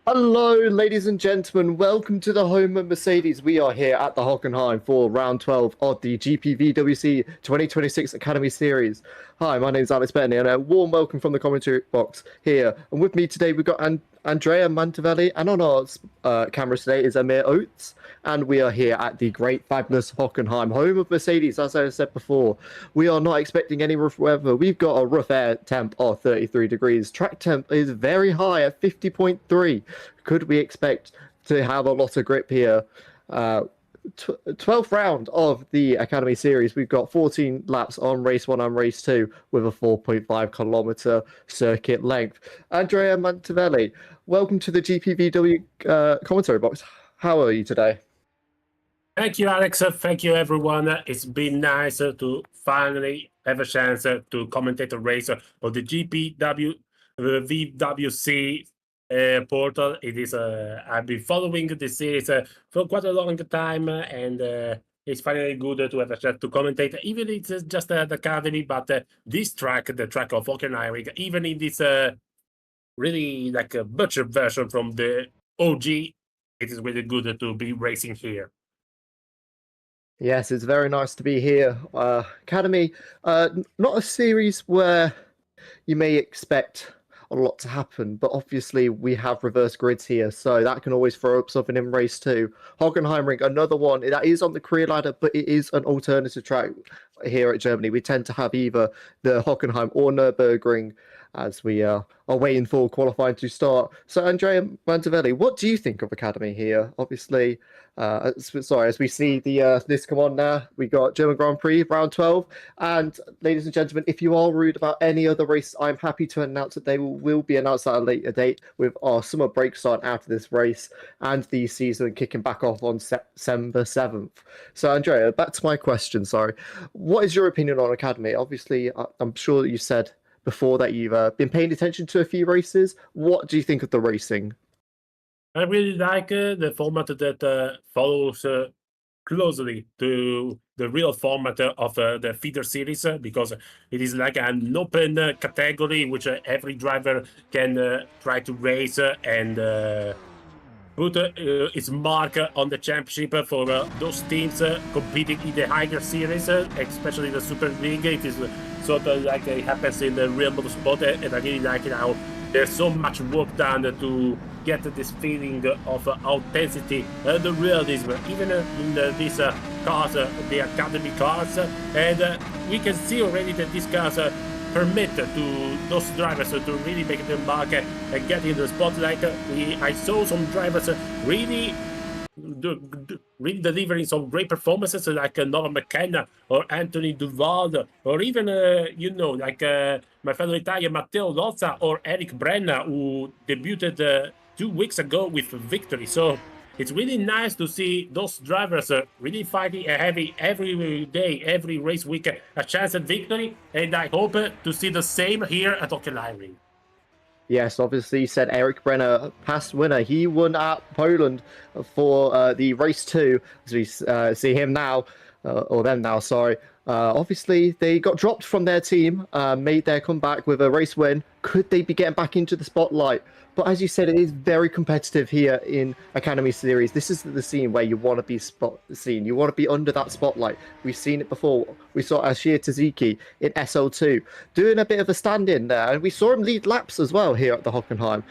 Hello, ladies and gentlemen. Welcome to the home of Mercedes. We are here at the Hockenheim for round 12 of the GPVWC 2026 Academy Series. Hi, my name is Bettany, and a warm welcome from the commentary box here. And with me today, we've got Andrea Mattavelli, and on our camera today is Amir Oates. And we are here at the great, fabulous Hockenheim, home of Mercedes. As I said before, we are not expecting any rough weather. We've got a rough air temp of 33 degrees. Track temp is very high at 50.3. Could we expect to have a lot of grip here? 12th round of the Academy Series. We've got 14 laps on race 1 and race 2 with a 4.5 kilometer circuit length. Andrea Mattavelli, welcome to the GPVW commentary box. How are you today? Thank you, Alex. Thank you, everyone. It's been nice to finally have a chance to commentate a race of the GPVWC portal. It is I've been following this series for quite a long time, and it's finally good to have a chance to commentate, even if it's just at the academy. But this track, the track of Hockenheim, even in this really like a butchered version from the OG, it is really good to be racing here. Yes, it's very nice to be here. Academy, not a series where you may expect a lot to happen, but obviously we have reverse grids here, so that can always throw up something in race 2. Hockenheimring, another one that is on the career ladder, but it is an alternative track here at Germany. We tend to have either the Hockenheim or Nürburgring as we are waiting for qualifying to start. So, Andrea Mattavelli, what do you think of Academy here? Obviously, as we see the this come on now, we got German Grand Prix round 12. And ladies and gentlemen, if you are worried about any other race, I'm happy to announce that they will be announced at a later date with our summer break starting after this race and the season kicking back off on September 7th. So, Andrea, back to my question. Sorry, what is your opinion on Academy? Obviously, I'm sure that you said before that you've been paying attention to a few races. What do you think of the racing? I really like the format that follows closely to the real format of the feeder series, because it is like an open category which every driver can try to race and put its mark on the championship for those teams competing in the higher series, especially the Super League. It is sort of like it happens in the real motorsport, and I really like it how there's so much work done to get this feeling of authenticity, the realism, even in these cars, the academy cars, and we can see already that these cars permit to those drivers to really make their mark and get in the spotlight. I saw some drivers really delivering some great performances, like Noah McKenna or Anthony Duval, or even like my fellow Italian Matteo Lozza or Eric Brenna, who debuted 2 weeks ago with victory. So it's really nice to see those drivers really fighting heavy every day, every race week, a chance at victory, and I hope to see the same here at Hockenheim. Yes, obviously, you said Eric Brenner, past winner. He won at Poland for the race 2, as we see him now, or them now, sorry. Obviously, they got dropped from their team, made their comeback with a race win. Could they be getting back into the spotlight? But as you said, it is very competitive here in Academy Series. This is the scene where you want to be seen. You want to be under that spotlight. We've seen it before. We saw Ashir Taziki in SL2 doing a bit of a stand-in there. And we saw him lead laps as well here at the Hockenheim.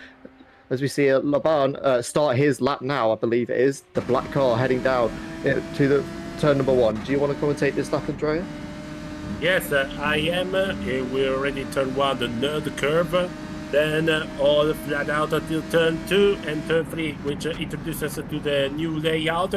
As we see Laban start his lap now, I believe it is, the black car heading down to the turn number 1. Do you want to commentate this lap, Andrea? Yes, I am. We already turned 1, the nerd curve. Then all flat out until turn 2 and turn 3, which introduces us to the new layout.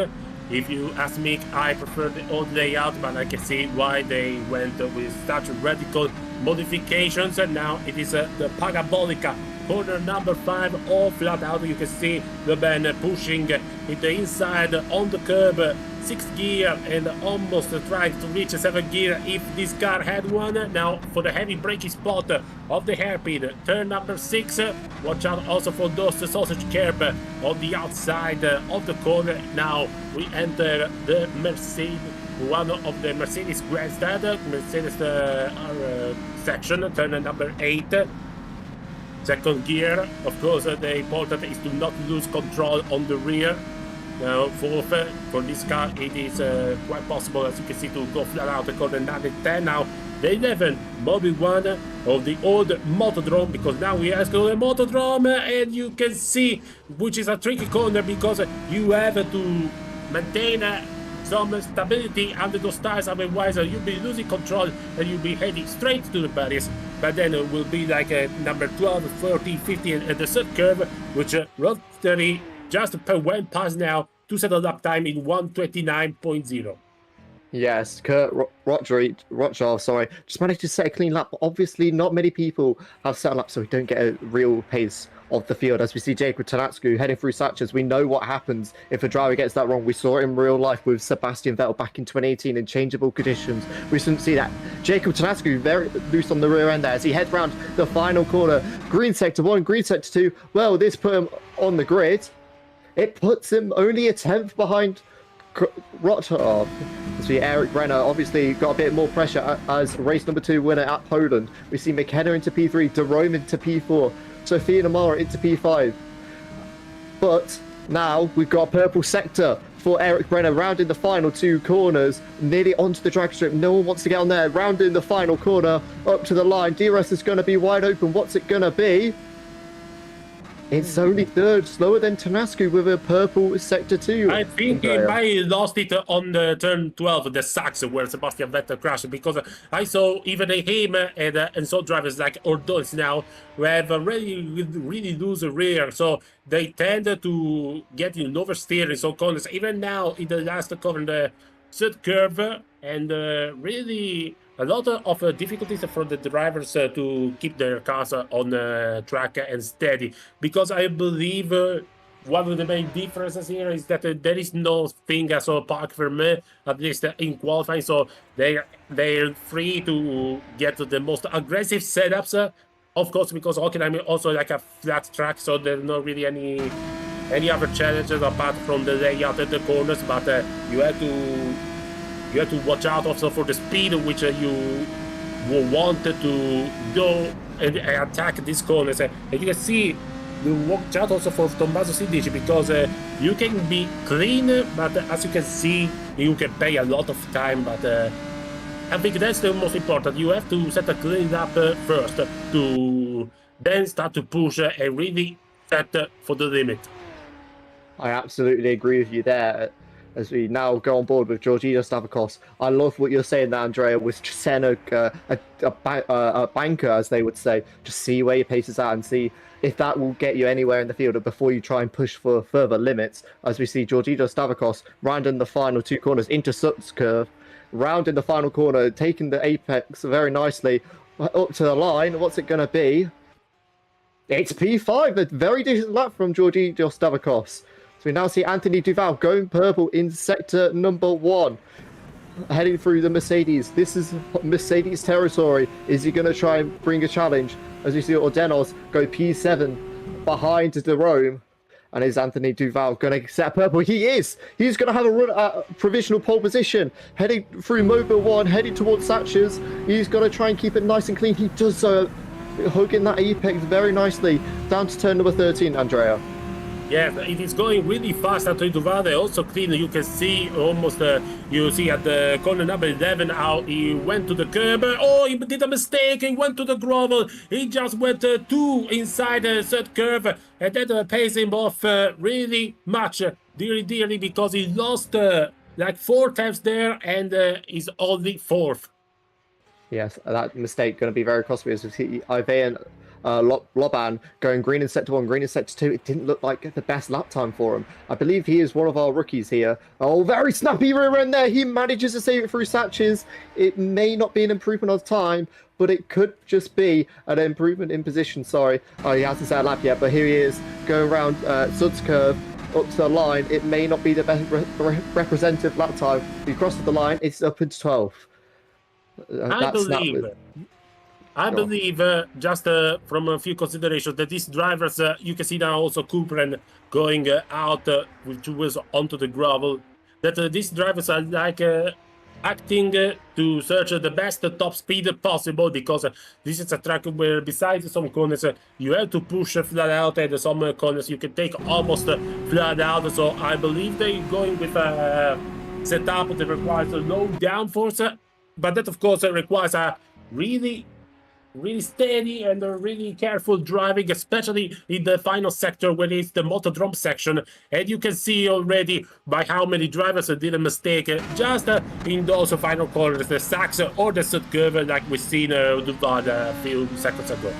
If you ask me, I prefer the old layout, but I can see why they went with such radical modifications. And now it is the Parabolica corner number 5, all flat out. You can see the man pushing it the inside on the curb, 6th gear, and almost trying to reach 7th gear if this car had one. Now for the heavy braking spot of the hairpin, turn number 6. Watch out also for those sausage curb on the outside of the corner. Now we enter the Mercedes, one of the Mercedes grandstand, Mercedes section, turn number 8. second gear. Of course, the important is to not lose control on the rear. Now, fourth, for this car, it is quite possible, as you can see, to go flat out the corner 9 and 10. Now, the 11, Mobile 1 of the old Motodrome, because now we have to go to the Motodrome, and you can see, which is a tricky corner, because you have to maintain some stability under those tires, otherwise you'll be losing control and you'll be heading straight to the barriers. But then it will be like number 12, 13, 15 at the third curve, which roughly just went past now to set a lap time in 1:29.0. Yes, Kurt Rothschild, sorry, just managed to set a clean lap. But obviously, not many people have set a lap, so we don't get a real pace of the field. As we see Jacob Tanascu heading through Satches, we know what happens if a driver gets that wrong. We saw it in real life with Sebastian Vettel back in 2018 in changeable conditions. We shouldn't see that. Jacob Tanascu very loose on the rear end there as he heads round the final corner. Green sector 1, green sector 2. Well, this put him on the grid. It puts him only a 10th behind Rothschild. See Eric Brenner obviously got a bit more pressure as race number 2 winner at Poland. We see McKenna into P3, DeRome into P4, Sophia Namara into P5. But now we've got a purple sector for Eric Brenner rounding the final 2 corners, nearly onto the drag strip. No one wants to get on there. Rounding the final corner up to the line. DRS is going to be wide open. What's it going to be? It's only third, slower than Tanascu with a purple sector 2. I think he might have lost it on the turn 12, the Sachs, where Sebastian Vettel crashed, because I saw even him and so drivers like Oates now, who have really loose rear, so they tend to get in oversteer in some corners, even now in the last corner, the third curve, and really a lot of difficulties for the drivers to keep their cars on track and steady, because I believe one of the main differences here is that there is no thing as a park fermé, at least in qualifying, so they're free to get the most aggressive setups, of course, because Hockenheim is also like a flat track, so there's not really any other challenges apart from the layout at the corners, but you have to watch out also for the speed which you will want to go and attack these corners. And you can see, you watch out also for Tommaso Sindici, because you can be clean, but as you can see, you can pay a lot of time. But I think that's the most important. You have to set a clean up first, to then start to push and really set for the limit. I absolutely agree with you there. As we now go on board with Georgina Stavrakos, I love what you're saying there, Andrea, with setting a banker, as they would say. Just see where your pace is at and see if that will get you anywhere in the field before you try and push for further limits. As we see Georgina Stavrakos rounding the final 2 corners into Sut's curve, rounding the final corner, taking the apex very nicely up to the line. What's it going to be? It's P5, a very decent lap from Georgina Stavrakos. So we now see Anthony Duval going purple in sector number 1, heading through the Mercedes. This is Mercedes territory. Is he going to try and bring a challenge? As we see Ordenos go P7 behind the Rome. And is Anthony Duval going to set purple? He is. He's going to have a run at provisional pole position, heading through Mobile 1, heading towards Satchers. He's going to try and keep it nice and clean. He does so, hugging that apex very nicely down to turn number 13, Andrea. Yeah, it is going really fast at Duval. Also clean. You can see almost, you see at the corner number 11 how he went to the curb. Oh, he did a mistake. He went to the gravel. He just went 2 inside the third curve. And that pays him off really much, dearly, because he lost like 4 times there and is only 4th. Yes, that mistake going to be very costly. As we see Ivan Loban going green in sector 1, green in sector 2. It didn't look like the best lap time for him. I believe he is one of our rookies here. Oh, very snappy rear end there. He manages to save it through Satches. It may not be an improvement of time, but it could just be an improvement in position. Sorry. Oh, he hasn't set a lap yet, but here he is going around Sud's curve up to the line. It may not be the best representative lap time. He crosses the line. It's up into 12th. I believe, just from a few considerations, that these drivers, you can see now also Cooper going out, which was onto the gravel, that these drivers are like acting to search the best top speed possible, because this is a track where besides some corners you have to push flat out, and some corners you can take almost flat out. So I believe they're going with a setup that requires a low downforce, but that of course requires a really steady and really careful driving, especially in the final sector where it's the motodrome section. And you can see already by how many drivers did a mistake just in those final corners, the Sachs or the sud curve, like we seen Duval a few seconds ago.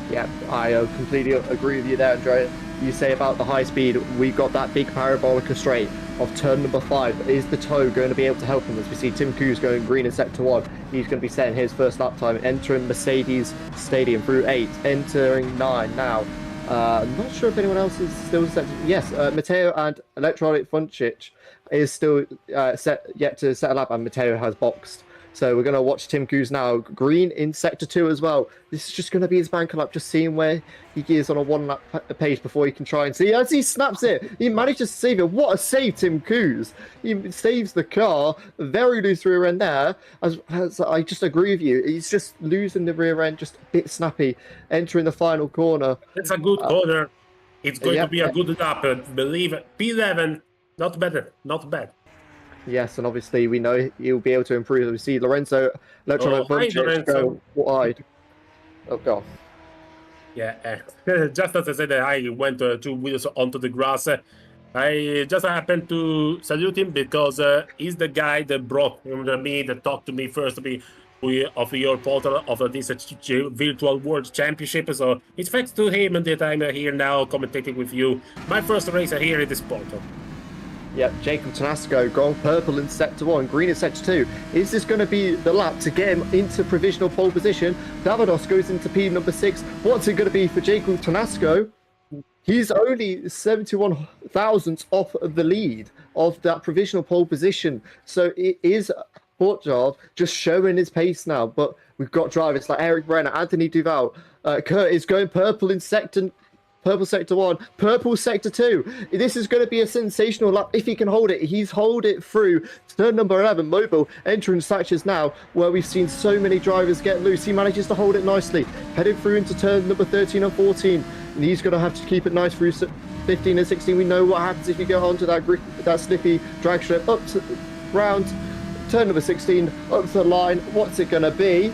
Yeah, I completely agree with you there, Andrea. You say about the high speed, we've got that big parabolic straight of turn number 5. Is the toe going to be able to help him? As we see Tim Coos going green in sector 1, he's going to be setting his first lap time, entering Mercedes Stadium through 8, entering 9 now. I'm not sure if anyone else is still set. Yes, Matteo and Electronic Funcic is still yet to set a lap, and Matteo has boxed. So we're going to watch Tim Coos now. Green in sector 2 as well. This is just going to be his banker lap, just seeing where he is on a 1 lap pace before he can try and see. As he snaps it, he manages to save it. What a save, Tim Coos. He saves the car. Very loose rear end there. As I just agree with you. He's just losing the rear end, just a bit snappy, entering the final corner. It's a good corner. It's going to be a good lap. Believe it. P11, not better, not bad. Yes, and obviously we know he'll be able to improve. We see Lorenzo go wide. Oh, God. Yeah, just as I said, I went 2 wheels onto the grass. I just happened to salute him because he's the guy that brought me, that talked to me first of your portal of this virtual world championship. So it's thanks to him that I'm here now commentating with you. My first race here in this portal. Yep, Jacob Tanasco gone purple in sector 1, green in sector 2. Is this going to be the lap to get him into provisional pole position? Davidos goes into P number 6. What's it going to be for Jacob Tanasco? He's only 71 thousandths off of the lead of that provisional pole position. So it is Portjov just showing his pace now. But we've got drivers like Eric Brenner, Anthony Duval, Kurt is going purple in purple sector 1, purple sector 2. This is going to be a sensational lap if he can hold it. He's hold it through turn number 11, Mobile, entering sectors now, where we've seen so many drivers get loose. He manages to hold it nicely, heading through into turn number 13 and 14. And he's going to have to keep it nice through 15 and 16. We know what happens if you go onto that slippy drag strip up to round turn number 16, up to the line. What's it going to be?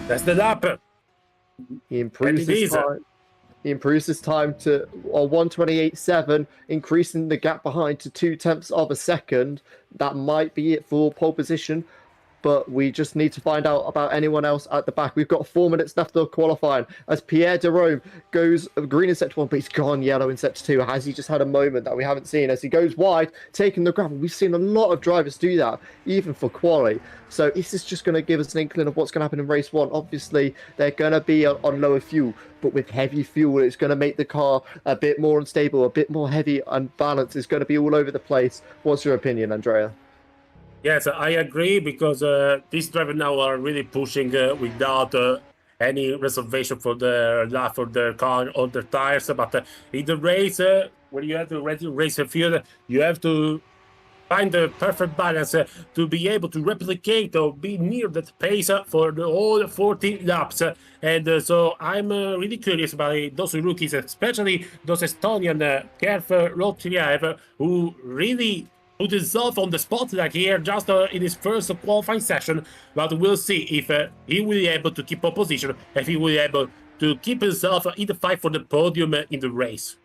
That's the lap. He improves his time. He improves his time to 1:28.7, increasing the gap behind to 0.2 of a second. That might be it for pole position, but we just need to find out about anyone else at the back. We've got 4 minutes left of qualifying as Pierre de Rome goes green in sector 1, but he's gone yellow in sector 2. Has he just had a moment that we haven't seen as he goes wide, taking the gravel? We've seen a lot of drivers do that, even for quali. So this is just going to give us an inkling of what's going to happen in race 1. Obviously, they're going to be on lower fuel, but with heavy fuel, it's going to make the car a bit more unstable, a bit more heavy, unbalanced. It's going to be all over the place. What's your opinion, Andrea? Yes, I agree, because these drivers now are really pushing without any reservation for their lap, for their car or their tires. But in the race, when you have to race a field, you have to find the perfect balance to be able to replicate or be near that pace for the whole 40 laps. And so I'm really curious about those rookies, especially those Estonian Kerf Rotriaev, who really put himself on the spotlight here just in his first qualifying session. But we'll see if he will be able to keep a position, if he will be able to keep himself in the fight for the podium in the race.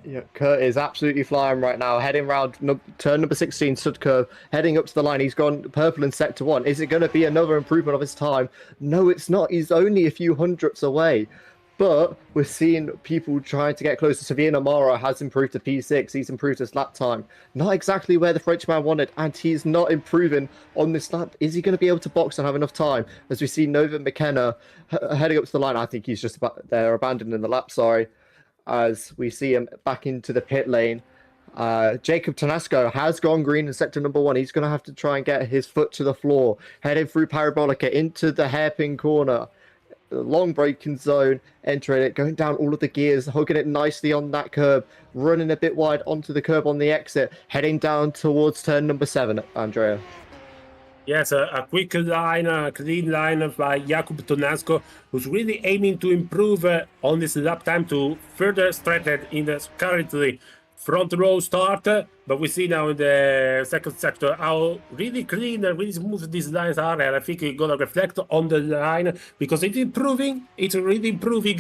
Yeah, Kurt is absolutely flying right now, heading round turn number 16, sud curve, heading up to the line. He's gone purple in sector 1. Is it going to be another improvement of his time? No, it's not. He's only a few hundredths away. But we're seeing people trying to get closer. Savino Amaro has improved to P6. He's improved his lap time. Not exactly where the Frenchman wanted, and he's not improving on this lap. Is he going to be able to box and have enough time? As we see Nova McKenna heading up to the line. I think he's just they're abandoning the lap, sorry. As we see him back into the pit lane. Jacob Tanasco has gone green in sector number 1. He's going to have to try and get his foot to the floor. Heading through Parabolica into the hairpin corner. Long braking zone, entering it, going down all of the gears, hugging it nicely on that curb, running a bit wide onto the curb on the exit, heading down towards turn number 7, Andrea. Yes, a quick line, a clean line by Jakub Tonasco, who's really aiming to improve on this lap time to further strengthen in the currently front row start. But we see now in the second sector how really clean and really smooth these lines are. And I think we're going to reflect on the line because it's improving. It's really improving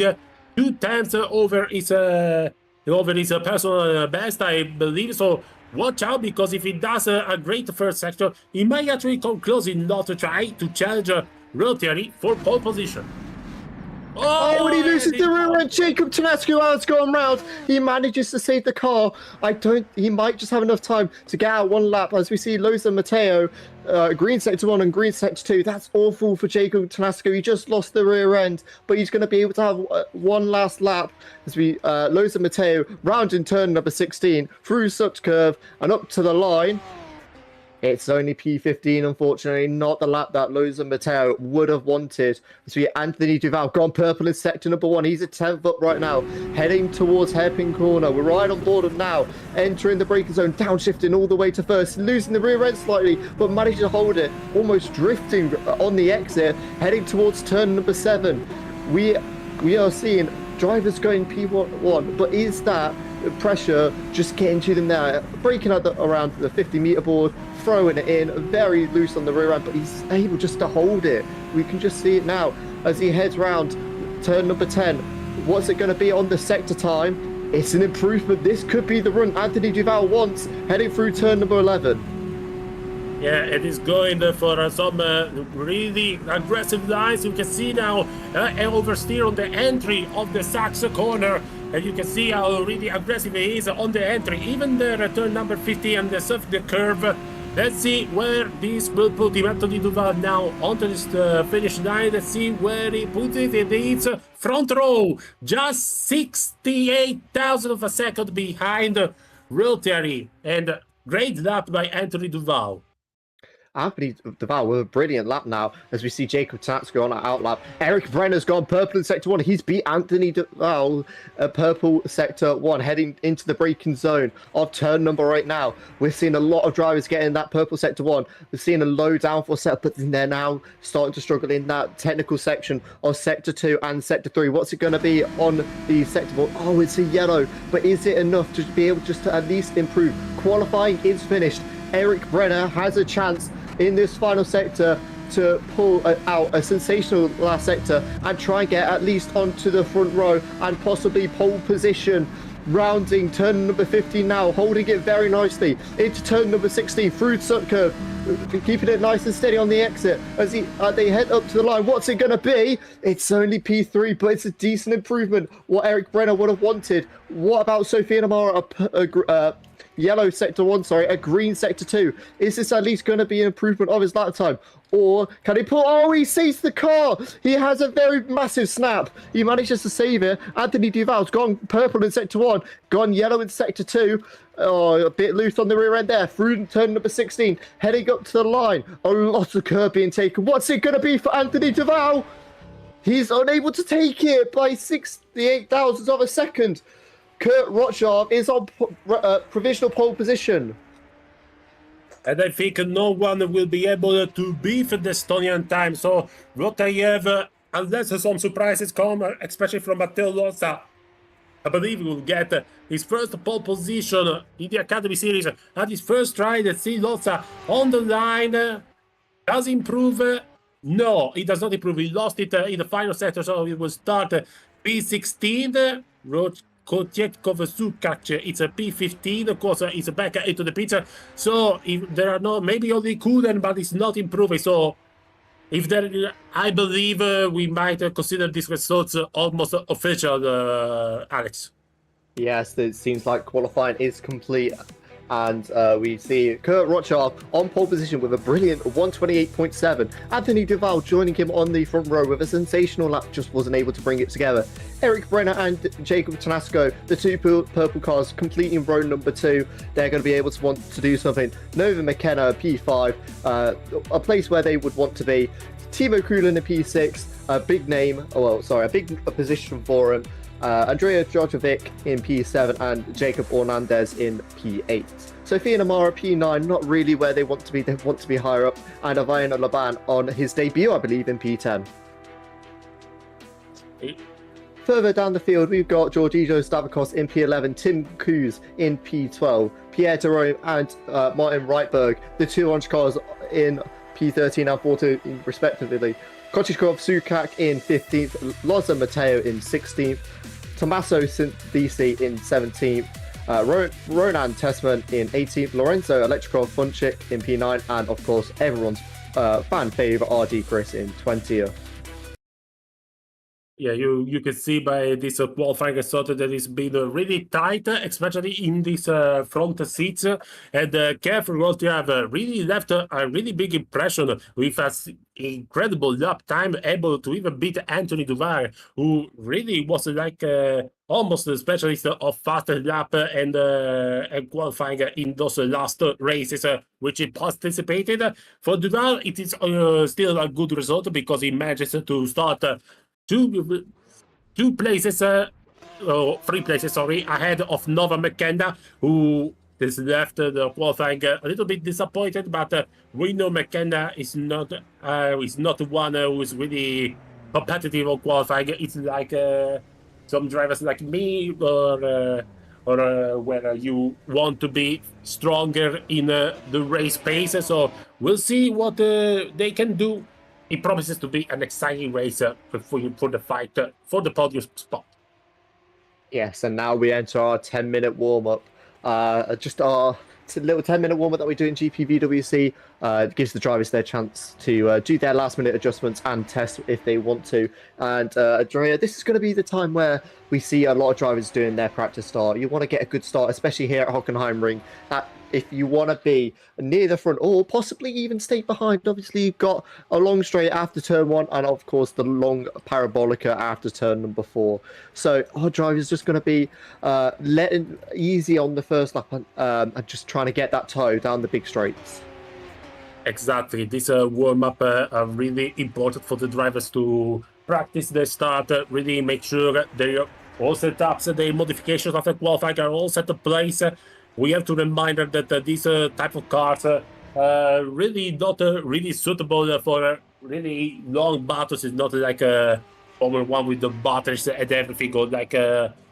2 tenths over his personal best, I believe. So watch out, because if he does a great first sector, he might actually come close enough to try to challenge Rotary for pole position. Oh, and he loses the rear end. Jacob Tonascu has gone round. He manages to save the car. He might just have enough time to get out one lap as we see Loza Matteo, green sector 1 and green sector 2. That's awful for Jacob Tonascu. He just lost the rear end, but he's going to be able to have one last lap as we Loza Matteo round in turn number 16 through such curve and up to the line. It's only P15, unfortunately, not the lap that Loza Matteo would have wanted. So we Anthony Duval gone purple in sector number 1. He's a 10th up right now, heading towards hairpin corner. We're right on board him now, entering the braking zone, downshifting all the way to first, losing the rear end slightly, but managed to hold it, almost drifting on the exit, heading towards turn number 7. We are seeing drivers going P1, but is that pressure just getting to them there, braking out around the 50-meter board, throwing it in, very loose on the rear end, but he's able just to hold it. We can just see it now as he heads round turn number 10. What's it going to be on the sector time? It's an improvement. This could be the run Anthony Duval wants, heading through turn number 11. Yeah, it is going for some really aggressive lines. You can see now oversteer on the entry of the Saxe corner. And you can see how really aggressive he is on the entry. Even the turn number 50 and the curve. Let's see where this will put him. Anthony Duval now onto this finish line. Let's see where he puts it. It's front row, just 68,000 of a second behind Rotary. And great lap by Anthony Duval. Anthony Duval with a brilliant lap now as we see Jacob Tonascu on an out lap. Eric Brenner's gone purple in sector 1. He's beat Anthony Duval purple sector 1, heading into the braking zone of turn number 8 now. We're seeing a lot of drivers getting that purple sector 1. We're seeing a low downforce set, but they're now starting to struggle in that technical section of sector 2 and sector 3. What's it going to be on the sector 1? Oh, it's a yellow, but is it enough to be able just to at least improve? Qualifying is finished. Eric Brenner has a chance in this final sector to pull out a sensational last sector and try and get at least onto the front row and possibly pole position. Rounding turn number 15 now, holding it very nicely into turn number 16 through Sut curve, keeping it nice and steady on the exit as they head up to the line. What's it going to be? It's only P3, but it's a decent improvement. What Eric Brenner would have wanted. What about Sophia Namara? Yellow sector 1, a green sector 2. Is this at least going to be an improvement of his lap time? Or can he pull? Oh, he sees the car. He has a very massive snap. He manages to save it. Anthony Duval's gone purple in sector 1, gone yellow in sector 2. Oh, a bit loose on the rear end there. Through turn number 16, heading up to the line. A lot of curb being taken. What's it going to be for Anthony Duval? He's unable to take it by 68 thousandths of a second. Kurt Rotschav is on provisional pole position. And I think no one will be able to beat the Estonian time. So Rotayev, unless some surprises come, especially from Matteo Loza, I believe he will get his first pole position in the Academy Series at his first try. Let's see Loza on the line. Does he improve? No, he does not improve. He lost it in the final sector, so he will start P16. Kotietkov Sukac, it's a P15, of course, it's back into the pits. So if there are no, maybe only Kuden, but it's not improving. So if there, I believe we might consider these results almost official, Alex. Yes, it seems like qualifying is complete. And we see Kurt Rotschav on pole position with a brilliant 128.7. Anthony Duval joining him on the front row with a sensational lap, just wasn't able to bring it together. Eric Brenner and Jacob Tonasco, the two purple cars, completing row number 2. They're going to be able to want to do something. Nova McKenna, P5, a place where they would want to be. Timo Kulin, a P6, a big name, a big position for him. Andrea Djokovic in P7, and Jacob Hernandez in P8. Sophia Namara P9, not really where they want to be. They want to be higher up. And Avayana Laban on his debut, I believe, in P10. Further down the field, we've got Georgijo Stavrakos in P11, Tim Coos in P12, Pierre Derome and Martin Reitberg, the 200 cars in P13 and 14 respectively. Kochichkov Sukak in 15th, Loza Matteo in 16th, Tommaso DC in 17th, Ronan Tessman in 18th, Lorenzo Electrikov Funchik in P9, and of course everyone's fan favourite RD Chris in 20th. Yeah, you can see by this qualifying result that it's been really tight, especially in these front seats. And Kev Roth have really left a really big impression with an incredible lap time, able to even beat Anthony Duvar, who really was like almost a specialist of fast lap and qualifying in those last races, which he participated. For Duval, it is still a good result because he manages to start three places ahead of Nova McKenna, who is left the qualifying a little bit disappointed, but we know McKenna is not one who is really competitive on qualifying. It's like some drivers like me, or where you want to be stronger in the race pace. So we'll see what they can do. It promises to be an exciting race for the fight for the podium spot. Yes, and now we enter our 10-minute warm-up. Just our little 10-minute warm-up that we do in GPVWC. It gives the drivers their chance to do their last-minute adjustments and test if they want to. And Andrea, this is going to be the time where we see a lot of drivers doing their practice start. You want to get a good start, especially here at Hockenheim Ring. If you want to be near the front or possibly even stay behind, obviously you've got a long straight after turn 1 and of course the long parabolica after turn number 4. So our driver's just going to be letting easy on the first lap and just trying to get that toe down the big straights. Exactly. This warm-up are really important for the drivers to practice their start, really make sure that they are all set up, so the modifications of the qualifying are all set in place. We have to remind them that these type of cars are really not really suitable for really long battles. It's not like a Formula 1 with the batteries and everything, or like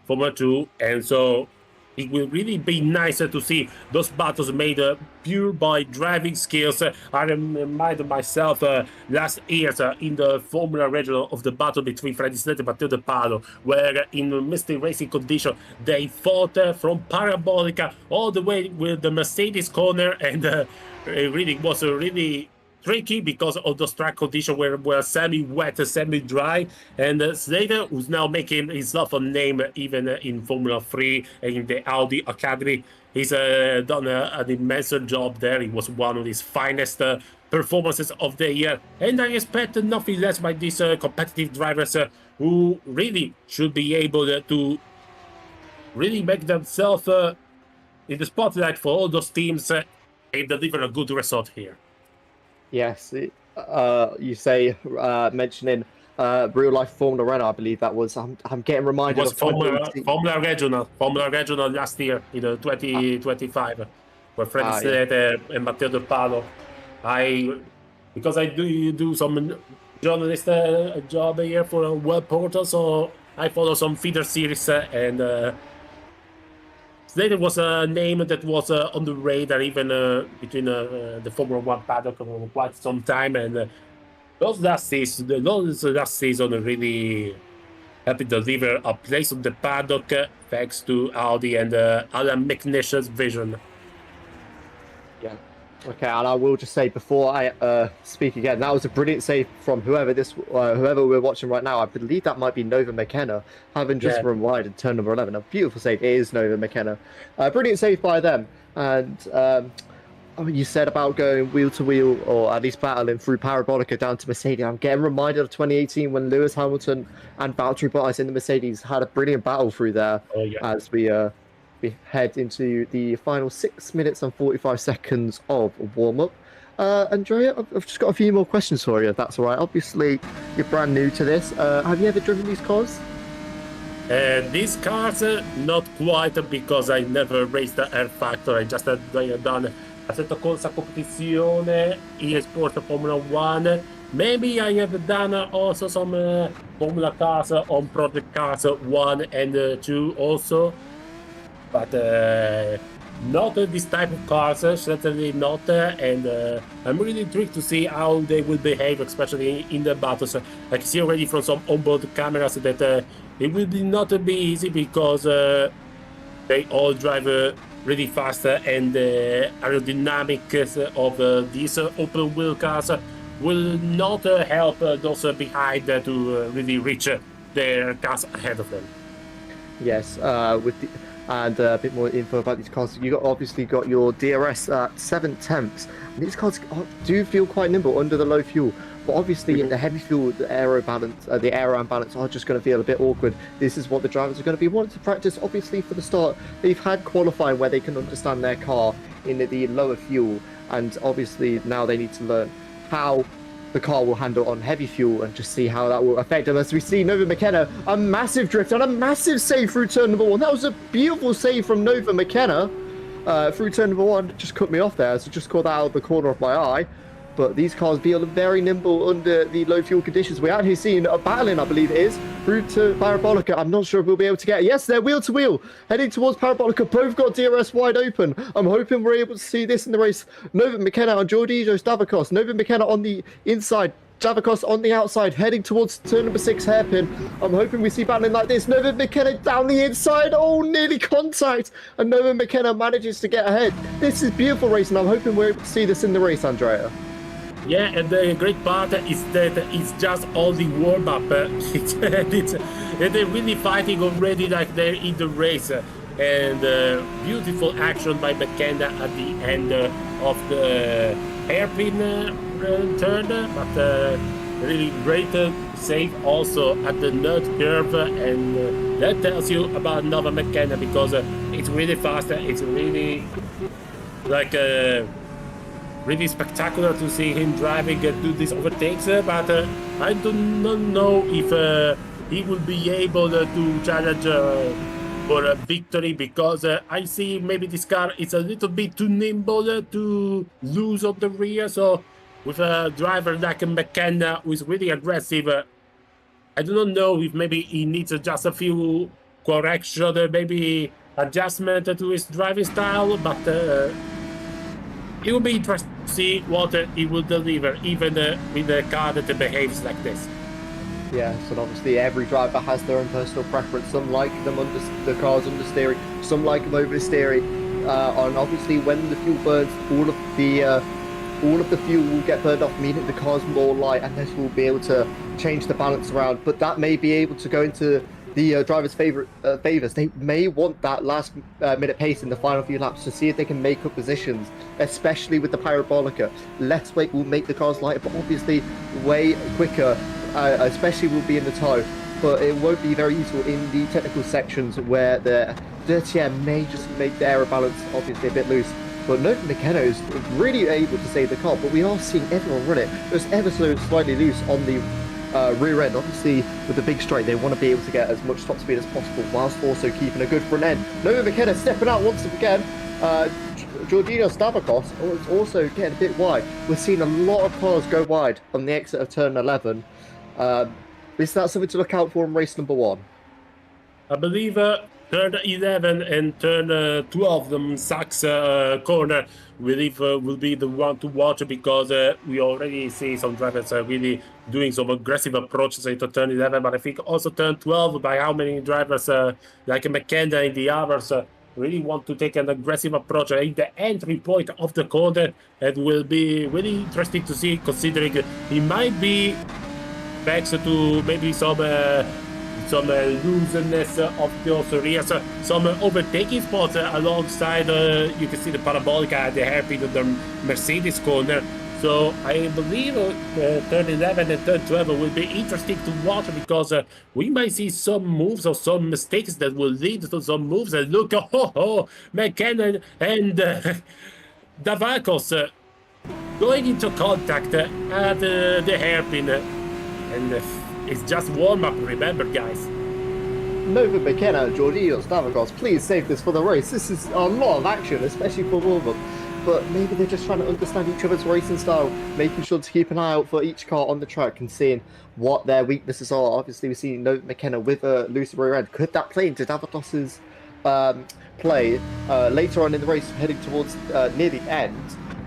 Formula 2. And so it will really be nicer to see those battles made pure by driving skills. I reminded myself last year in the Formula Regional of the battle between Freddy Slate and Matteo De Palo, where in misty racing condition they fought from Parabolica all the way with the Mercedes corner, and it really was really tricky because of those track conditions were semi-wet, semi-dry, and Slater, who's now making himself a name even in Formula 3 and in the Audi Academy, he's done an immense job there. It was one of his finest performances of the year, and I expect nothing less by these competitive drivers who really should be able to really make themselves in the spotlight for all those teams and deliver a good result here. Yes, you say mentioning real life Formula Renault, I believe that was. I'm getting reminded of Formula Regional last year in 2025, where Freddy Slate and Matteo De Palo. Because I do some journalist job here for a web portal, so I follow some feeder series and. Slater was a name that was on the radar even between the Formula 1 paddock for quite some time, and those last season really helped deliver a place on the paddock thanks to Audi and Alan McNish's vision. Yeah. Okay, and I will just say before I speak again, that was a brilliant save from whoever we're watching right now. I believe that might be Nova McKenna, having just run wide in turn number 11. A beautiful save. It is Nova McKenna. Brilliant save by them. And you said about going wheel to wheel, or at least battling through Parabolica down to Mercedes. I'm getting reminded of 2018 when Lewis Hamilton and Valtteri Bottas in the Mercedes had a brilliant battle through there as we head into the final 6 minutes and 45 seconds of warm-up. Andrea, I've just got a few more questions for you, if that's all right. Obviously, you're brand new to this. Have you ever driven these cars? These cars, not quite, because I never raced the Air Factor. I just had done Assetto Corsa competizione, eSport Formula 1. Maybe I have done also some Formula cars on Project Cars 1 and 2 also. But not this type of cars, certainly not. And I'm really intrigued to see how they will behave, especially in the battles. I can see already from some onboard cameras that it will not be easy, because they all drive really fast, and the aerodynamics of these open wheel cars will not help those behind to really reach their cars ahead of them. Yes, and a bit more info about these cars. Obviously got your DRS at 7/10. And these cars do feel quite nimble under the low fuel, but obviously in the heavy fuel, the aero imbalance are just going to feel a bit awkward. This is what the drivers are going to be wanting to practice. Obviously, for the start, they've had qualifying where they can understand their car in the lower fuel, and obviously now they need to learn how the car will handle on heavy fuel and just see how that will affect them. As we see Nova McKenna, a massive drift and a massive save through turn number 1. That was a beautiful save from Nova McKenna through turn number 1. Just cut me off there, so just caught that out of the corner of my eye. But these cars feel very nimble under the low fuel conditions. We're actually seeing a battling, I believe it is, through to Parabolica. I'm not sure if we'll be able to get it. Yes, they're wheel to wheel, heading towards Parabolica. Both got DRS wide open. I'm hoping we're able to see this in the race. Nova McKenna and Giorgio Stavakos. Nova McKenna on the inside, Stavakos on the outside, heading towards turn number 6 hairpin. I'm hoping we see battling like this. Nova McKenna down the inside. Oh, nearly contact. And Nova McKenna manages to get ahead. This is beautiful racing. I'm hoping we're able to see this in the race, Andrea. Yeah, and the great part is that it's just all the warm-up. They're really fighting already like they're in the race. And beautiful action by McKenna at the end of the hairpin turn. But really great save also at the nut curve. And that tells you about Nova McKenna, because it's really fast. It's really like... really spectacular to see him driving do these overtakes, but I do not know if he will be able to challenge for a victory, because I see maybe this car is a little bit too nimble to lose on the rear. So with a driver like McKenna, who is really aggressive, I do not know if maybe he needs just a few correction, maybe adjustment to his driving style, but it will be interesting to see what he will deliver, even with a car that behaves like this. Yes, and obviously every driver has their own personal preference. Some like them the cars under steering, some like them over steering. And obviously, when the fuel burns, all of the fuel will get burned off, meaning the car's more light, and this will be able to change the balance around. But that may be able to go into the driver's favors. They may want that last minute pace in the final few laps to see if they can make up positions, especially with the Parabolica. Less weight will make the cars lighter, but obviously way quicker, especially will be in the toe. But it won't be very useful in the technical sections where the dirty air may just make the aero balance obviously a bit loose. But Nova McKenna is really able to save the car, but we are seeing everyone run it just ever so slightly loose on the rear end. Obviously, with the big straight, they want to be able to get as much top speed as possible, whilst also keeping a good front end. Nova McKenna stepping out once again. Giorgino Stavakos is also getting a bit wide. We're seeing a lot of cars go wide on the exit of turn 11. Is that something to look out for in race number 1? I believe turn 11 and turn 12, the Sachs corner, will be the one to watch, because we already see some drivers really doing some aggressive approaches into turn 11, but I think also turn 12, by how many drivers like McKenna in the others really want to take an aggressive approach in the entry point of the corner. It will be really interesting to see, considering he might be back to maybe some looseness of those rears, some overtaking spots alongside, you can see the Parabolica at the hairpin of the Mercedes corner. So I believe turn 11 and turn 12 will be interesting to watch, because we might see some moves or some mistakes that will lead to some moves. And look, McKenna and Davakos going into contact at the hairpin. And it's just warm-up, remember, guys. Nova McKenna and Georgios Stavrakos, please save this for the race. This is a lot of action, especially for warm-up. But maybe they're just trying to understand each other's racing style, making sure to keep an eye out for each car on the track and seeing what their weaknesses are. Obviously, we've seen Nova McKenna with a loose rear end. Could that play into Davos's play later on in the race, heading towards near the end?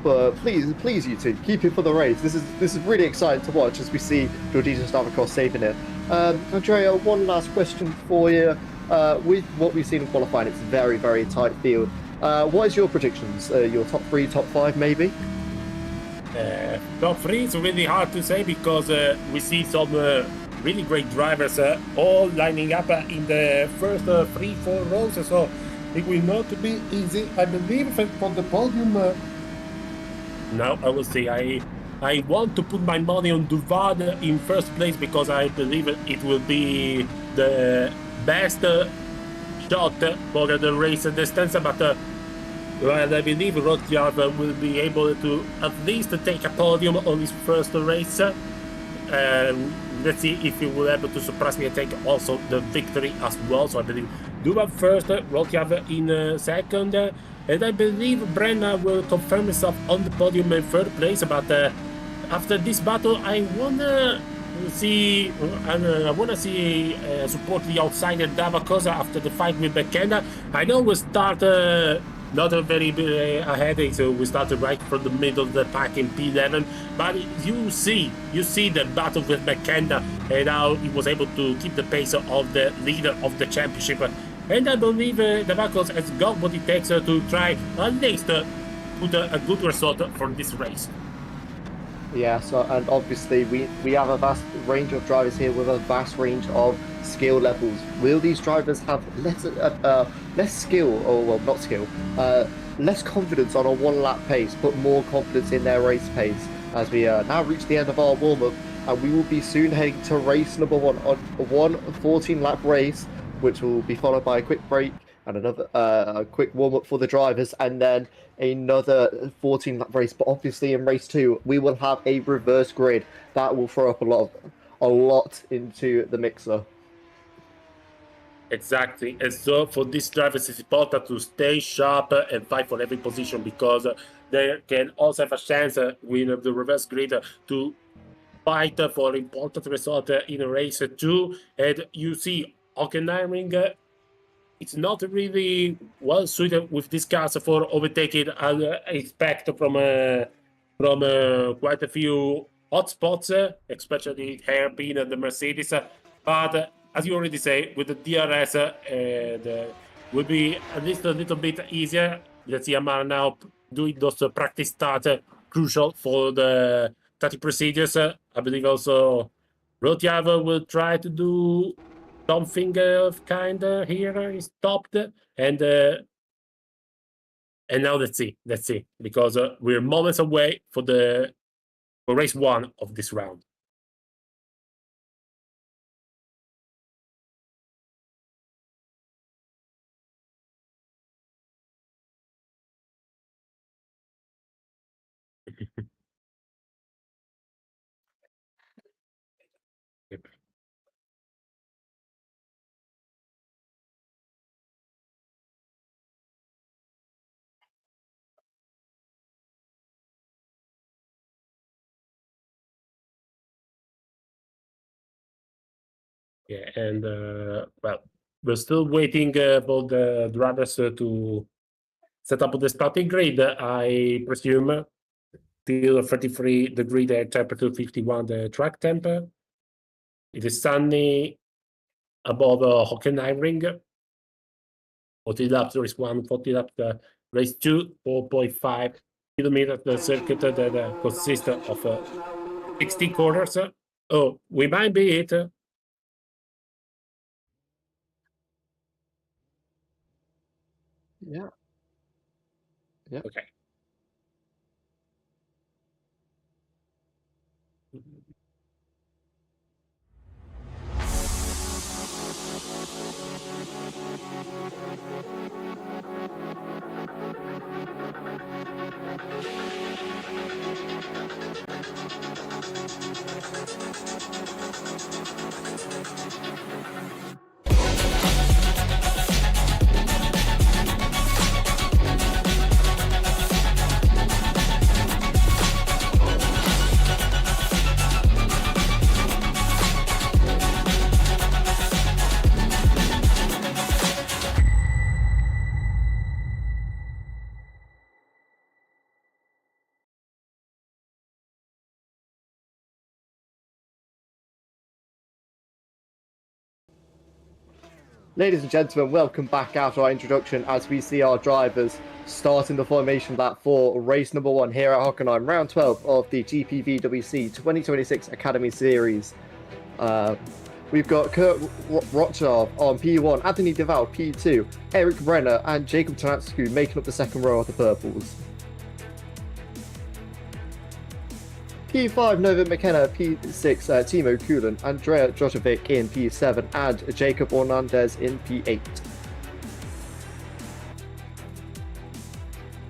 But please, you two, keep it for the race. This is really exciting to watch as we see Georgios Stavrakos saving it. Andrea, one last question for you. With what we've seen in qualifying, it's a very, very tight field. What is your predictions? Your top 3, top 5, maybe? Top 3 is really hard to say because we see some really great drivers all lining up in the first 3-4 rows. So it will not be easy. I believe for the podium. Now I will say I want to put my money on Duvad in first place because I believe it will be the best shot for the race distance. But well, I believe Rothschild will be able to at least take a podium on his first race. Let's see if he will be able to surprise me and take also the victory as well. So I believe Duvad first, Rothschild in second. And I believe Brenna will confirm himself on the podium in third place. But after this battle, I wanna see support the outsider Davos after the fight with McKenna. I know we start not a very ahead, so we started right from the middle of the pack in P11. But you see the battle with McKenna and how he was able to keep the pace of the leader of the championship. And I believe Davos has got what it takes to try at least put a good result for this race. Yeah, so and obviously we have a vast range of drivers here with a vast range of skill levels. Will these drivers have less skill, or well, not skill, less confidence on a one-lap pace, but more confidence in their race pace? As we now reach the end of our warm-up, and we will be soon heading to race number 1 on a 14-lap race, which will be followed by a quick break and another a quick warm-up for the drivers, and then another 14-lap race. But obviously in race 2 we will have a reverse grid that will throw up a lot into the mixer. Exactly, and so for these drivers it's important to stay sharp and fight for every position because they can also have a chance with the reverse grid to fight for important result in race 2. And you see Hockenheim, it's not really well suited with these cars for overtaking. I expect from quite a few hot spots, especially hairpin and the Mercedes. But as you already say, with the DRS, will be at least a little bit easier. Let's see Amir now doing those practice starts, crucial for the 30 procedures. I believe also Rothschild will try to do something of kind here. He stopped, and now let's see, because we're moments away for race 1 of this round. Yeah, and well, we're still waiting for the drivers to set up the starting grid. I presume till 33 the grid at temperature 51 the track temp. It is sunny above Hockenheim ring. 40 laps race 1, 40 laps race 2, 4.5 kilometers the circuit that consists of 16 corners. Oh, we might be it. Yeah. Okay. Ladies and gentlemen, welcome back after our introduction as we see our drivers starting the formation lap for race number 1 here at Hockenheim, round 12 of the GPVWC 2026 Academy Series. We've got Kurt Rochov on P1, Anthony Duval P2, Eric Brenner and Jacob Tanatsku making up the second row of the purples. P5, Nova McKenna, P6, Timo Kulan, Andrea Jotovic in P7, and Jacob Hernandez in P8.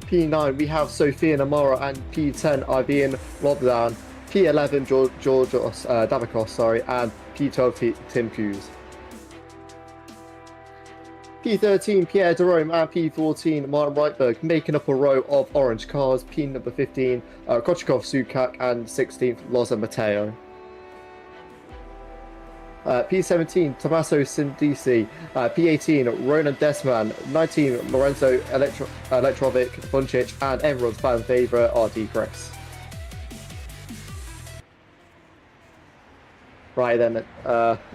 P9, we have Sophia Namara, and P10, Ivan Lobdan, P11, Georgios Davakos, and P12, Tim Hughes. P13, Pierre Derome, and P14, Martin Reitberg, making up a row of orange cars. P number 15, Kochikov Sukak, and 16th, Loza Mateo. P17, Tommaso Sindisi, P18, Ronan Desman, 19, Lorenzo Electrovic Buncic, and everyone's fan favourite, RD Chris. Right then,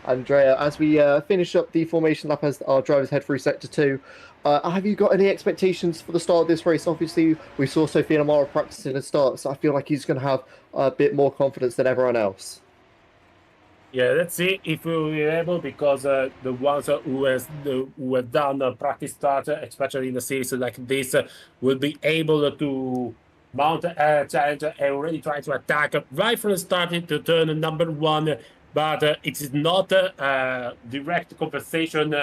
Andrea, as we finish up the formation lap as our drivers head through Sector 2, have you got any expectations for the start of this race? Obviously, we saw Sophia Namara practicing the start, so I feel like he's going to have a bit more confidence than everyone else. Yeah, let's see if we'll be able, because the ones who have done a practice start, especially in a series like this, will be able to mount a challenge and already try to attack right from the start to turn number 1. But it is not a direct compensation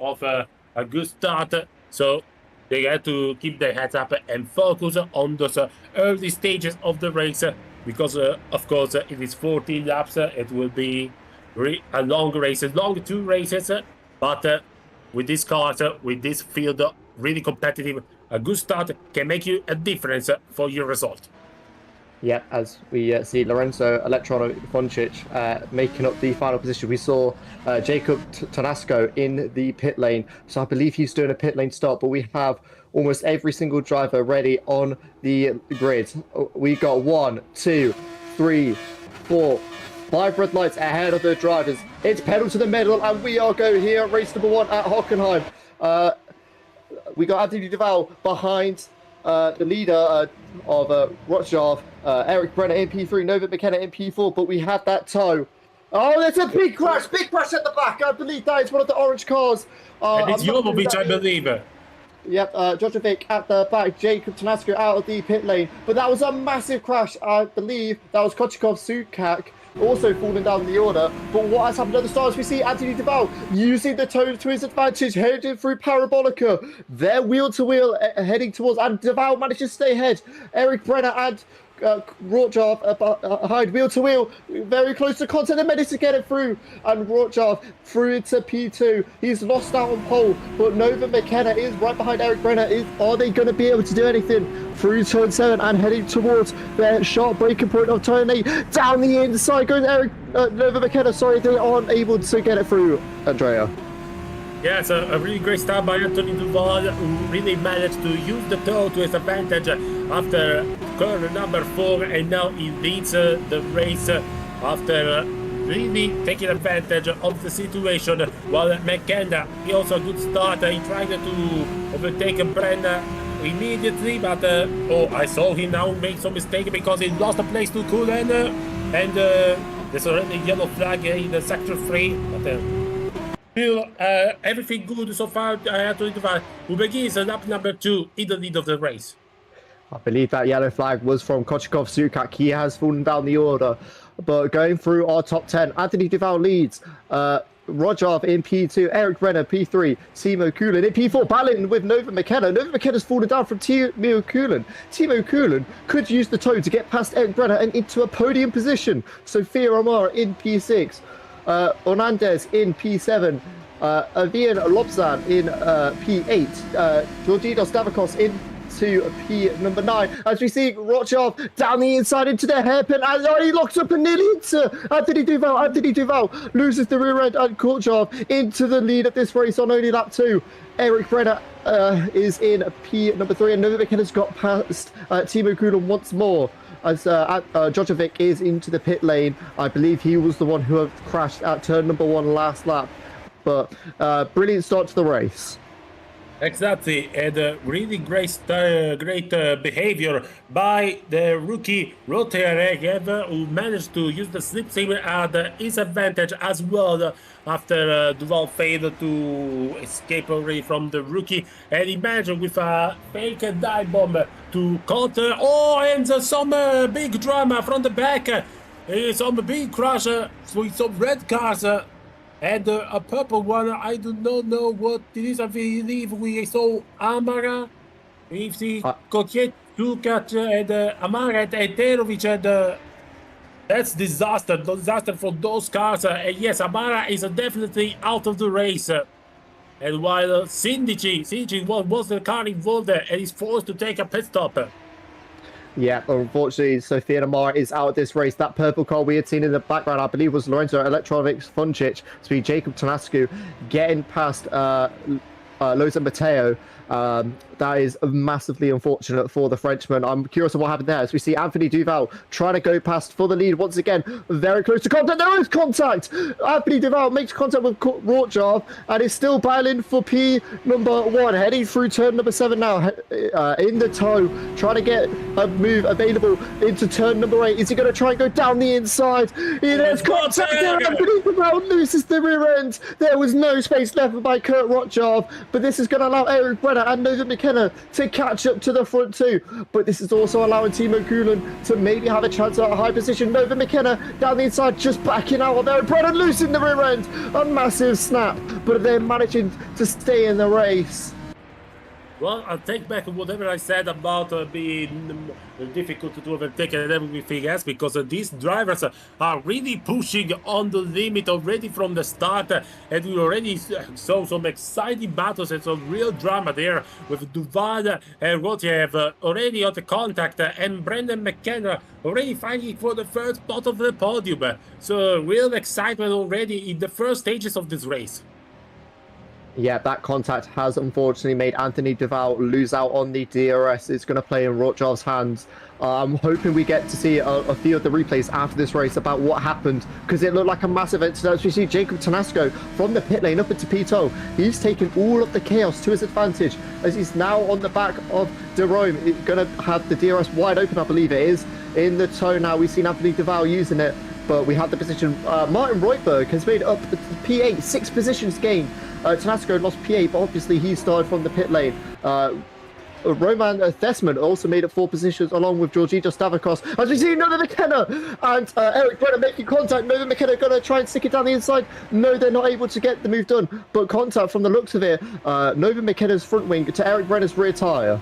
of a good start. So they have to keep their heads up and focus on those early stages of the race. Because, of course, it is 14 laps. It will be a long race, long 2 races. But with this car, with this field, really competitive, a good start can make you a difference for your result. Yeah, as we see Lorenzo Electrovic Buncic making up the final position. We saw Jacob Tanasco in the pit lane, so I believe he's doing a pit lane start, but we have almost every single driver ready on the grid. We got 1, 2, 3, 4, 5 red lights ahead of the drivers. It's pedal to the metal, and we are going here at race number 1 at Hockenheim. We got Anthony Duval behind the leader of Rochov, Eric Brenner in P3, Nova McKenna in P4, but we had that tow. Oh, there's a big crash at the back. I believe that is one of the orange cars. And it's Jovovich, I believe. Yep, Jojovic at the back, Jacob Tanasco out of the pit lane. But that was a massive crash. I believe that was Kochikov Sukak also falling down the order. But what has happened at the start is we see Anthony Duval using the tow to his advantage, heading through Parabolica. They're wheel to wheel heading towards, and Duval manages to stay ahead. Eric Brenner and Rochov behind, wheel to wheel, very close to contact, and managed to get it through. And Rochov through into P2. He's lost out on pole, but Nova McKenna is right behind Eric Brenner. Are they going to be able to do anything through turn 7 and heading towards their sharp breaking point of turn 8? Down the inside goes Nova McKenna. Sorry, they aren't able to get it through, Andrea. Yeah, it's a really great start by Anthony Duval, who really managed to use the tow to his advantage after corner number 4, and now he leads the race after really taking advantage of the situation. While McKenna, he also a good start. He tried to overtake Brenner immediately, but I saw him now make some mistake because he lost the place to Kulan, and there's already a yellow flag in the sector 3. But still, everything good so far. Anthony Duval, who begins lap number 2 in the lead of the race. I believe that yellow flag was from Kochikov Sukak. He has fallen down the order. But going through our top 10, Anthony Duval leads. Rojov in P2, Eric Brenner P3, Timo Kulan in P4, battling with Nova McKenna. Nova McKenna's fallen down from Timo Kulan. Timo Kulan could use the tow to get past Eric Brenner and into a podium position. Sophia Amara in P6, Hernandez in P7, Ivan Lobzan in P8, Georgios Davakos in to P number 9, as we see Rochov down the inside into the hairpin, and he locks up and nearly into Anthony Duval. Anthony Duval loses the rear end, and Korchov into the lead of this race on only lap 2. Eric Brenner is in P number 3, and Nova McKenna's got past Timo Kulan once more, as Jojovic is into the pit lane. I believe he was the one who had crashed at turn number 1 last lap. but brilliant start to the race. Exactly, and really great behavior by the rookie Roteregev, who managed to use the slipstream at his advantage as well after Duval failed to escape already from the rookie, and he managed with a fake dive bomb to counter. Oh, and some big drama from the back, some big crash with some red cars. And a purple one, I do not know what it is. I believe we saw Amara, if the Coquet took at and Amara and Terovic, and that's disaster for those cars. And yes, Amara is definitely out of the race. And while Sindici was the car involved and is forced to take a pit stop. Yeah, unfortunately, Sofia Amara is out of this race. That purple car we had seen in the background, I believe, was Lorenzo Electronics Funcic. So Jacob Tanascu getting past Loza Mateo. That is massively unfortunate for the Frenchman. I'm curious of what happened there as we see Anthony Duval trying to go past for the lead once again. Very close to contact. There is contact. Anthony Duval makes contact with Rortjov and is still battling for P number 1. Heading through turn number 7 now. In the toe. Trying to get a move available into turn number 8. Is he going to try and go down the inside? There's contact there. Anthony Duval loses the rear end. There was no space left by Kurt Rotjov, but this is going to allow Eric Brenner and Nova McKenna to catch up to the front too. But this is also allowing Timo Kulan to maybe have a chance at a high position. Nova McKenna down the inside, just backing out of there. Brenner losing the rear end. A massive snap, but they're managing to stay in the race. Well, I'll take back whatever I said about being difficult to overtake and everything else, because these drivers are really pushing on the limit already from the start, and we already saw some exciting battles and some real drama there with Duval and Rotiev already on the contact, and Brendan McKenna already fighting for the first spot of the podium. So real excitement already in the first stages of this race. Yeah, that contact has unfortunately made Anthony Duval lose out on the DRS. It's going to play in Rotjov's hands. I'm hoping we get to see a few of the replays after this race about what happened, because it looked like a massive incident. As we see Jacob Tanasco from the pit lane up into P2. He's taken all of the chaos to his advantage as he's now on the back of Jerome. It's going to have the DRS wide open, I believe it is. In the toe now, we've seen Anthony Duval using it, but we have the position. Martin Reutberg has made up P8, 6 positions gained. Tanasco lost P8, but obviously he started from the pit lane. Roman Thesman also made up 4 positions along with Georgito Stavrakos. As we see Nova McKenna and Eric Brenner making contact. Nova McKenna going to try and stick it down the inside. No, they're not able to get the move done. But contact from the looks of it, Nova McKenna's front wing to Eric Brenner's rear tyre.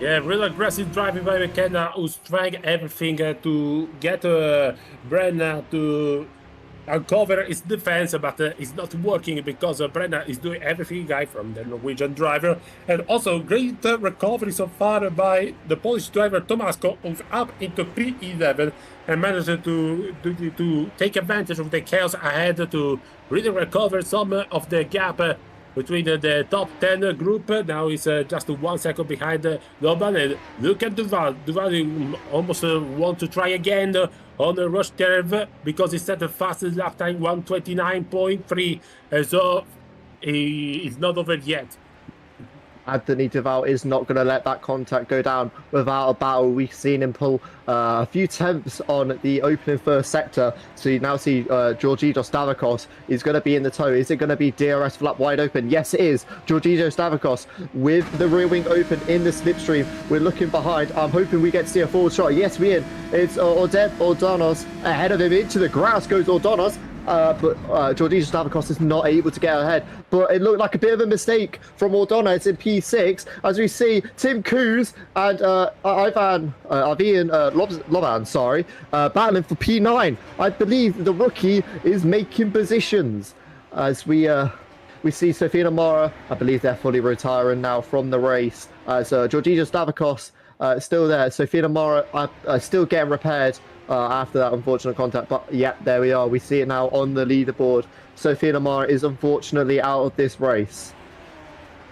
Yeah, real aggressive driving by McKenna, who's trying everything to get Brenner to uncover his defense, but it's not working because Brenner is doing everything right from the Norwegian driver. And also great recovery so far by the Polish driver Tomasko, who's up into P11 and managed to take advantage of the chaos ahead to really recover some of the gap between the top 10 group. Now he's just 1 second behind Loban. And look at Duval. Duval almost want to try again on the rush curve because he set the fastest lap time 1:29.3. So he's not over yet. Anthony Duval is not going to let that contact go down without a battle. We've seen him pull a few tenths on the opening first sector. So you now see Georgito Stavrakos is going to be in the tow. Is it going to be DRS flap wide open? Yes, it is. Georgito Stavrakos with the rear wing open in the slipstream. We're looking behind. I'm hoping we get to see a forward shot. Yes, we in. It's Ordonos ahead of him. Into the grass goes Ordonos. But Georgito Stavrakos is not able to get ahead. But it looked like a bit of a mistake from Ordona. It's in P6 as we see Tim Coos and Ivan Loban, battling for P9. I believe the rookie is making positions as we see Sofia Mara. I believe they're fully retiring now from the race. So Georgito Stavrakos still there. Sofia Mara still getting repaired. After that unfortunate contact, but yeah, there we are. We see it now on the leaderboard. Sofia Amara is unfortunately out of this race.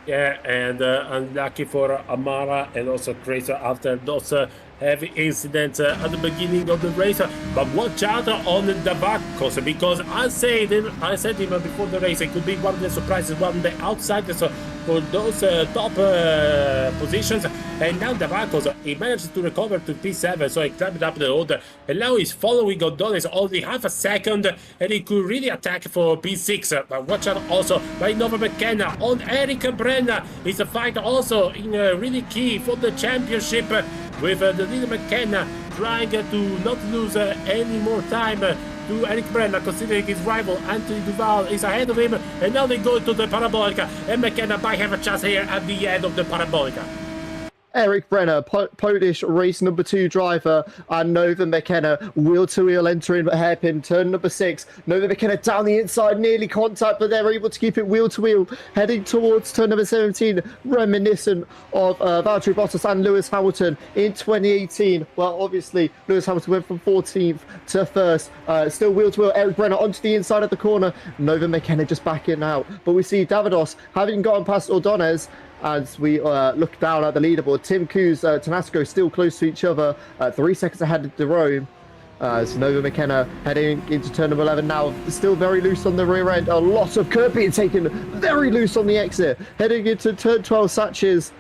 Yeah, and unlucky for Amara and also Crater after those heavy incident at the beginning of the race. But watch out on Davakos, because I said even before the race, it could be one of the surprises, one of the outsiders for those top positions. And now Davakos, he managed to recover to P7, so he climbed up the road, and now he's following O'Donnell's only half a second, and he could really attack for P6. But watch out also by Nova McKenna on Eric Brenna. It's a fight also in really key for the championship, with the little McKenna trying to not lose any more time to Eric Brenna, considering his rival Anthony Duval is ahead of him. And now they go to the Parabolica, and McKenna might have a chance here at the end of the Parabolica. Eric Brenner, Polish race number 2 driver, and Nova McKenna wheel-to-wheel entering hairpin, turn number 6. Nova McKenna down the inside, nearly contact, but they're able to keep it wheel-to-wheel, heading towards turn number 17, reminiscent of Valtteri Bottas and Lewis Hamilton in 2018. Well, obviously, Lewis Hamilton went from 14th to 1st. Still wheel-to-wheel, Eric Brenner onto the inside of the corner. Nova McKenna just backing out. But we see Davidos having gotten past Ordonez. As we look down at the leaderboard, Tim Coos, Tanasco still close to each other, 3 seconds ahead of Jerome. So Nova McKenna heading into turn number 11 now, still very loose on the rear end. A lot of curb being taken, very loose on the exit. Heading into turn 12, Satches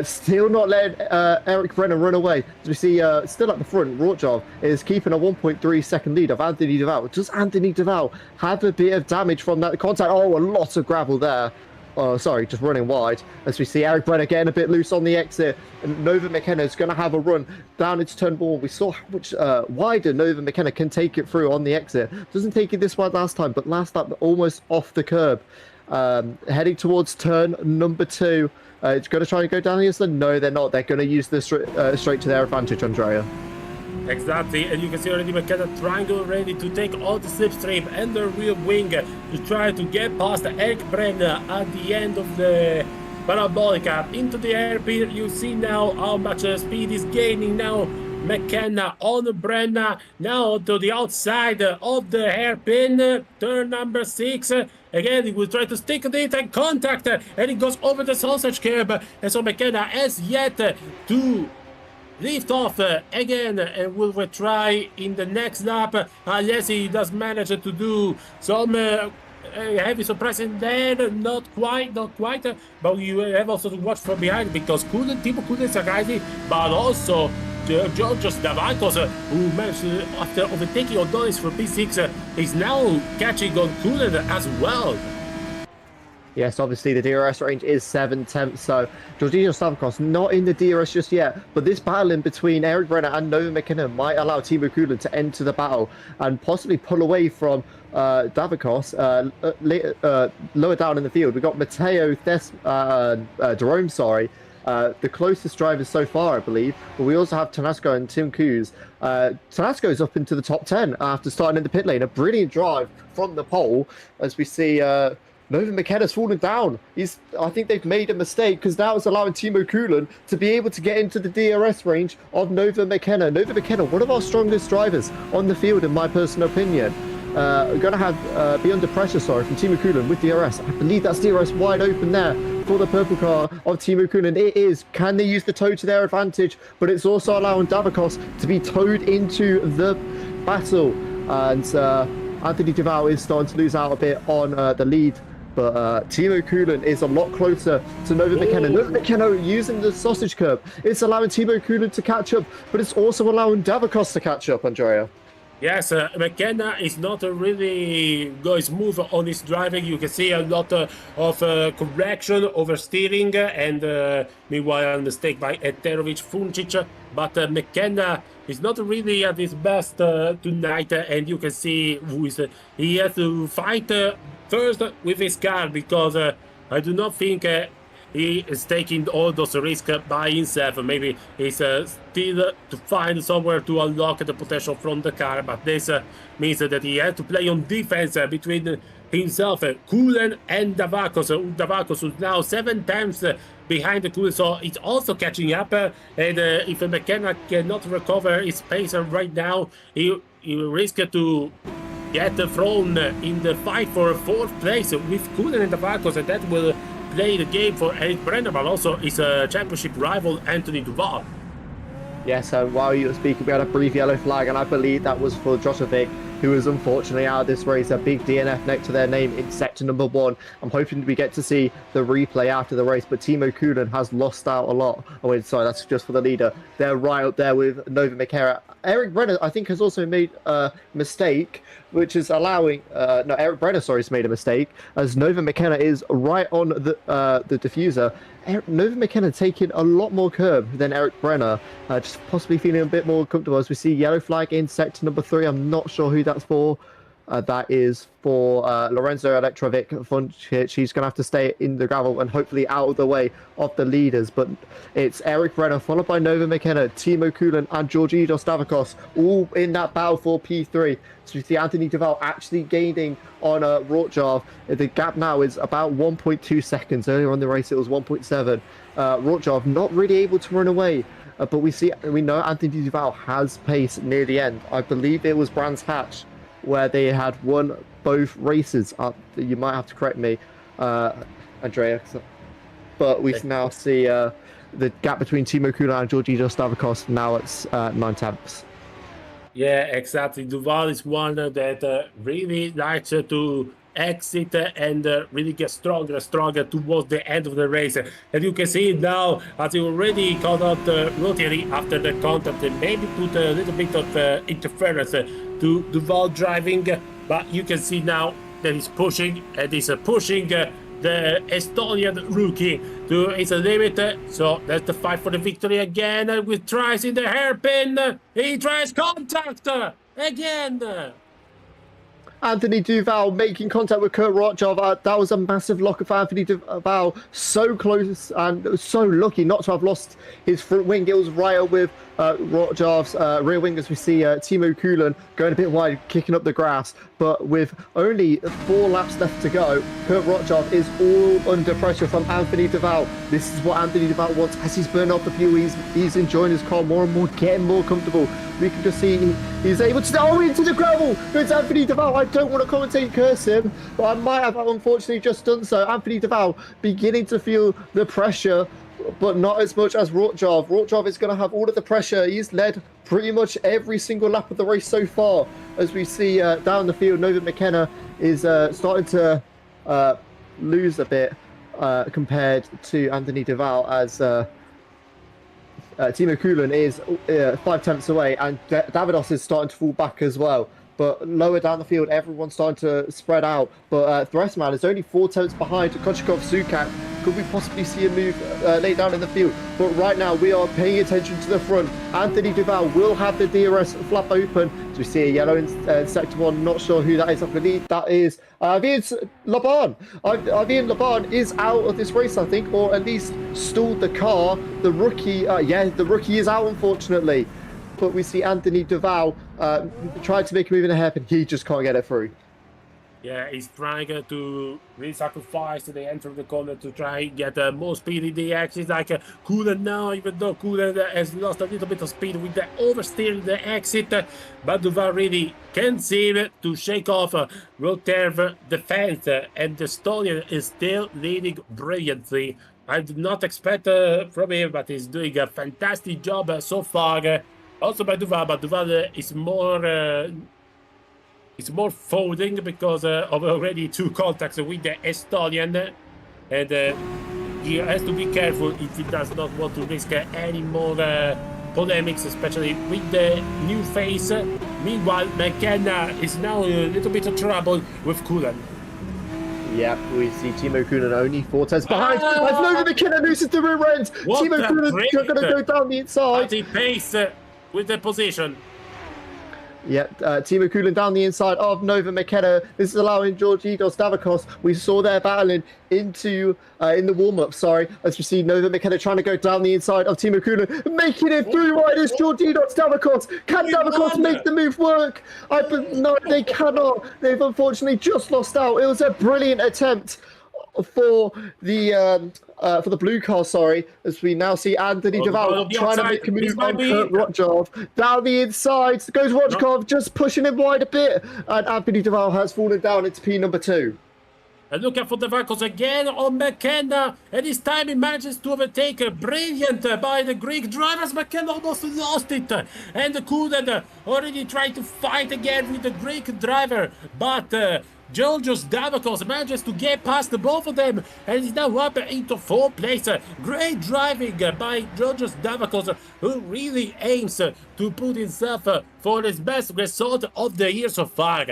still not letting Eric Brenner run away. As we see, still at the front, Rortjov is keeping a 1.3 second lead of Anthony Duval. Does Anthony Duval have a bit of damage from that contact? Oh, a lot of gravel there. Oh, sorry, just running wide. As we see Eric Brenner getting a bit loose on the exit, and Nova McKenna is going to have a run down into turn 4. We saw how much wider Nova McKenna can take it through on the exit. Doesn't take it this wide last time, but last time almost off the curb. Heading towards turn number 2. It's going to try and go down the inside. No, they're not. They're going to use this straight to their advantage, Andrea. Exactly, and you can see already McKenna trying already to take all the slipstream and the rear wing to try to get past Eric Brenner at the end of the Parabolica into the hairpin. You see now how much speed is gaining now. McKenna on Brenner, now to the outside of the hairpin, turn number 6. Again, he will try to stick it and contact, and it goes over the sausage curb. And so McKenna has yet to lift off again, and will retry in the next lap, unless he does manage to do some heavy suppressing there. Not quite, but you have also to watch from behind, because Timo Kullen is rising, but also Georgios Davakos, who managed after overtaking O'Donnell for P6, is now catching on Kullen as well. Yes, obviously the DRS range is 7/10, so Georgios Davakos not in the DRS just yet, but this battle in between Eric Brenner and Nova McKenna might allow Timo Kullen to enter the battle and possibly pull away from Davakos. Lower down in the field, we've got Matteo Jerome, the closest drivers so far, I believe, but we also have Tanasco and Tim Coos. Tanasco's up into the top 10 after starting in the pit lane. A brilliant drive from the pole, as we see Nova McKenna's fallen down. I think they've made a mistake, because now it's allowing Timo Kullen to be able to get into the DRS range of Nova McKenna. Nova McKenna, one of our strongest drivers on the field, in my personal opinion. Going to have be under pressure, from Timo Kullen with DRS. I believe that's DRS wide open there for the purple car of Timo Kullen. It is. Can they use the tow to their advantage? But it's also allowing Davakos to be towed into the battle. And Anthony Duval is starting to lose out a bit on the lead. But Timo Kullen is a lot closer to Nova McKenna. Nova McKenna using the sausage curb. It's allowing Timo Kullen to catch up, but it's also allowing Davakos to catch up, Andrea. Yes, McKenna is not really going smooth on his driving. You can see a lot of correction, oversteering, and meanwhile a mistake by Eterovic Funcic. But McKenna is not really at his best tonight, and you can see he has to fight first with his car, because I do not think he is taking all those risks by himself. Maybe he's still to find somewhere to unlock the potential from the car, but this means that he has to play on defense between himself, Kullen, and Davakos. Davakos is now 7 times behind Kullen, so it's also catching up. And if McKenna cannot recover his pace right now, he will risk to get thrown in the fight for 4th place with Kullen and Davakos, and that will play the game for Eric Brenner, but also his championship rival Anthony Duval. Yes, while you were speaking, we had a brief yellow flag, and I believe that was for Jotovic, who was unfortunately out of this race. A big DNF next to their name in sector number 1. I'm hoping we get to see the replay after the race, but Timo Kuhlen has lost out a lot. Oh, wait, sorry, that's just for the leader. They're right up there with Nova Makera. Eric Brenner, I think, has also made a mistake, which is allowing... no, Eric Brenner, sorry, has made a mistake, as Nova McKenna is right on the diffuser. Nova McKenna taking a lot more curb than Eric Brenner, just possibly feeling a bit more comfortable as we see yellow flag in sector number 3. I'm not sure who that's for. That is for Lorenzo Elektrovic. She's going to have to stay in the gravel and hopefully out of the way of the leaders. But it's Eric Brenner, followed by Nova McKenna, Timo Kuhlen, and Georgino Stavrakos, all in that battle for P3. So you see Anthony Duval actually gaining on Rortjov. The gap now is about 1.2 seconds. Earlier on the race, it was 1.7. Rortjov not really able to run away. But we know Anthony Duval has pace near the end. I believe it was Brands Hatch where they had won both races. You might have to correct me, Andrea. But we now see the gap between Timo Kuhlen and Georgino Stavrakos now at 9 tenths. Yeah, exactly. Duval is one that really likes to exit and really get stronger and stronger towards the end of the race. And you can see now, as he already caught out Rotary after the contact, and maybe put a little bit of interference to Duval driving, but you can see now that he's pushing, and he's pushing the Estonian rookie to his limit. So that's the fight for the victory again, with tries in the hairpin. He tries contact again. Anthony Duval making contact with Kurt Rotjov. That was a massive lock of Anthony Duval. So close and so lucky not to have lost his front wing. It was right up with Rotjov's rear wing, as we see Timo Kuhlen going a bit wide, kicking up the grass. But with only 4 laps left to go, Kurt Rotjov is all under pressure from Anthony Duval. This is what Anthony Duval wants. As he's burned off the fuel, he's enjoying his car more and more, getting more comfortable. We can just see he's able to into the gravel. It's Anthony Duval. I don't want to commentate curse him, but I might have unfortunately just done so. Anthony Duval beginning to feel the pressure, but not as much as Rotjov. Rotjov is going to have all of the pressure. He's led pretty much every single lap of the race so far. As we see down the field, Nova McKenna is starting to lose a bit compared to Anthony Duval, as Timo Kuhlen is 5 tenths away, and Davidos is starting to fall back as well. But lower down the field, everyone's starting to spread out. But Thressman is only 4 tenths behind Kochikov Sukat. Could we possibly see a move later down in the field? But right now, we are paying attention to the front. Anthony Duval will have the DRS flap open. So we see a yellow in sector 1. Not sure who that is. I believe that is Avian Laban. Avian Laban is out of this race, I think, or at least stalled the car. The rookie, the rookie is out, unfortunately. But we see Anthony Duval try to make a move in the hairpin. He just can't get it through. Yeah, he's trying to really sacrifice the entry of the corner to try and get more speed in the exit. Like Kuhlen now, even though Kuhlen has lost a little bit of speed with the oversteering the exit, but Duval really can't seem to shake off Roterv defense, and the Estonian is still leading brilliantly. I did not expect from him, but he's doing a fantastic job so far. Also by Duval, but Duval is more... It's more folding because of already 2 contacts with the Estonian, and he has to be careful if he does not want to risk any more polemics, especially with the new face. Meanwhile, McKenna is now in a little bit of trouble with Kuhlen. Yep, we see Timo Kuhlen only 4 tenths behind. As Nova McKenna loses the rear end. Timo Kuhlen going to go down the inside. But he pace with the position. Yep, Timo Kuhlen down the inside of Nova McKenna. This is allowing Georgino Stavrakos. We saw their battling into in the warm-up, as we see Nova McKenna trying to go down the inside of Timo Kuhlen, making it through riders. Georgino Stavrakos. Can Stavrakos make the move work? No, they cannot. They've unfortunately just lost out. It was a brilliant attempt for the blue car, as we now see Anthony Duval trying to make a move on Kurt Rotjov. Down the inside goes Rotjov, just pushing him wide a bit, and Anthony Duval has fallen down into P number 2. And look out for the Vakos again on McKenna. And this time he manages to overtake. Brilliant by the Greek drivers. McKenna almost lost it. And couldn't. Already tried to fight again with the Greek driver. But Georgios Davakos manages to get past both of them. And is now up into 4th place. Great driving by Georgios Davakos, who really aims to put himself for his best result of the year so far.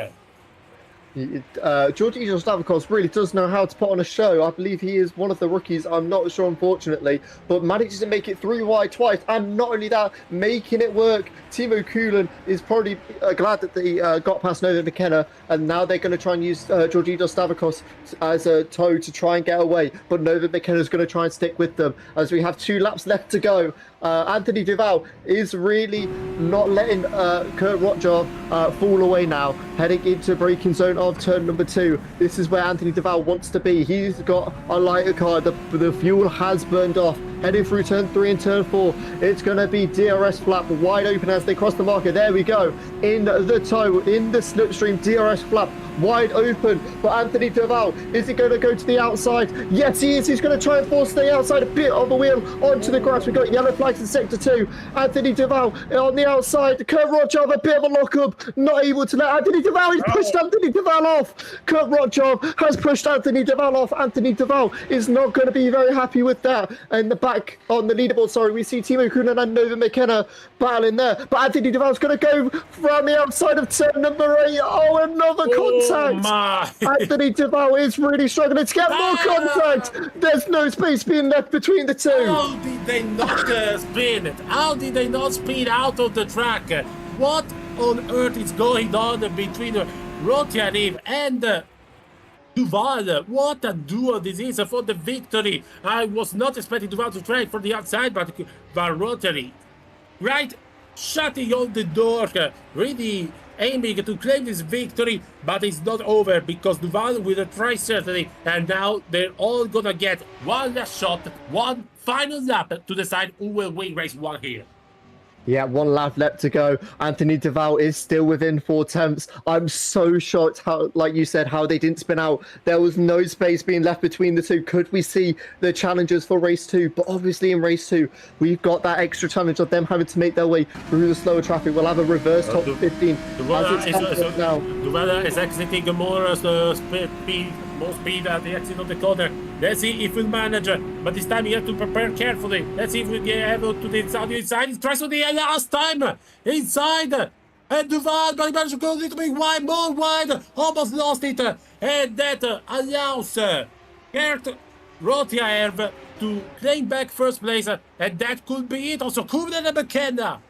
Georgios Davakos really does know how to put on a show. I believe he is one of the rookies, I'm not sure unfortunately, but manages to make it through wide twice, and not only that, making it work. Timo Kulan is probably glad that they got past Nova McKenna, and now they're going to try and use Georgios Davakos as a tow to try and get away, but Nova McKenna is going to try and stick with them as we have 2 laps left to go. Anthony Duval is really not letting Kurt Rotjar fall away now, heading into braking zone of turn number 2. This is where Anthony Duval wants to be. He's got a lighter car, the fuel has burned off. Heading through turn 3 and turn 4, it's going to be DRS flap wide open as they cross the marker. There we go, in the tow, in the slipstream, DRS flap wide open. But Anthony Duval, is he going to go to the outside? Yes, he is. He's going to try and force the outside, a bit of the wheel onto the grass. We've got yellow flags in sector 2. Anthony Duval on the outside. Kurt Rotjar, a bit of a lockup, not able to let Anthony Duval. He's pushed Anthony Duval off. Kurt Rotjar has pushed Anthony Duval off. Anthony Duval is not going to be very happy with that. And the back on the leaderboard, sorry, we see Timo Kuhnen and Nova McKenna battling there. But Anthony Duval's going to go from the outside of turn number 8. Oh, another contact. Anthony Duval is really struggling to get more contact. There's no space being left between the two. How did they not spin it? How did they not speed out of the track? What on earth is going on between Rotjar and Duval? What a duel this is for the victory. I was not expecting Duval to try for the outside, but Rotary, right, shutting on the door, really aiming to claim this victory, but it's not over because Duval will try certainly, and now they're all gonna get one last shot, one final lap to decide who will win race 1 here. Yeah, 1 lap left to go. Anthony Duval is still within 4 tenths. I'm so shocked how, like you said, how they didn't spin out. There was no space being left between the two. Could we see the challengers for race 2? But obviously in race 2, we've got that extra challenge of them having to make their way through the slower traffic. We'll have a reverse top 15. Duval is exiting more speed at the exit of the corner. Let's see if we'll manage, but this time you have to prepare carefully. Let's see if we get able to the inside. He tries for the last time inside, and Duval, but he managed to go a little bit wide, more wide, almost lost it, and that allows Kurt Rotjar to claim back first place, and that could be it. Also, Kuhnen and McKenna.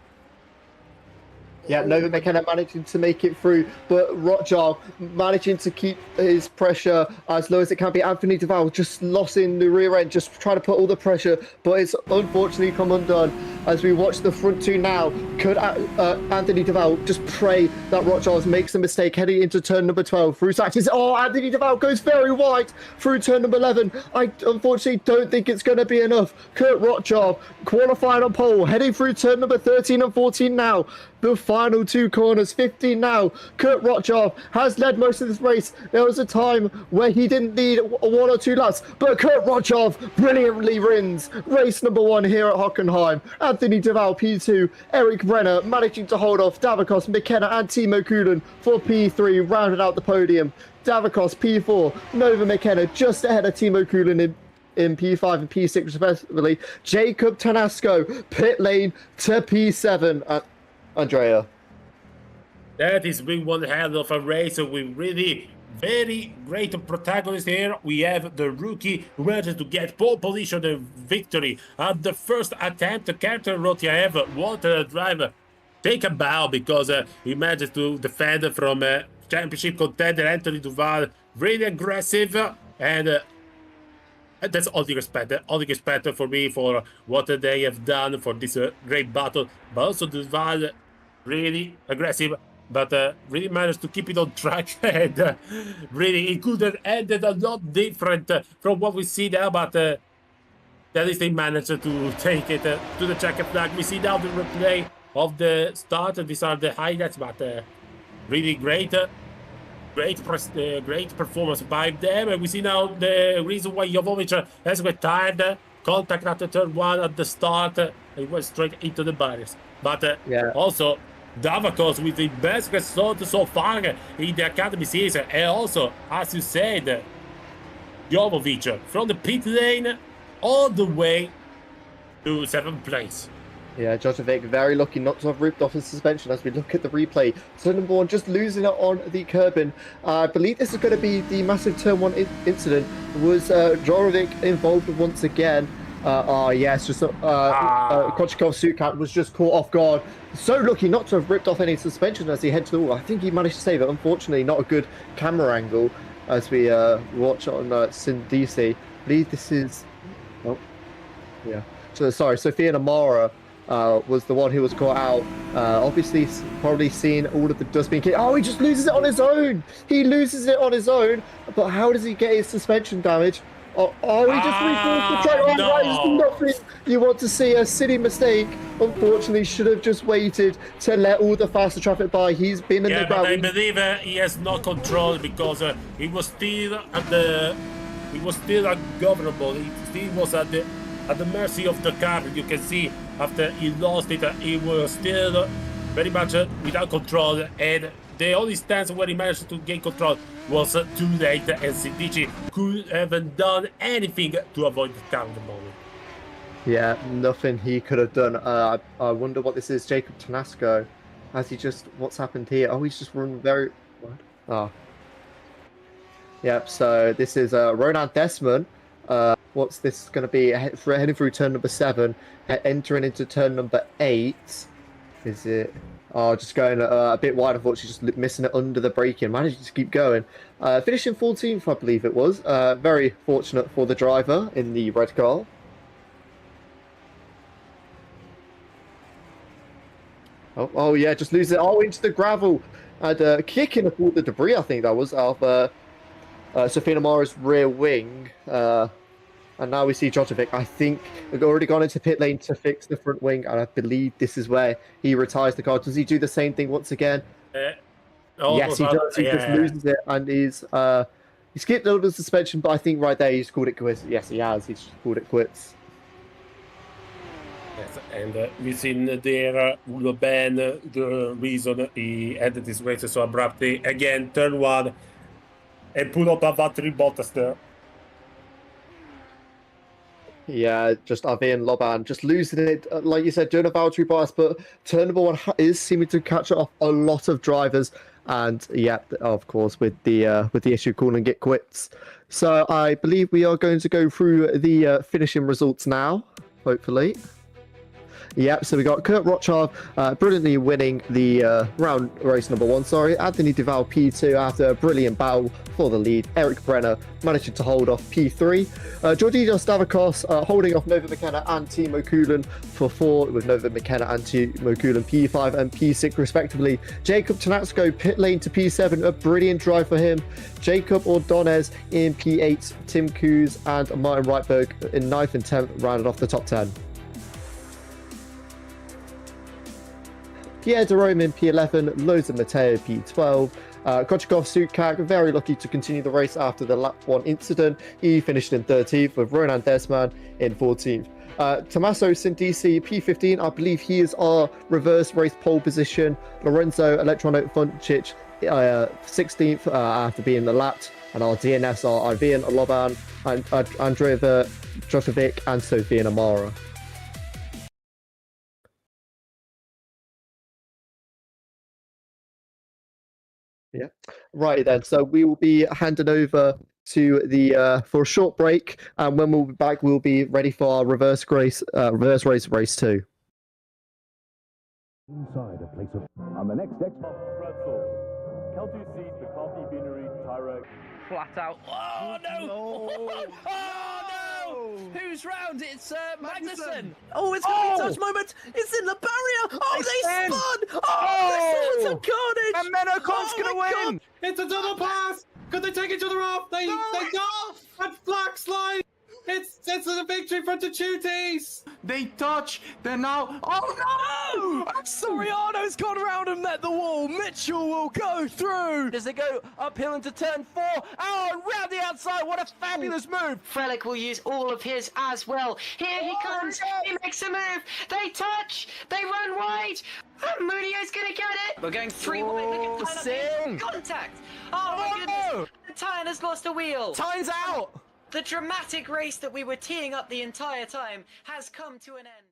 Yeah, Nova McKenna managing to make it through, but Rotjar managing to keep his pressure as low as it can be. Anthony Duval just lost in the rear end, just trying to put all the pressure, but it's unfortunately come undone as we watch the front 2 now. Could Anthony Duval just pray that Rotjar makes a mistake heading into turn number 12 through Saxons? Oh, Anthony Duval goes very wide through turn number 11. I unfortunately don't think it's going to be enough. Kurt Rotjar qualifying on pole, heading through turn number 13 and 14 now. The final 2 corners, 15 now. Kurt Rotjar has led most of this race. There was a time where he didn't need 1 or 2 laps, but Kurt Rotjar brilliantly wins race number 1 here at Hockenheim. Anthony Duval P2, Eric Brenner managing to hold off Davakos, McKenna and Timo Kulan for P3, rounding out the podium. Davakos P4, Nova McKenna just ahead of Timo Kulan in P5 and P6 respectively. Jacob Tanasco pit lane to P7. Andrea. That is been one hell of a race with really very great protagonist here. We have the rookie who managed to get pole position and victory at the first attempt. Kurt Rotjar wanted a driver take a bow because he managed to defend from championship contender Anthony Duval. Really aggressive, and that's all the respect for me for what they have done for this great battle. But also Duval really aggressive, but really managed to keep it on track, and really it could have ended a lot different from what we see now, but at least they managed to take it to the checkered flag. We see now the replay of the start. These are the highlights, but really great great performance by them. And we see now the reason why Jovovic has retired. Contact at the turn 1 at the start. He went straight into the barriers. But also, Davakos with the best result so far in the Academy series. And also, as you said, Jovovic from the pit lane all the way to 7th place. Yeah, Jotovic very lucky not to have ripped off his suspension as we look at the replay. Turn number 1 just losing it on the curbing. I believe this is going to be the massive turn 1 incident. Was Jotovic involved once again? Yes, just Kochikov Sukat was just caught off guard. So lucky not to have ripped off any suspension as he heads to the wall. I think he managed to save it. Unfortunately, not a good camera angle as we watch on Sindisi. I believe this is... Oh, yeah. So, sorry, Sophia Namara was the one who was caught out. Obviously, probably seen all of the dust being kicked. Oh, he just loses it on his own. He loses it on his own. But how does he get his suspension damage? He just reforced the track. No. Right, nothing you want to see. A silly mistake. Unfortunately, should have just waited to let all the faster traffic by. He's been in the ground. But I believe he has no control because he was still ungovernable. He still was at the mercy of the car. You can see after he lost it, he was still very much without control, and the only stance where he managed to gain control was too late, and Sindici could haven't done anything to avoid the car at the moment. Yeah, nothing he could have done. I wonder what this is. Jacob Tanasco. Has he just... What's happened here? Oh, he's just run very... What? Oh. Yep, so this is Ronan Desmond. What's this going to be? Heading through turn number 7, entering into turn number 8. Is it? Oh, just going a bit wide. Unfortunately, just missing it under the braking. Managing to keep going. Finishing 14th, I believe it was. Very fortunate for the driver in the red car. Oh yeah, just lose it. Oh, into the gravel. And kicking all the debris, I think that was, of Sophia Namara's rear wing. And now we see Jotovic, I think, has already gone into pit lane to fix the front wing, and I believe this is where he retires the car. Does he do the same thing once again? Yes, he does. He just loses it, and he skipped a little bit of suspension, but I think right there he's called it quits. Yes, he has. He's called it quits. Yes, and we've seen there Ruben, the reason he ended this race so abruptly. Again, turn 1, and pull up a Valtteri Bottas there. Yeah, just Avi and Loban just losing it, like you said, doing a Valtteri Bottas, but turn number 1 is seeming to catch off a lot of drivers, and yeah, of course, with the issue calling it quits. So I believe we are going to go through the finishing results now, hopefully. Yep, so we got Kurt Rochard brilliantly winning the round race number 1, Anthony Duval P2 after a brilliant battle for the lead. Eric Brenner managing to hold off P3. Georgios Stavrakos holding off Nova McKenna and Timo Kulan for 4, with Nova McKenna and Timo Kulan P5 and P6 respectively. Jacob Tanatsko pit lane to P7, a brilliant drive for him. Jacob Ordonez in P8, Tim Coos and Martin Reitberg in 9th and 10th rounded off the top 10. Pierre de Rome in P11, Loza Matteo P12. Kochikov Sukak, very lucky to continue the race after the lap 1 incident. He finished in 13th, with Ronan Desman in 14th. Tommaso Sindisi P15, I believe he is our reverse race pole position. Lorenzo Electrono Funcic 16th after being the lapped. And our DNS are Ivan Loban, and Andrea Jotovic and Sophia Namara. Yeah, right then. So we will be handing over to the for a short break, and when we'll be back, we'll be ready for our reverse race 2. Inside a place of on the next Red Source. Kelty seat, the coffee beanery, Tyrek. Flat out. Oh no! Oh no! Who's round? It's Magnussen. Oh, it's going to be a touch moment. It's in the barrier. Oh, they spun. Oh, this was a carnage. And Menokov's going to win. It's a double pass. Could they take each other off? They don't. And Flax line. It's a victory for the Tuties. They touch. They're now. Oh no! Soriano's gone around and met the wall. Mitchell will go through. Does it go uphill into turn 4? Oh, and round the outside. What a fabulous move. Frelick will use all of his as well. Here he comes. He makes a move. They touch. They run wide. And Munio's going to get it. We're going 3 wide. Look at Sing. contact. Oh, my goodness. Tyne has lost a wheel. Time's out. The dramatic race that we were teeing up the entire time has come to an end.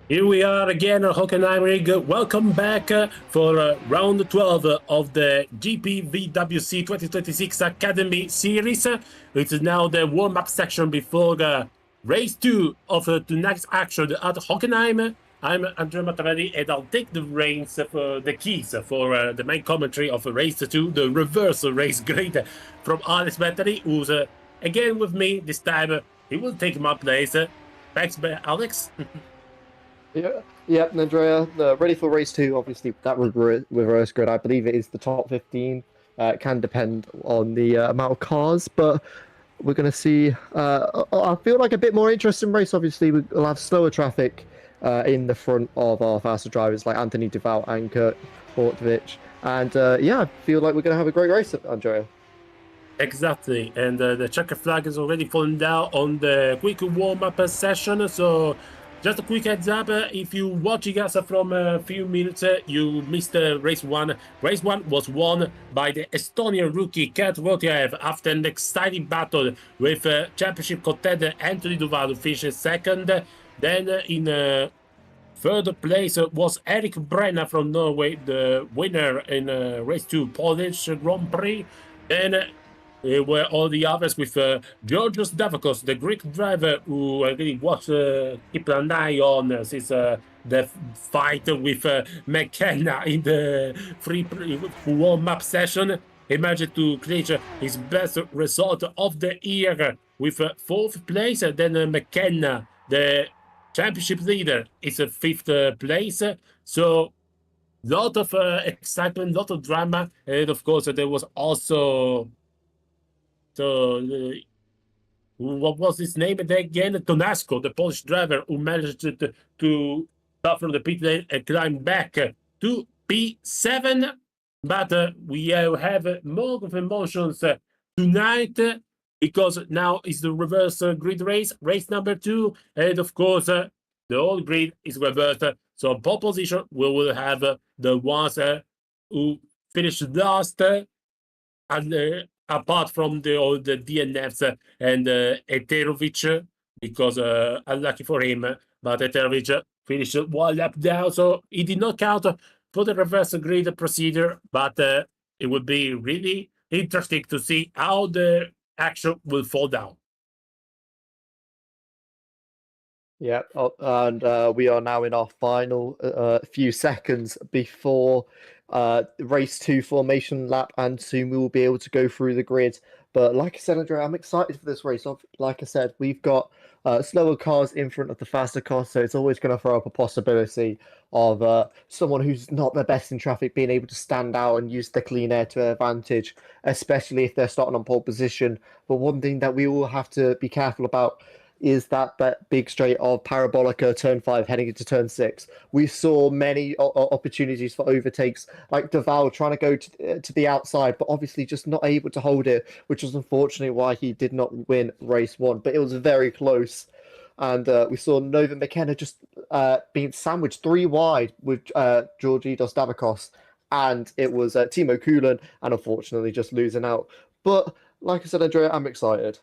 Here we are again at Hockenheim. Welcome back for round 12 of the GPVWC 2026 Academy Series. It is now the warm-up section before race 2 of tonight's action at Hockenheim. I'm Andrea Mattavelli, and I'll take the reins for the keys for the main commentary of race 2, the reverse race grid from Alex Bettany, who's again with me. This time he will take my place. Thanks, Alex. Yeah, Andrea, ready for race 2. Obviously, that reverse grid, I believe it is the top 15. It can depend on the amount of cars, but we're going to see. I feel like a bit more interesting race. Obviously, we'll have slower traffic in the front of our faster drivers like Anthony Devout and Kurt Hortovich. And yeah, I feel like we're going to have a great race, Andrea. Exactly, and the checker flag is already falling down on the quick warm-up session, so just a quick heads up, if you're watching us from a few minutes, you missed race 1. Race 1 was won by the Estonian rookie Kurt Hortovich after an exciting battle with championship contender Anthony Duval, who finished second. Then in third place was Eric Brenna from Norway, the winner in race 2 Polish Grand Prix. Then were all the others with Georgios Davakos, the Greek driver who I really keep an eye on since the fight with McKenna in the free warm-up session. He managed to clinch his best result of the year with 4th place. Then McKenna, the championship leader, is 5th place. So lot of excitement, lot of drama, and of course there was also what was his name again? Tonasco, the Polish driver who managed to start from the pit lane and climb back to P7. But we have more of emotions tonight because now is the reverse grid race, race number 2, and of course the whole grid is reversed. So pole position, we will have the ones who finished last and apart from the DNFs and Eterovic, because unlucky for him, but Eterovic finished 1 lap down, so he did not count for the reverse grid procedure, but it would be really interesting to see how the action will fall down. Yeah, and we are now in our final few seconds before race 2 formation lap, and soon we will be able to go through the grid. But like I said, Andrea, I'm excited for this race. Like I said, we've got slower cars in front of the faster cars, so it's always going to throw up a possibility of someone who's not the best in traffic being able to stand out and use the clean air to their advantage, especially if they're starting on pole position. But one thing that we will have to be careful about is that big straight of Parabolica turn 5 heading into turn 6. We saw many opportunities for overtakes, like Deval trying to go to the outside, but obviously just not able to hold it, which was unfortunately why he did not win race 1. But it was very close. And we saw Nova McKenna just being sandwiched 3 wide with Georgios Davakos. And it was Timo Kulan, and unfortunately just losing out. But like I said, Andrea, I'm excited.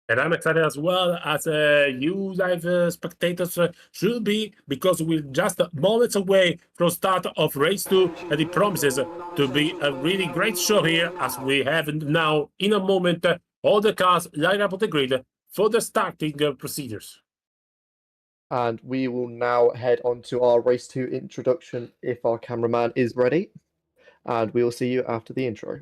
And I'm excited as well, as you live spectators should be, because we're just moments away from start of race 2, and it promises to be a really great show here, as we have now, in a moment, all the cars line up on the grid for the starting procedures. And we will now head on to our race 2 introduction if our cameraman is ready. And we will see you after the intro.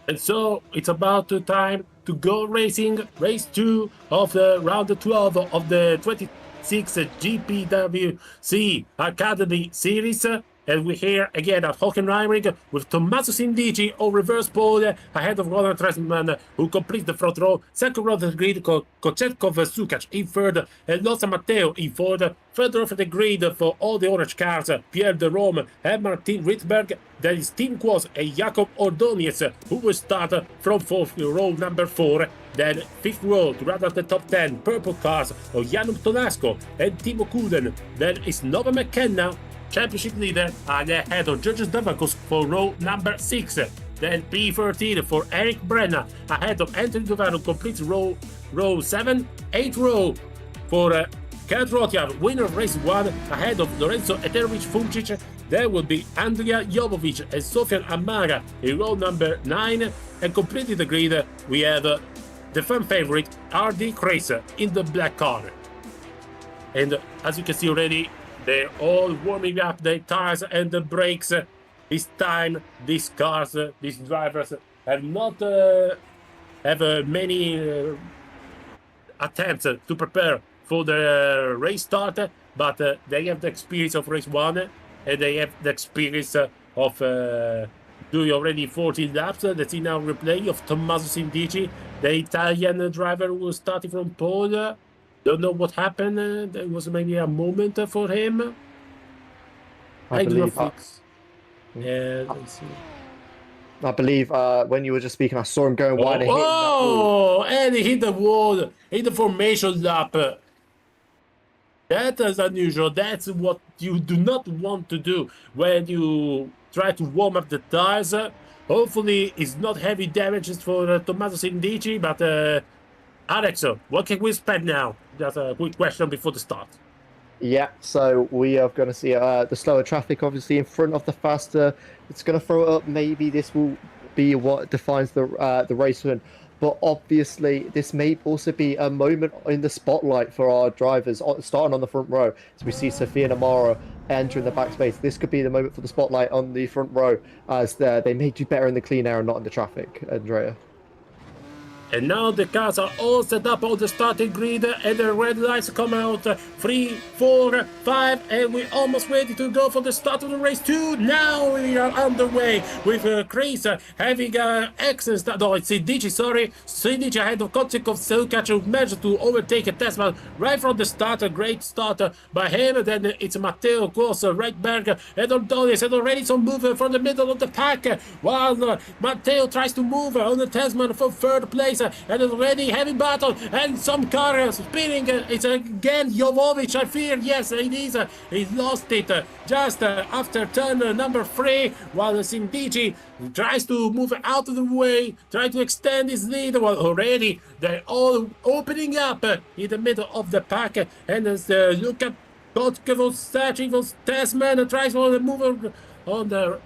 And so it's about time to go racing. Race 2 of the round 12 of the 26 GPWC Academy Series. And we're here again at Hockenheim with Tommaso Sindici on reverse pole ahead of Roland Tresman, who completes the front row. Second row of the grid, Kochetkov Sukac in third, and Losa Matteo in fourth. Further off the grid for all the orange cars, Pierre de Rome and Martin Rittberg. Then is Tim Quos and Jakob Ordonez, who will start from fourth row number 4. Then fifth row to round out the top 10, purple cars of Janum Tonasco and Timo Kuden. Then is Nova McKenna, championship leader, and ahead of Georges Davakos for row number 6. Then P13 for Eric Brenna, ahead of Anthony Dovaro, completes row 7. 8th row for Kurt Rotjav, winner of race 1, ahead of Lorenzo Eterovic Funcic. There will be Andrea Jovovic and Sofian Amara in row number 9. And completing the grid, we have the fan favorite RD Cracer in the black car. And as you can see already, they're all warming up their tires and the brakes. This time, these cars, these drivers have not many attempts to prepare for the race start, but they have the experience of race 1, and they have the experience of doing already 14 laps. Let's see now replay of Tommaso Sindici, the Italian driver who was starting from pole. Don't know what happened. There was maybe a moment for him. I do not think. Yeah, let's see. I believe when you were just speaking, I saw him going wide. And he hit the wall in the formation lap. That is unusual. That's what you do not want to do when you try to warm up the tires. Hopefully, it's not heavy damages for Tommaso Sindici, but Alex, what can we expect now? Just a quick question before the start. Yeah, so we are going to see the slower traffic, obviously, in front of the faster. It's going to throw it up. Maybe this will be what defines the race win. But obviously, this may also be a moment in the spotlight for our drivers, starting on the front row. So we see Sofia and Amara entering the backspace. This could be the moment for the spotlight on the front row, as they may do better in the clean air and not in the traffic, Andrea. And now the cars are all set up on the starting grid, and the red lights come out. 3, 4, 5, and we're almost ready to go for the start of the race 2. Now we are underway with Chris having excellent start. No, it's Sindici, sorry. Sindici ahead of Kochetkov Sukac, who managed to overtake Tesman right from the start. A great start by him. Then it's Matteo Quos, Reitberg, and Ordonez, and already some movement from the middle of the pack. While Matteo tries to move on the Tesman for third place. And already heavy battle, and some cars spinning. It's again Jovovic, I fear. Yes, it is. He lost it just after turn number 3, while Sindici tries to move out of the way, try to extend his lead. Well, already they're all opening up in the middle of the pack. And as look at Kochetkov searching for Tesman, tries for the move on the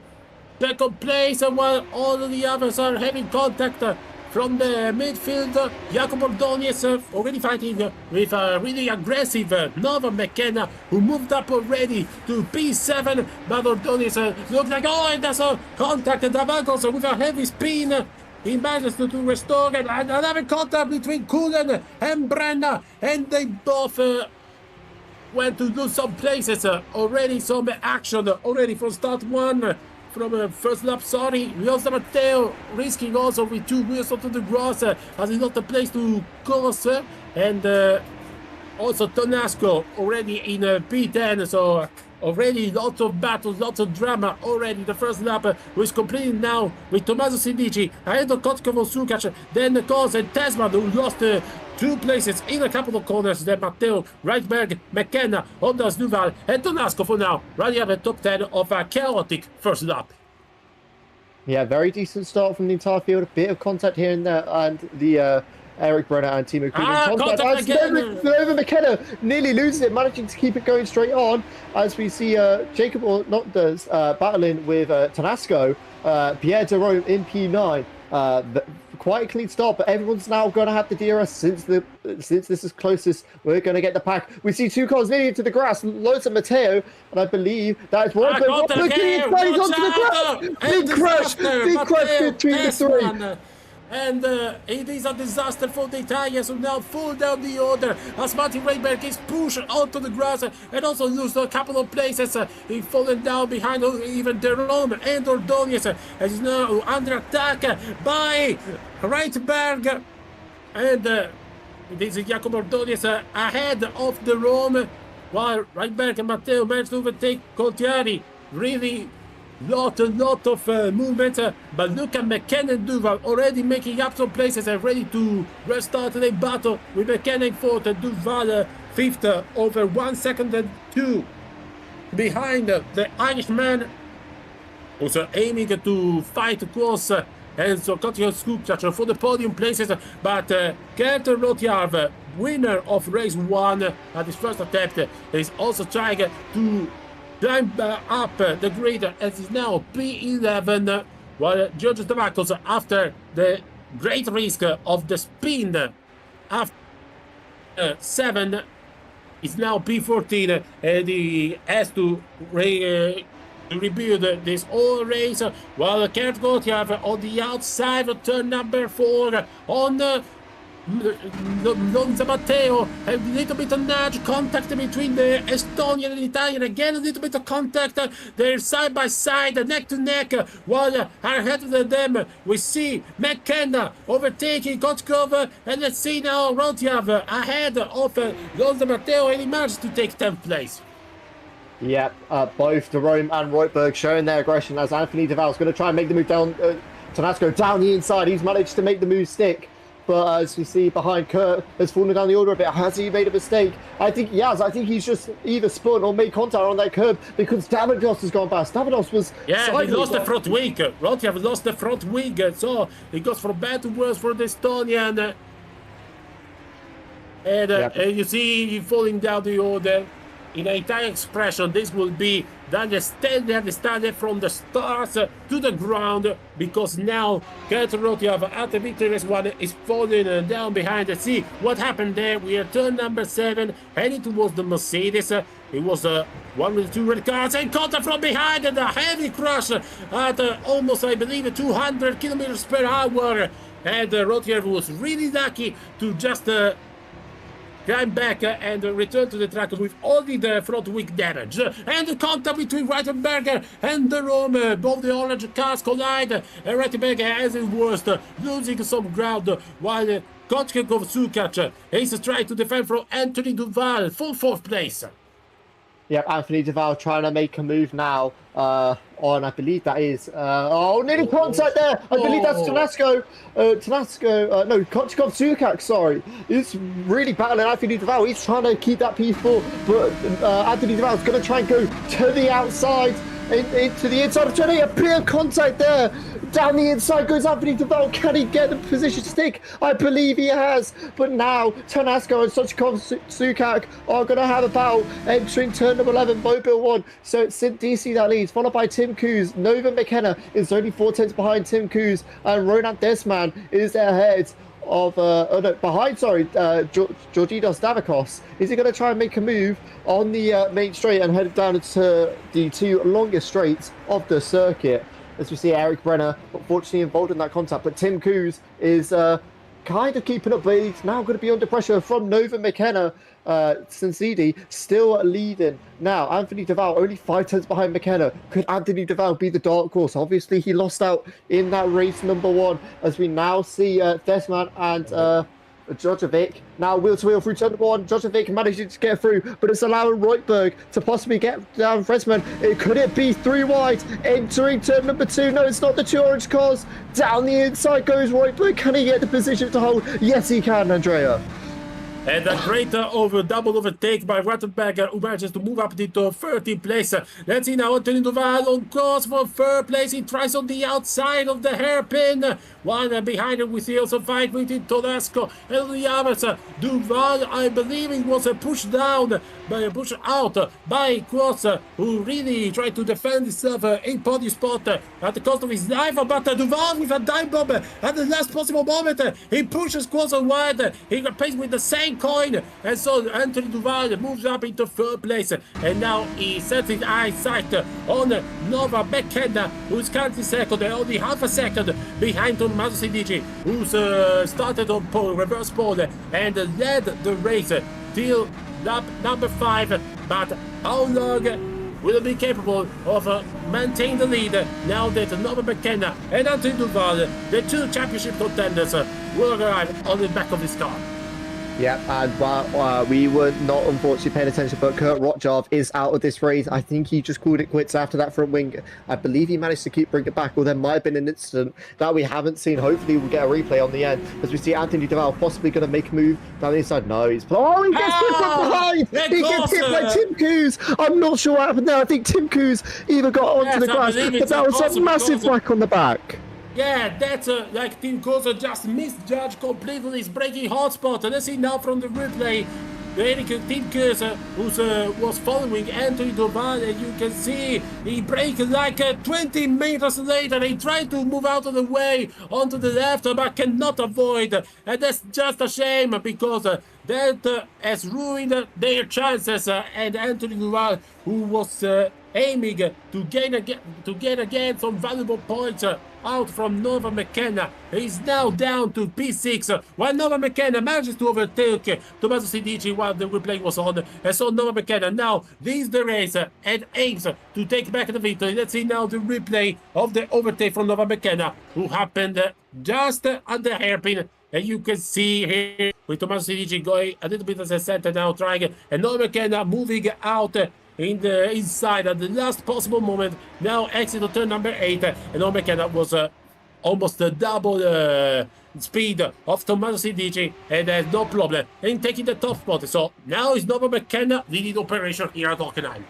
second place, while all of the others are having contact. From the midfield, Jakob Ordonez already fighting with a really aggressive Nova McKenna, who moved up already to P7, but Ordonez looks like, and there's a contact, and Davakos with a heavy spin. He managed to restore it, and another contact between Kulen and Brenna, and they both went to lose some places. Already some action already from start 1. From first lap, sorry. Losa Matteo risking also with 2 wheels onto the grass as he lost the place to Kos. And also Tonasco already in P10. So already lots of battles, lots of drama already. The first lap was completed now with Tommaso Sindici ahead of Kochetkov Sukac. Then Kos and Tesman, who lost 2 places in a couple of corners. Then Matteo, Reitberg, McKenna, Hondas Duval, and Tonasco for now. Running up the top 10 of a chaotic first lap. Yeah, very decent start from the entire field. A bit of contact here and there, and the Eric Brenner and Timo Kuden contact again. Nova McKenna nearly loses it, managing to keep it going straight on. As we see Jacob battling with Tonasco, Pierre de Rome in P9. quite a clean start, but everyone's now going to have the DRS since this is closest. We're going to get the pack. We see 2 cars nearly into the grass. Loads of Matteo, and I believe that is one. He's onto the grass. Big crash between the 3. And it is a disaster for the Italians who now fall down the order as Martin Rayberg is pushed onto the grass and also lose a couple of places. He's fallen down behind even Jerome and Ordonez as is now under attack by Rayberg. And it is Jacob Ordonez ahead of the Rome, while Rayberg and Matteo managed to overtake Coltieri. Really lot of movement, but look at McKenna and Duval already making up some places and ready to restart the battle with McKenna in 4th and Duval 5th over 1 second and 2 behind the Irishman, also aiming to fight close and so continue Skupchak for the podium places, but Gert Rotjarv, winner of race 1 at his first attempt, is also trying to climb up the grid as is now P11, while George Stavakos, after the great risk of the spin after 7, is now P14 and he has to rebuild this whole race, while Kurt Gotthard on the outside of turn number 4 on Lonza Matteo, a little bit of nudge, contact between the Estonian and Italian, again a little bit of contact, they're side by side, neck to neck, while ahead of them we see McKenna overtaking Kotkov, and let's see now Rotjav ahead of Lonza Matteo, and he managed to take 10th place. Yeah, both Jerome and Reuberg showing their aggression as Anthony Duval's going to try and make the move down, Tonasco down the inside. He's managed to make the move stick. But as we see behind, Kurt has fallen down the order a bit. Has he made a mistake? I think he's just either spun or made contact on that curb because Davidos has gone past. Davidos was... Yeah, he lost the front wing. Rotjav lost the front wing. So it goes from bad to worse for the Estonian. And you see him falling down the order. In an Italian expression, this will be that they started from the stars to the ground, because now Kurt Rotjav at the victory race 1 is falling down behind. See what happened there. We are turn number 7 heading towards the Mercedes. It was one with 2 red cars and contact from behind, and a heavy crash at almost, I believe, 200 kilometers per hour. And Rotjav was really lucky to just climb back and return to the track with only the front wing damage. And the contact between Reitenberger and the Rome, both the orange cars collide, and Reitenberger has it worst, losing some ground, while Kotkov Sukac is trying to defend from Anthony Duval, full 4th place. Yep, Anthony Duval trying to make a move now on, I believe that is, nearly contact there. I believe that's Tonasco. No, Kotkov Sukac, sorry. He's really battling Anthony Duval. He's trying to keep that P4, but Anthony Duval's going to try and go to the outside, into the inside of turning. A clear contact there. Down the inside goes Anthony Duval. Can he get the position to stick? I believe he has. But now Tonasco and Sochikov Sukac are going to have a battle entering turn number 11, Mobile 1. So it's DC that leads, followed by Tim Coos. Nova McKenna is only 4 tenths behind Tim Coos, and Ronan Desman is ahead of Georgidos Davakos. Is he going to try and make a move on the main straight and head down to the 2 longest straights of the circuit? As we see Eric Brenner, unfortunately involved in that contact, but Tim Coos is kind of keeping up, but he's now going to be under pressure from Nova McKenna. Sincidi still leading. Now, Anthony Duval only 5 tenths behind McKenna. Could Anthony Duval be the dark horse? Obviously, he lost out in that race number 1, as we now see Desman and Djokovic now wheel to wheel through turn number 1. Djokovic managing to get through, but it's allowing Reuberg to possibly get down Fresman. Could it be 3 wide entering turn number 2? No, it's not. The 2 orange cars. Down the inside goes Reuberg. Can he get the position to hold? Yes, he can, Andrea. And a great double overtake by Rattenberger, who manages to move up into 13th place. Let's see now Anthony Duval on course for 3rd place. He tries on the outside of the hairpin. One behind him, we see also fight between Tonasco and the others. Duval, I believe it was pushed down pushed out by Quotes, who really tried to defend himself in podium spot at the cost of his life. But Duval with a dive bomb at the last possible moment. He pushes Quotes wide. He replaces with the same coin. And so Anthony Duval moves up into third place. And now he sets his eyesight on Nova McKenna, who's currently second, only half a second behind Tommaso Sidici, who's started on pole, reverse pole, and led the race till lap number 5. But how long will it be capable of maintaining the lead now that Nova McKenna and Anthony Duval, the two championship contenders, will arrive on the back of this car? Yeah, and we were not unfortunately paying attention, but Kurt Rotjarv is out of this race. I think he just called it quits after that front wing. I believe he managed to bring it back, or there might have been an incident that we haven't seen. Hopefully we'll get a replay on the end, as we see Anthony Duval possibly going to make a move down the inside. No, he gets hit from behind! He gets hit by Tim Coos! I'm not sure what happened there. I think Tim Coos either got onto the grass, but that was a massive whack on the back. Yeah, that's like Tim Coos just misjudged completely his braking hotspot. Let's see now from the replay. Tim Coos, who was following Anthony Duval, and you can see he braked like 20 meters later. He tried to move out of the way onto the left, but cannot avoid. And that's just a shame, because that has ruined their chances. And Anthony Duval, who was aiming to get again some valuable points out from Nova McKenna, is now down to P6, while Nova McKenna manages to overtake Tommaso Sidici while the replay was on. And so Nova McKenna now leads the race and aims to take back the victory. Let's see now the replay of the overtake from Nova McKenna, who happened just at the hairpin. And you can see here with Tommaso Sidici going a little bit as a center now, trying, and Nova McKenna moving out in the inside at the last possible moment. Now exit on turn number 8, and Nova McKenna was almost the double speed of Tommaso Sidici, and has no problem in taking the top spot. So now is Nova McKenna leading the operation here at Hockenheim.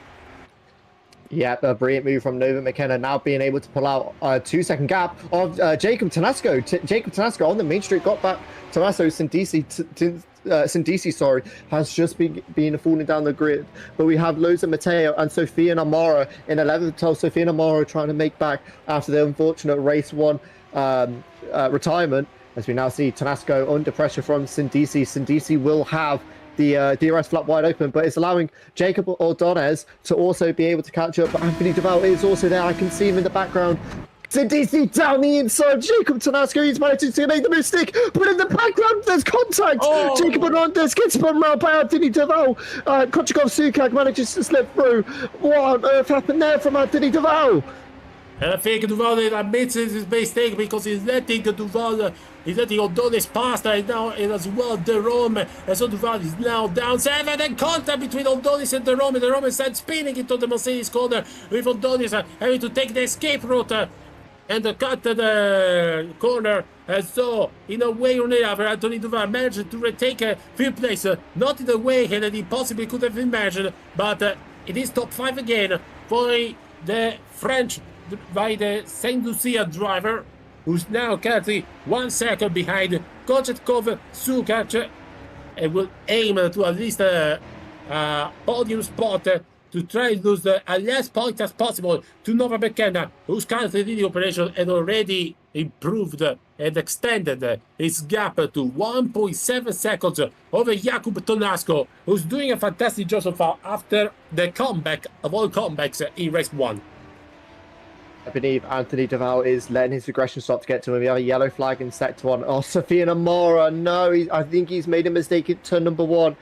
Yeah, a brilliant move from Nova McKenna, now being able to pull out a 2-second gap of Jacob Tanasco. Jacob Tanasco on the main street got back. Tommaso Sindisi, sorry, has just been falling down the grid. But we have Loza Matteo and Sofia Namara in 11th. Sofia Namara trying to make back after the unfortunate race 1 retirement. As we now see Tanasco under pressure from Sindisi. Sindisi will have the DRS flap wide open, but it's allowing Jacob Ordonez to also be able to catch up. But Anthony Duval is also there. I can see him in the background. Sindisi down the inside. Jacob Tanasco, he's managed to make the mistake, but in the background there's contact. Jacob Ordonez gets spun round by Anthony Duval. Kochikov-Sukak manages to slip through. What on earth happened there from Anthony Duval? And I think Duval admits his mistake, because he's letting Ordonez past, and now as well Derome. And so Duval is now down 7, and contact between Ordonez and Derome. Derome is spinning into the Mercedes corner, with Ordonez having to take the escape route and cut the corner. And so, in a way or another, Anthony Duval managed to retake a fifth place, not in the way that he possibly could have imagined, but it is top 5 again for the French, by the Saint Lucia driver, who's now currently 1 second behind Kochetkov-Sukach, and will aim to at least a podium spot to try to lose as less points as possible to Nova McKenna, who's currently leading the operation and already improved and extended his gap to 1.7 seconds over Jakub Tonasco, who's doing a fantastic job so far after the comeback of all comebacks in race 1. I believe Anthony Duval is letting his aggression start to get to him. We have a yellow flag in sector 1. Oh, Sofia Namara, no, I think he's made a mistake at turn number 1.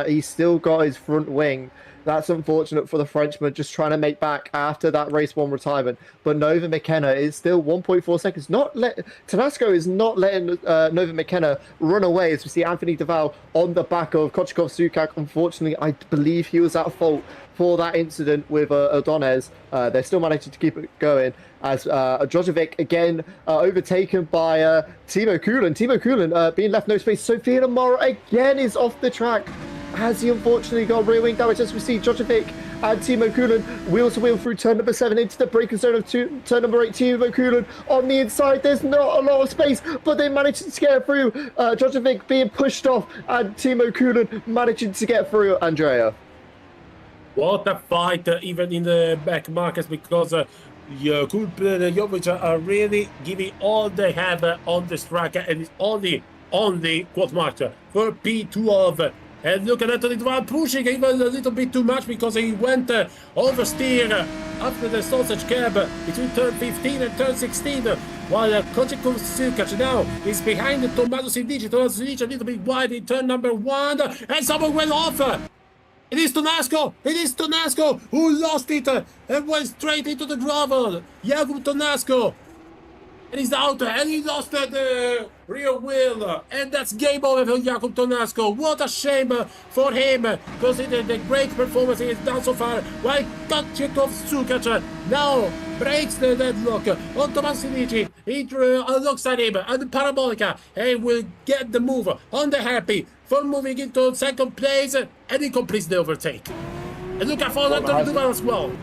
He's still got his front wing. That's unfortunate for the Frenchman, just trying to make back after that race 1 retirement. But Nova McKenna is still 1.4 seconds. Tanasco is not letting Nova McKenna run away, as we see Anthony Duval on the back of Kochikov-Sukak. Unfortunately, I believe he was at fault for that incident with Ordonez. They're still managing to keep it going, as Drojovic again overtaken by Timo Kulan. Timo Kulan being left no space. Sofia Namara again is off the track. Has he unfortunately got rear wing damage, as we see Drojovic and Timo Kulan wheel to wheel through turn number 7 into the braking zone of turn number 8. Timo Kulan on the inside. There's not a lot of space, but they managed to get through. Drojovic being pushed off, and Timo Kulan managing to get through. Andrea. What a fight, even in the back markets, because Jakub and Jovic are really giving all they have on this track, and it's only quote mark for P12. And look at Anthony Duval pushing even a little bit too much because he went oversteer after the sausage cab between turn 15 and turn 16. While Kochikov Silkac now is behind Tommaso Sindici. Tommaso Sindici a little bit wide in turn number 1, and someone went off. It is Tonasco! It is Tonasco who lost it and went straight into the gravel. Jakub Tonasco. And he's out and he lost the rear wheel. And that's game over for Jakub Tonasco. What a shame for him, considering the great performance he has done so far. While Kochikov Silkac now breaks the deadlock on Tommaso Sindici. He alongside him on the Parabolica and will get the move on the happy for moving into second place, and he completes the overtake. And look out for Anthony Duval as well.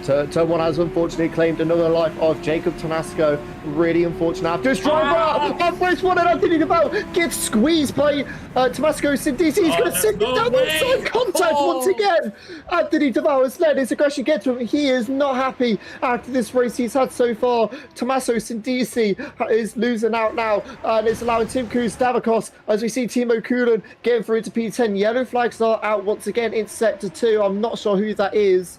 Turn 1 has unfortunately claimed another life of Jakub Tonasco. Really unfortunate after his driver off race 1, and Anthony Duval gets squeezed by Tommaso Sindici. He's going to sit down inside contact once again. Anthony Duval has let his aggression get to him. He is not happy after this race he's had so far. Tommaso Sindici is losing out now, and it's allowing Tim Stavakos, as we see Timo Kulan getting through to P10. Yellow flags are out once again in sector 2. I'm not sure who that is.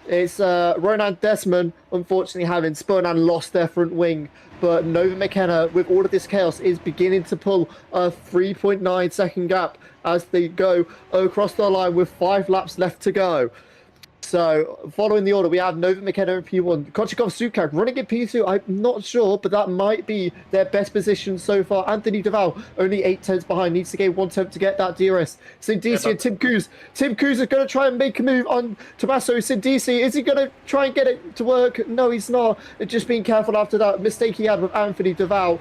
It's Ronan Desmond, unfortunately having spun and lost their front wing. But Nova McKenna, with all of this chaos, is beginning to pull a 3.9 second gap as they go across the line with 5 laps left to go. So, following the order, we have Nova McKenna in P1, Kochikov Silkac running in P2. I'm not sure, but that might be their best position so far. Anthony Duval, only 8 tenths behind, needs to gain 1 tenth to get that DRS. Sindici and Tim Coos. Tim Coos is going to try and make a move on Tommaso Sindici. Is he going to try and get it to work? No, he's not. Just being careful after that mistake he had with Anthony Duval.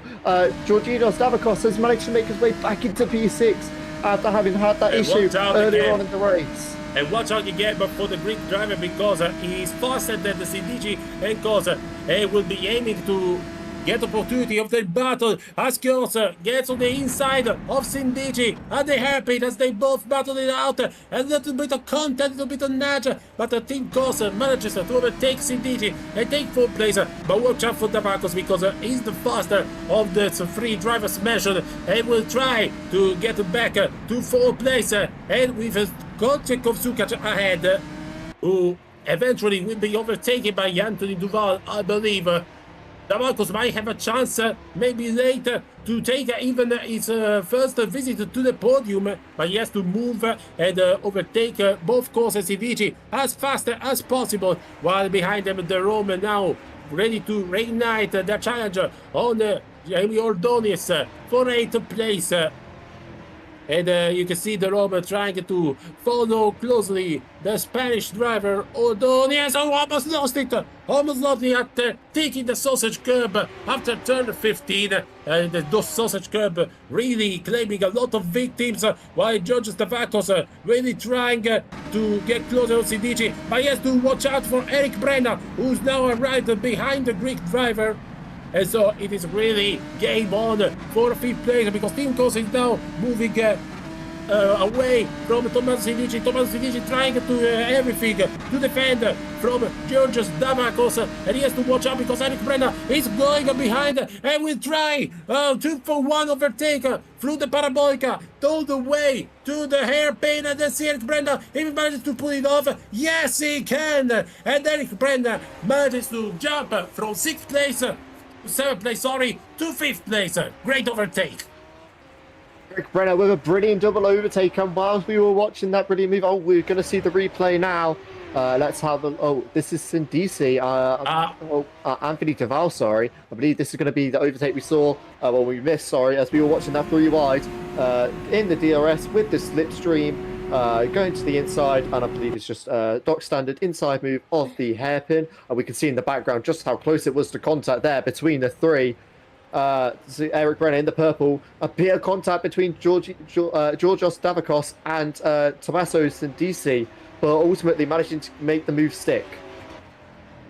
Georgino Stavakos has managed to make his way back into P6 after having had that issue earlier on in the race. And watch out again but for the Greek driver, because he is faster than the Sindici, and because he will be aiming to get opportunity of the battle as Kurs gets on the inside of Sindici, and they happy as they both battle it out. A little bit of contact, a little bit of nudge, but the team Kurs manages to overtake Sindici and take 4th place. But watch out for Tabakos, because he's the faster of the 3 drivers mentioned, and will try to get back to 4th place, and with Kochikov Silkac ahead, who eventually will be overtaken by Anthony Duval, I believe. Damarcus might have a chance, maybe later, to take even his first visit to the podium, but he has to move and overtake both Kurs and Sindici as fast as possible, while behind them the Rome now ready to reignite their challenge on Jamie Ordonis for 8th place. And you can see the Roma trying to follow closely the Spanish driver Ordóñez. Oh, almost lost it! Almost lost it at taking the sausage curb after turn 15. And the sausage curb really claiming a lot of victims, while George Stavakos really trying to get closer to Sindici. But he has to watch out for Eric Brenna, who's now arrived behind the Greek driver. And so it is really game on for 5th place, because Team Kurs is now moving away from Tommaso Sindici. Tommaso Sindici trying to do everything to defend from Georgios Davakos, and he has to watch out because Eric Brenna is going behind and will try 2-for-1 overtake through the Parabolica all the way to the hairpin, and then see Eric Brenna if he manages to pull it off. Yes, he can, and Eric Brenna manages to jump from 6th place 7th place, sorry, to 5th place. Great overtake. Eric Brenner with a brilliant double overtake, and whilst we were watching that brilliant move, we're going to see the replay now. Let's have a... Oh, this is Sindici. Anthony Duval, sorry. I believe this is going to be the overtake we saw, we missed, sorry, as we were watching that 3-wide in the DRS with the slipstream. Going to the inside, and I believe it's just dock standard inside move of the hairpin. And we can see in the background just how close it was to contact there between the 3. So Eric Brenner in the purple. A bit of contact between Georgios Stavakos and Tommaso Sindici, but ultimately managing to make the move stick.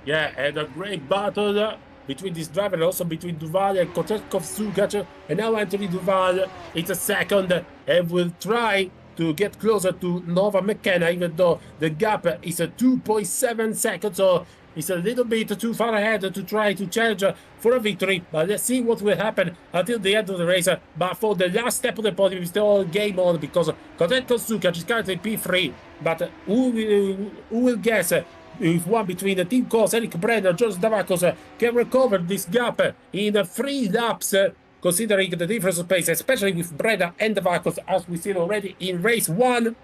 Yeah, and a great battle between this driver, and also between Duval and Kochikov Silkac. And now Anthony Duval is a second and will try to get closer to Nova McKenna, even though the gap is 2.7 seconds, so it's a little bit too far ahead to try to challenge for a victory. But let's see what will happen until the end of the race. But for the last step of the podium, it's still game on because Kotetko Sukac is currently P3. But who will guess if one between the Team Kos, Eric Brenner, George Davakos can recover this gap in 3 laps? Considering the difference of pace, especially with Breda and Davakos, as we've seen already in race 1.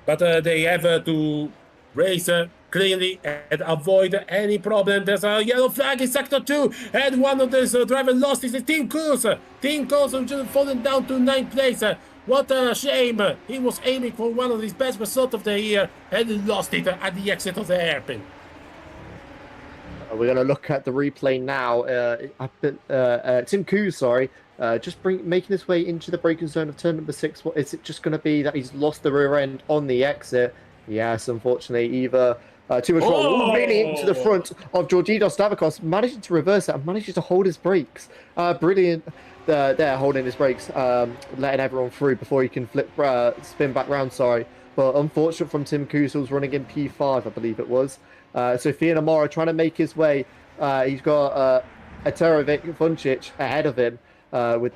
But they have to race cleanly and avoid any problem. There's a yellow flag in sector 2, and one of those drivers lost is the Team Kos. Team Kos just fallen down to 9th place. What a shame. He was aiming for one of his best results of the year and he lost it at the exit of the hairpin. We're going to look at the replay now. Tim Koo, just making his way into the braking zone of turn number 6. What is it just going to be that he's lost the rear end on the exit? Yes, unfortunately, either too much roll really into the front of Georgios Davakos, managing to reverse it and managing to hold his brakes. Brilliant there, holding his brakes, letting everyone through before he can spin back round. But unfortunate from Tim Koo, who was running in P5, I believe it was. So Fianamara trying to make his way. He's got Eterovic Vuncic ahead of him.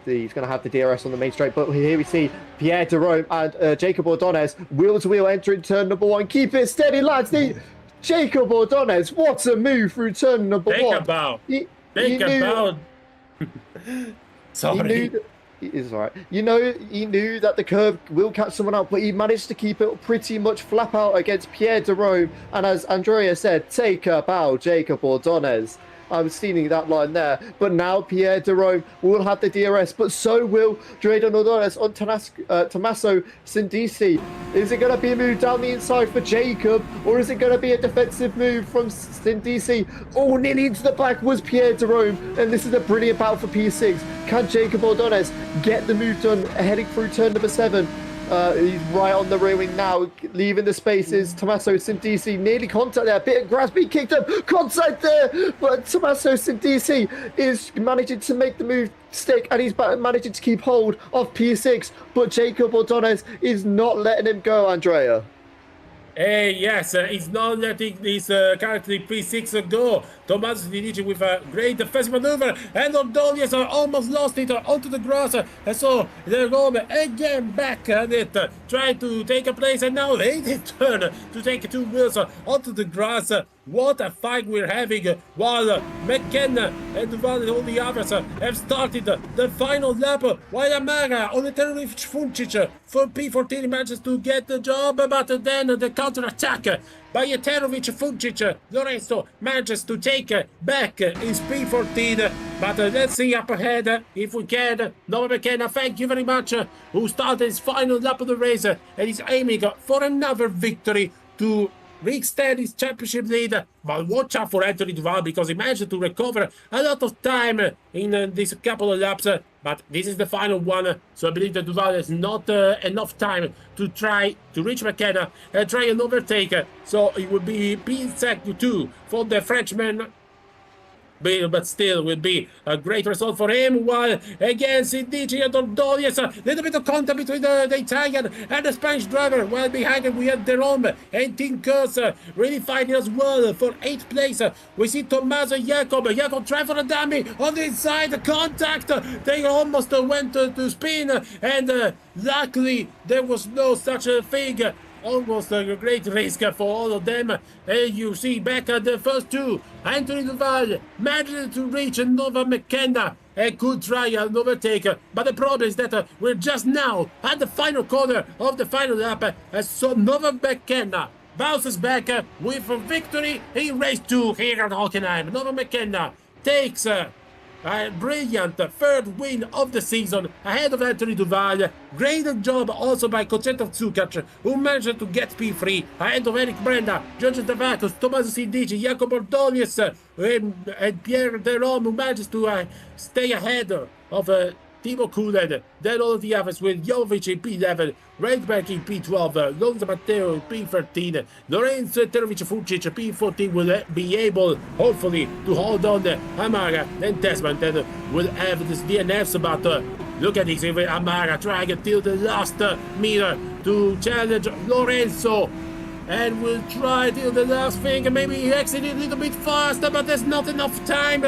He's going to have the DRS on the main straight. But here we see Pierre de Rome and Jacob Ordonez wheel to wheel entering turn number 1. Keep it steady, lads. Jacob Ordonez, what a move through turn number 1. Think about. Sorry. It's all right. He knew that the curve will catch someone out, but he managed to keep it pretty much flap out against Pierre de Rome. And as Andrea said, take a bow, Jacob Ordonez. I was stealing that line there. But now Pierre de Rome will have the DRS, but so will Drayden Ordonez on Tommaso Sindisi. Is it going to be a move down the inside for Jacob, or is it going to be a defensive move from Sindisi? Oh, nearly into the back was Pierre de Rome, and this is a brilliant battle for P6. Can Jacob Ordonez get the move done heading through turn number 7? He's right on the rear wing now, leaving the spaces. Tommaso Sindisi nearly contact there. A bit of grass being kicked up. Contact there, but Tommaso Sindisi is managing to make the move stick, and he's managing to keep hold of P6. But Jacob Ordonez is not letting him go, Andrea. Yes, he's not letting this currently P6 go. Tommaso Sindisi with a great defensive maneuver, and Ordonez almost lost it onto the grass. And so they're going again back at it, trying to take a place, and now they turn to take 2 wheels onto the grass. What a fight we're having, while McKenna and all the others have started the final lap, while Amara on the Eterovic Vuncic for P14 manages to get the job, but then the counter-attack by Eterovic Vuncic. Lorenzo manages to take back his P14, but let's see up ahead if we can. Nova McKenna, thank you very much, who started his final lap of the race and is aiming for another victory to re-extend his championship lead. But watch out for Anthony Duval, because he managed to recover a lot of time in this couple of laps. But this is the final one, so I believe that Duval has not enough time to try to reach McKenna and try an overtake. So it will be P2 for the Frenchman. But still will be a great result for him, while against Sindisi and Ordonez, a little bit of contact between the Italian and the Spanish driver, while behind him we have De Rome and Team Kos really fighting as well for 8th place. We see Tommaso Jacob trying for a dummy on the inside, contact, they almost went to spin, and luckily there was no such a thing. Almost a great risk for all of them. And you see back at the first 2, Anthony Duval managed to reach Nova McKenna. A good try an overtake, but the problem is that we're just now at the final corner of the final lap, so Nova McKenna bounces back with a victory in race 2 here at Hockenheim. Nova McKenna takes a brilliant 3rd win of the season ahead of Anthony Duval. Great job also by Concetto Zukac, who managed to get P3 ahead of Eric Brenda, George Davakos, Tommaso Sindisi, Jacob Ordonez, and Pierre de Rome, who manages to stay ahead of Timo Kulen. Then all of the others with Jovic in P11, Redback in P12, Lonzo Matteo in P13, Lorenzo Eterovic Vuncic P14 will be able, hopefully, to hold on the Amara and Desmond. Then will have this DNFs, but Look at this, Amir trying till the last meter to challenge Lorenzo. And will try till the last thing. Maybe he exited a little bit faster, but there's not enough time.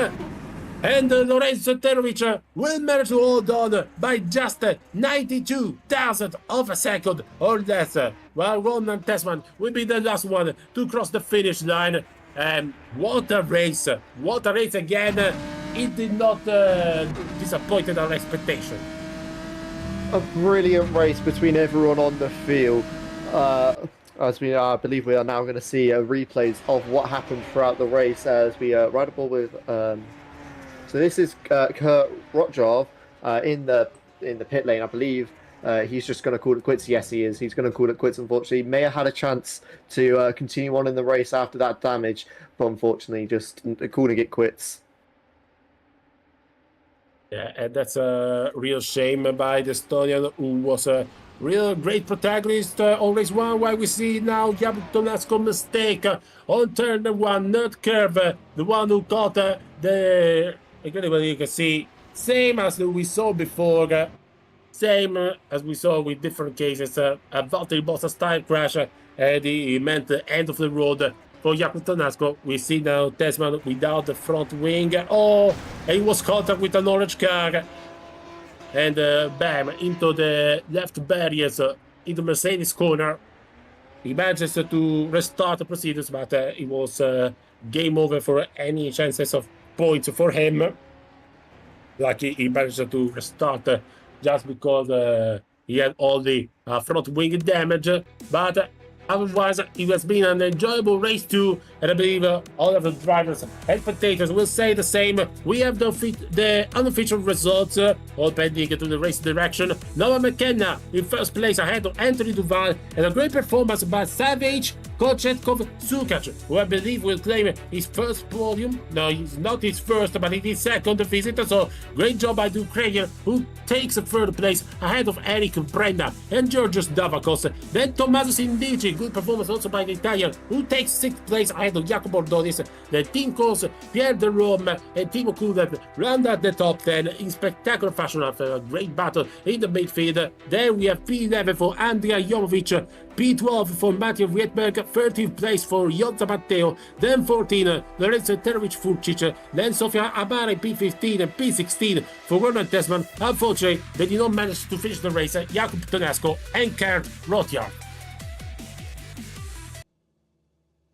And Lorenzo Terovic will manage to hold on by just 92,000 of a second or less. While Ronan Tessman will be the last one to cross the finish line. And what a race! What a race again! It did not disappoint our expectation. A brilliant race between everyone on the field. As we I believe we are now going to see replays of what happened throughout the race as we ride a ball with. So this is Kurt Rotjov in the pit lane. I believe he's just going to call it quits. Yes, he is. He's going to call it quits. Unfortunately, may have had a chance to continue on in the race after that damage, but unfortunately, just calling it quits. Yeah, and that's a real shame by the Estonian, who was a real great protagonist on race 1, while we see now Jakub Tonasco mistake on turn 1, nut curve, the one who caught the incredible, you can see, same as we saw before, same as we saw with different cases, a Valtteri Bottas tire crash, and he meant the end of the road for Jakub Tonasco. We see now Tessman without the front wing. Oh, and he was caught with an orange car. And bam, into the left barriers, into Mercedes corner. He manages to restart the procedures, but it was game over for any chances of points for him. Like he managed to restart just because he had all the front wing damage. But otherwise, it has been an enjoyable race too, and I believe all of the drivers and spectators will say the same. We have the unofficial results, all pending to the race direction. Noah McKenna in first place ahead of Anthony Duval, and a great performance by Savage Kochetkov Sukac, who I believe will claim his first podium. No, it's not his first, but it is second visit. So great job by Ukrainian, who takes a third place ahead of Eric Brenda and Georgios Davakos. Then Tommaso Sindici, good performance also by the Italian, who takes sixth place ahead of Jacopo Ordonis. The team calls Pierre de Rome and Timo Kudet round at the top 10 in spectacular fashion after a great battle in the midfield. Then we have P11 for Andrea Jovovic, P12 for Matthew Wietberg, 13th place for Jozza Matteo, then 14 Lorenzo Terovic Furcic, then Sofia Amare P15 and P16 for Ronan Tessman. Unfortunately, they did not manage to finish the race, Jakub Tonasco and Kurt Rotjard.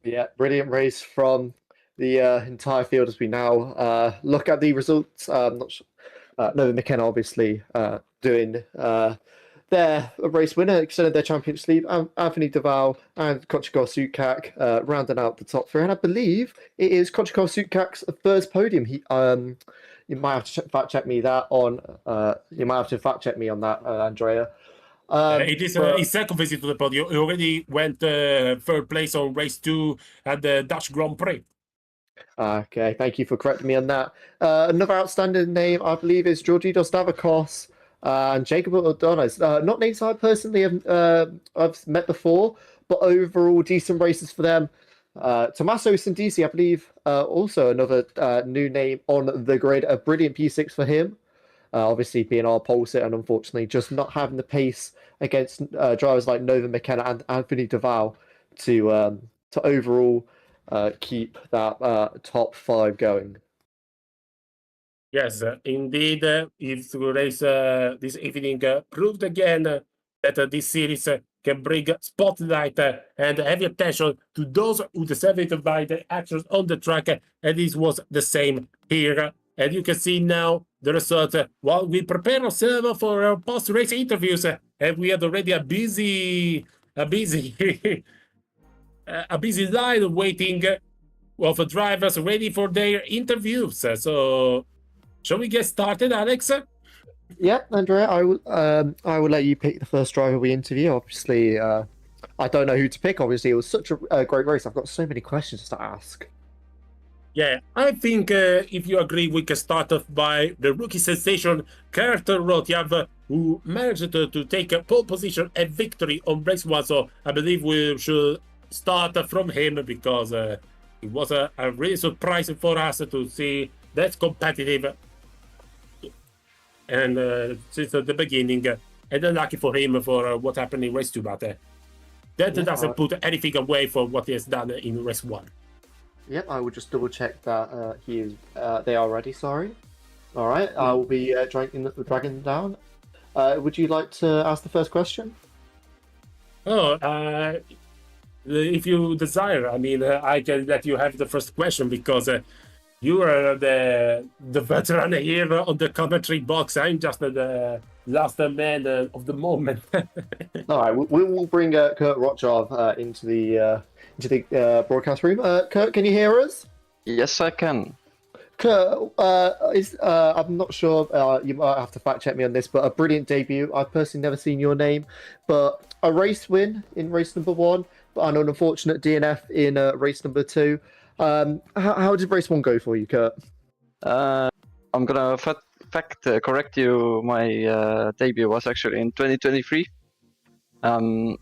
Yeah, brilliant race from the entire field as we now look at the results. Not sure. Nova McKenna obviously doing their race winner, extended their championship lead. Anthony Duval and Kochikov Sukak rounding out the top 3. And I believe it is Kochikov Sukak's first podium. He you might have to fact check me that on that, Andrea. It is his second visit to the podium. He already went third place on race 2 at the Dutch Grand Prix. Okay, thank you for correcting me on that. Another outstanding name, I believe, is Georgios Davakos and Jacob O'Donis. Not names I personally I've met before, but overall decent races for them. Tommaso Sindici, I believe, also another new name on the grid. A brilliant P6 for him. Obviously being our pole sitter and unfortunately just not having the pace against drivers like Nova McKenna and Anthony Duval to overall keep that top 5 going. Yes, indeed. If the race this evening proved again that this series can bring spotlight and heavy attention to those who deserve it by the actions on the track, and this was the same here. And you can see now the result while we prepare ourselves for our post-race interviews, and we had already a busy line waiting of drivers ready for their interviews. So, shall we get started, Alex? Yeah, Andrea, I will let you pick the first driver we interview. Obviously, I don't know who to pick. Obviously, it was such a great race. I've got so many questions to ask. Yeah, I think if you agree, we can start off by the rookie sensation, Kurt Rotjard, who managed to take a pole position and victory on race 1. So I believe we should start from him because it was a really surprising for us to see that competitive. and since the beginning, and lucky for him for what happened in race 2, but that doesn't put anything away for what he has done in race 1. Yep, I will just double check that they are ready. Sorry. All right, I will be dragging them down. Would you like to ask the first question? If you desire, I mean, I can let you have the first question because you are the veteran here on the commentary box. I'm just the last man of the moment. All right, we'll bring Kurt Rochov into the broadcast room. Kurt, can you hear us? Yes, I can. Kurt, I'm not sure, you might have to fact check me on this, but a brilliant debut. I've personally never seen your name, but a race win in race number 1, but an unfortunate DNF in race number 2. How did race 1 go for you, Kurt? I'm gonna correct you. My debut was actually in 2023. And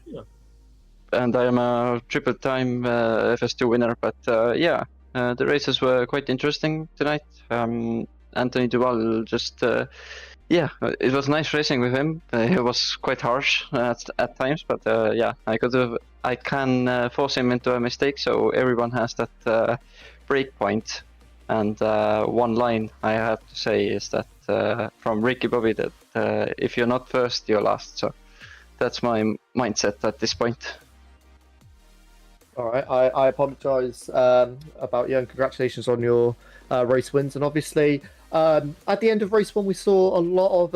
I am a triple-time FS2 winner, but the races were quite interesting tonight. Anthony Duval just, it was nice racing with him. He was quite harsh at times, but I can force him into a mistake. So everyone has that break point. And one line I have to say is that from Ricky Bobby that if you're not first, you're last. So that's my mindset at this point. All right, I apologise about you and congratulations on your race wins. And obviously, at the end of race 1, we saw a lot of,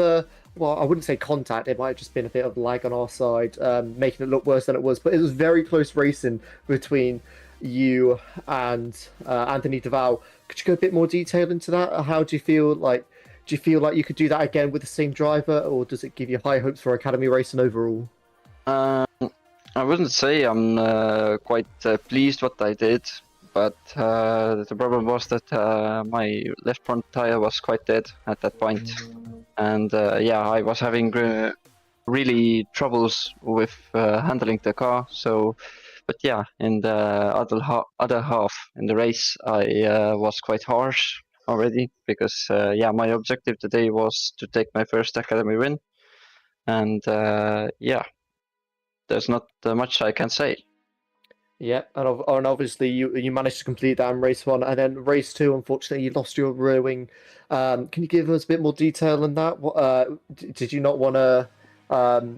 I wouldn't say contact, it might have just been a bit of lag on our side, making it look worse than it was. But it was very close racing between you and Anthony Duval. Could you go a bit more detail into that? How do you feel like? Do you feel like you could do that again with the same driver, or does it give you high hopes for Academy racing overall? I wouldn't say I'm quite pleased what I did, but the problem was that my left front tire was quite dead at that point. And I was having really troubles with handling the car. So, but yeah, in the other half in the race, I was quite harsh already because my objective today was to take my first Academy win. And there's not much I can say. Yeah, and obviously you managed to complete that in race 1, and then race 2, unfortunately, you lost your rear wing. Can you give us a bit more detail on that? Did you not want to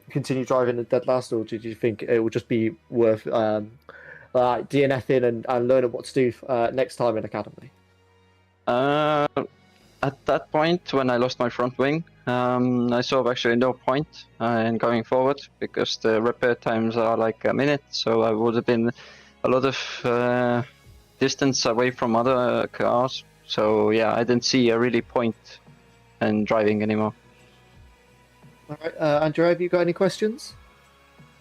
continue driving the dead last, or did you think it would just be worth DNFing and learning what to do next time in Academy? At that point, when I lost my front wing, I saw actually no point in going forward because the repair times are like a minute, so I would have been a lot of distance away from other cars. So yeah, I didn't see a really point in driving anymore. All right, Andrea, have you got any questions?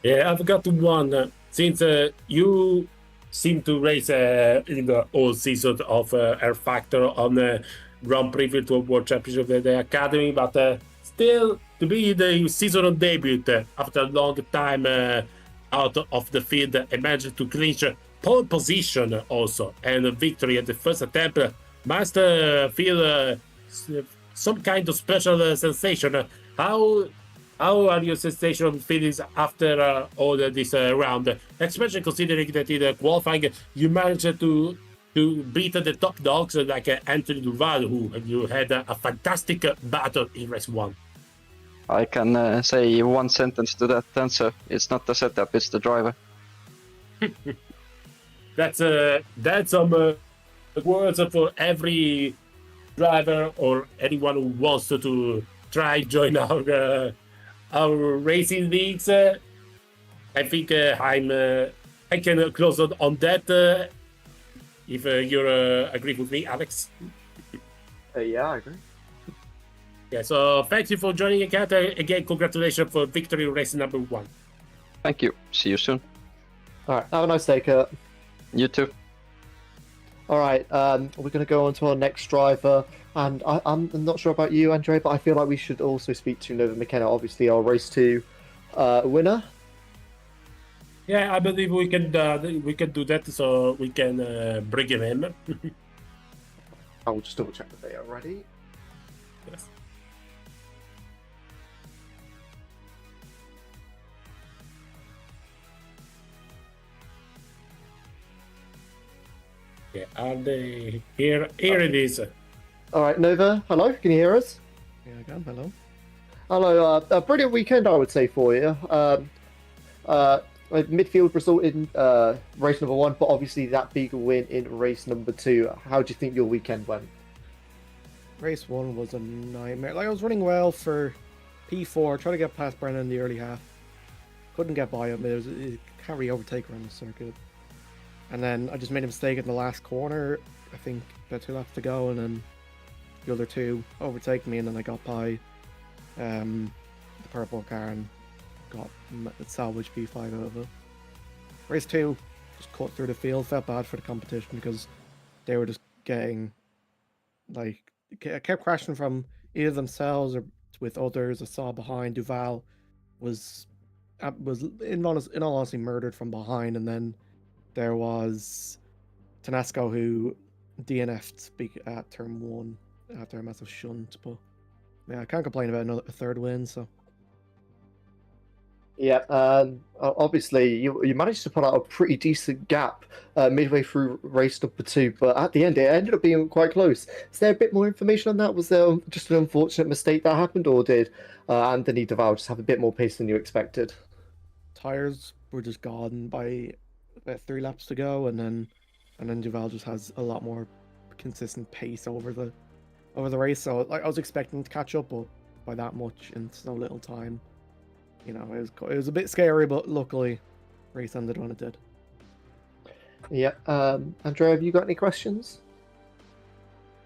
Yeah, I've got one. Since you seem to race in the all season of Air Factor on the Grand Prix Virtual World Championship of the Academy, but still to be the seasonal debut after a long time out of the field and managed to clinch pole position also and a victory at the first attempt must feel some kind of special sensation. How are your sensation feelings after all this round, especially considering that in qualifying you managed to beat the top dogs like Anthony Duval, who you had a fantastic battle in race 1? I can say one sentence to that answer. It's not the setup, it's the driver. That's some words for every driver or anyone who wants to try join our racing leagues. I think I can close on that. If you agree with me, Alex. Yeah, I agree. Yeah, so thank you for joining again. Congratulations for victory race number 1. Thank you. See you soon. All right, have a nice day, Kurt. You too. All right, we're going to go on to our next driver, and I'm not sure about you, Andrea, but I feel like we should also speak to Nova McKenna, obviously our race 2 winner. Yeah, I believe we can do that, so we can bring him in. I will just double check that they are ready. Yes. Yeah, and here it is. All right, Nova, hello, can you hear us? Yeah, again, hello. Hello, a brilliant weekend, I would say, for you. Midfield result in race number 1, but obviously that big win in race number 2. How do you think your weekend went? Race 1 was a nightmare. Like, I was running well for P4, trying to get past Brennan in the early half. Couldn't get by him. It can't really overtake around the circuit. And then I just made a mistake in the last corner. I think about 2 laps to go, and then the other 2 overtake me, and then I got by the purple car and got salvaged P5 out of it. Race 2, just cut through the field. Felt bad for the competition because they were just getting, like, kept crashing from either themselves or with others. I saw behind Duval was in all honesty murdered from behind, and then there was Tanasco who DNF'd at turn 1 after a massive shunt, but yeah, I can't complain about a third win, so. Yeah, obviously you managed to put out a pretty decent gap midway through race number 2, but at the end it ended up being quite close. Is there a bit more information on that? Was there just an unfortunate mistake that happened, or did Anthony Duval just have a bit more pace than you expected? Tires were just gone by about 3 laps to go, and then Duval just has a lot more consistent pace over the race. So like, I was expecting to catch up, but by that much in so little time. You know, it was a bit scary, but luckily, race ended when it did. Yeah, Andrea, have you got any questions?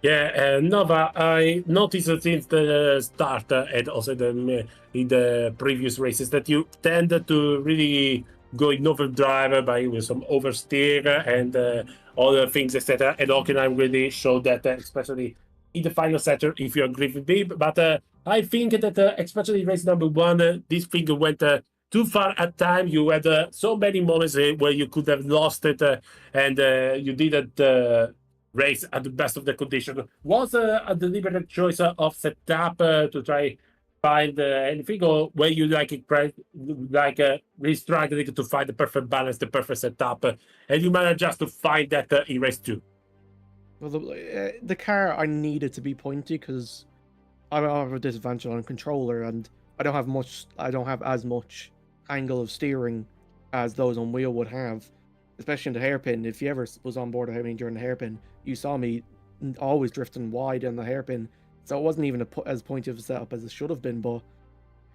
Yeah, Nova, I noticed since the start and also in the previous races that you tend to really go in overdrive by with some oversteer and other things, etc. And Hockenheim really showed that, especially in the final sector, if you agree with me. But I think that especially race number 1, this thing went too far at time. You had so many moments where you could have lost it, and you didn't race at the best of the condition. Was a deliberate choice of setup to try find anything, or were you really struggling to find the perfect balance, the perfect setup, and you managed just to find that in race 2? Well, the car I needed to be pointy because I have a disadvantage on controller, and I don't have as much angle of steering as those on wheel would have, especially in the hairpin. If you ever was on board of me during the hairpin, you saw me always drifting wide in the hairpin, so it wasn't even as pointy of a setup as it should have been, but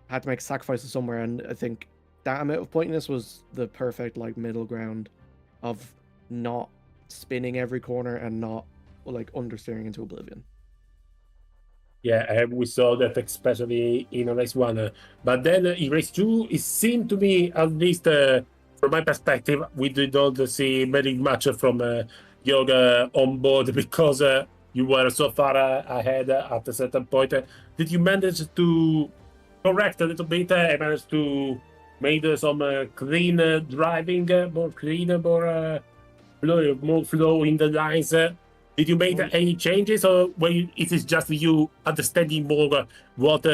I had to make sacrifices somewhere, and I think that amount of pointiness was the perfect like middle ground of not spinning every corner and not like understeering into oblivion. Yeah, we saw that especially in race 1. But then in race 2, it seemed to me, at least from my perspective, we did not see very much from Yoga on board because you were so far ahead at a certain point. Did you manage to correct a little bit and manage to make some clean driving, more clean, more flow in the lines? Did you make any changes, or it is just you understanding more what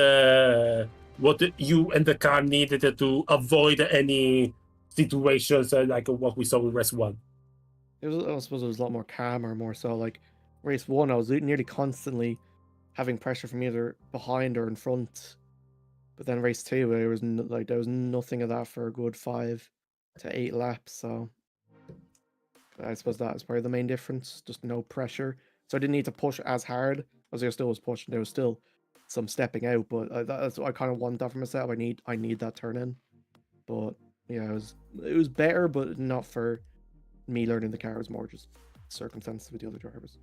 you and the car needed to avoid any situations like what we saw in race 1? I suppose it was a lot more calmer, more so. Like race 1, I was nearly constantly having pressure from either behind or in front. But then race 2, there was nothing of that for a good 5 to 8 laps. So I suppose that is probably the main difference, just no pressure. So I didn't need to push as hard as I still was pushing. There was still some stepping out, but that's what I kind of want that for myself. I need that turn in. But yeah, it was better, but not for me learning the car. It was more just circumstances with the other drivers.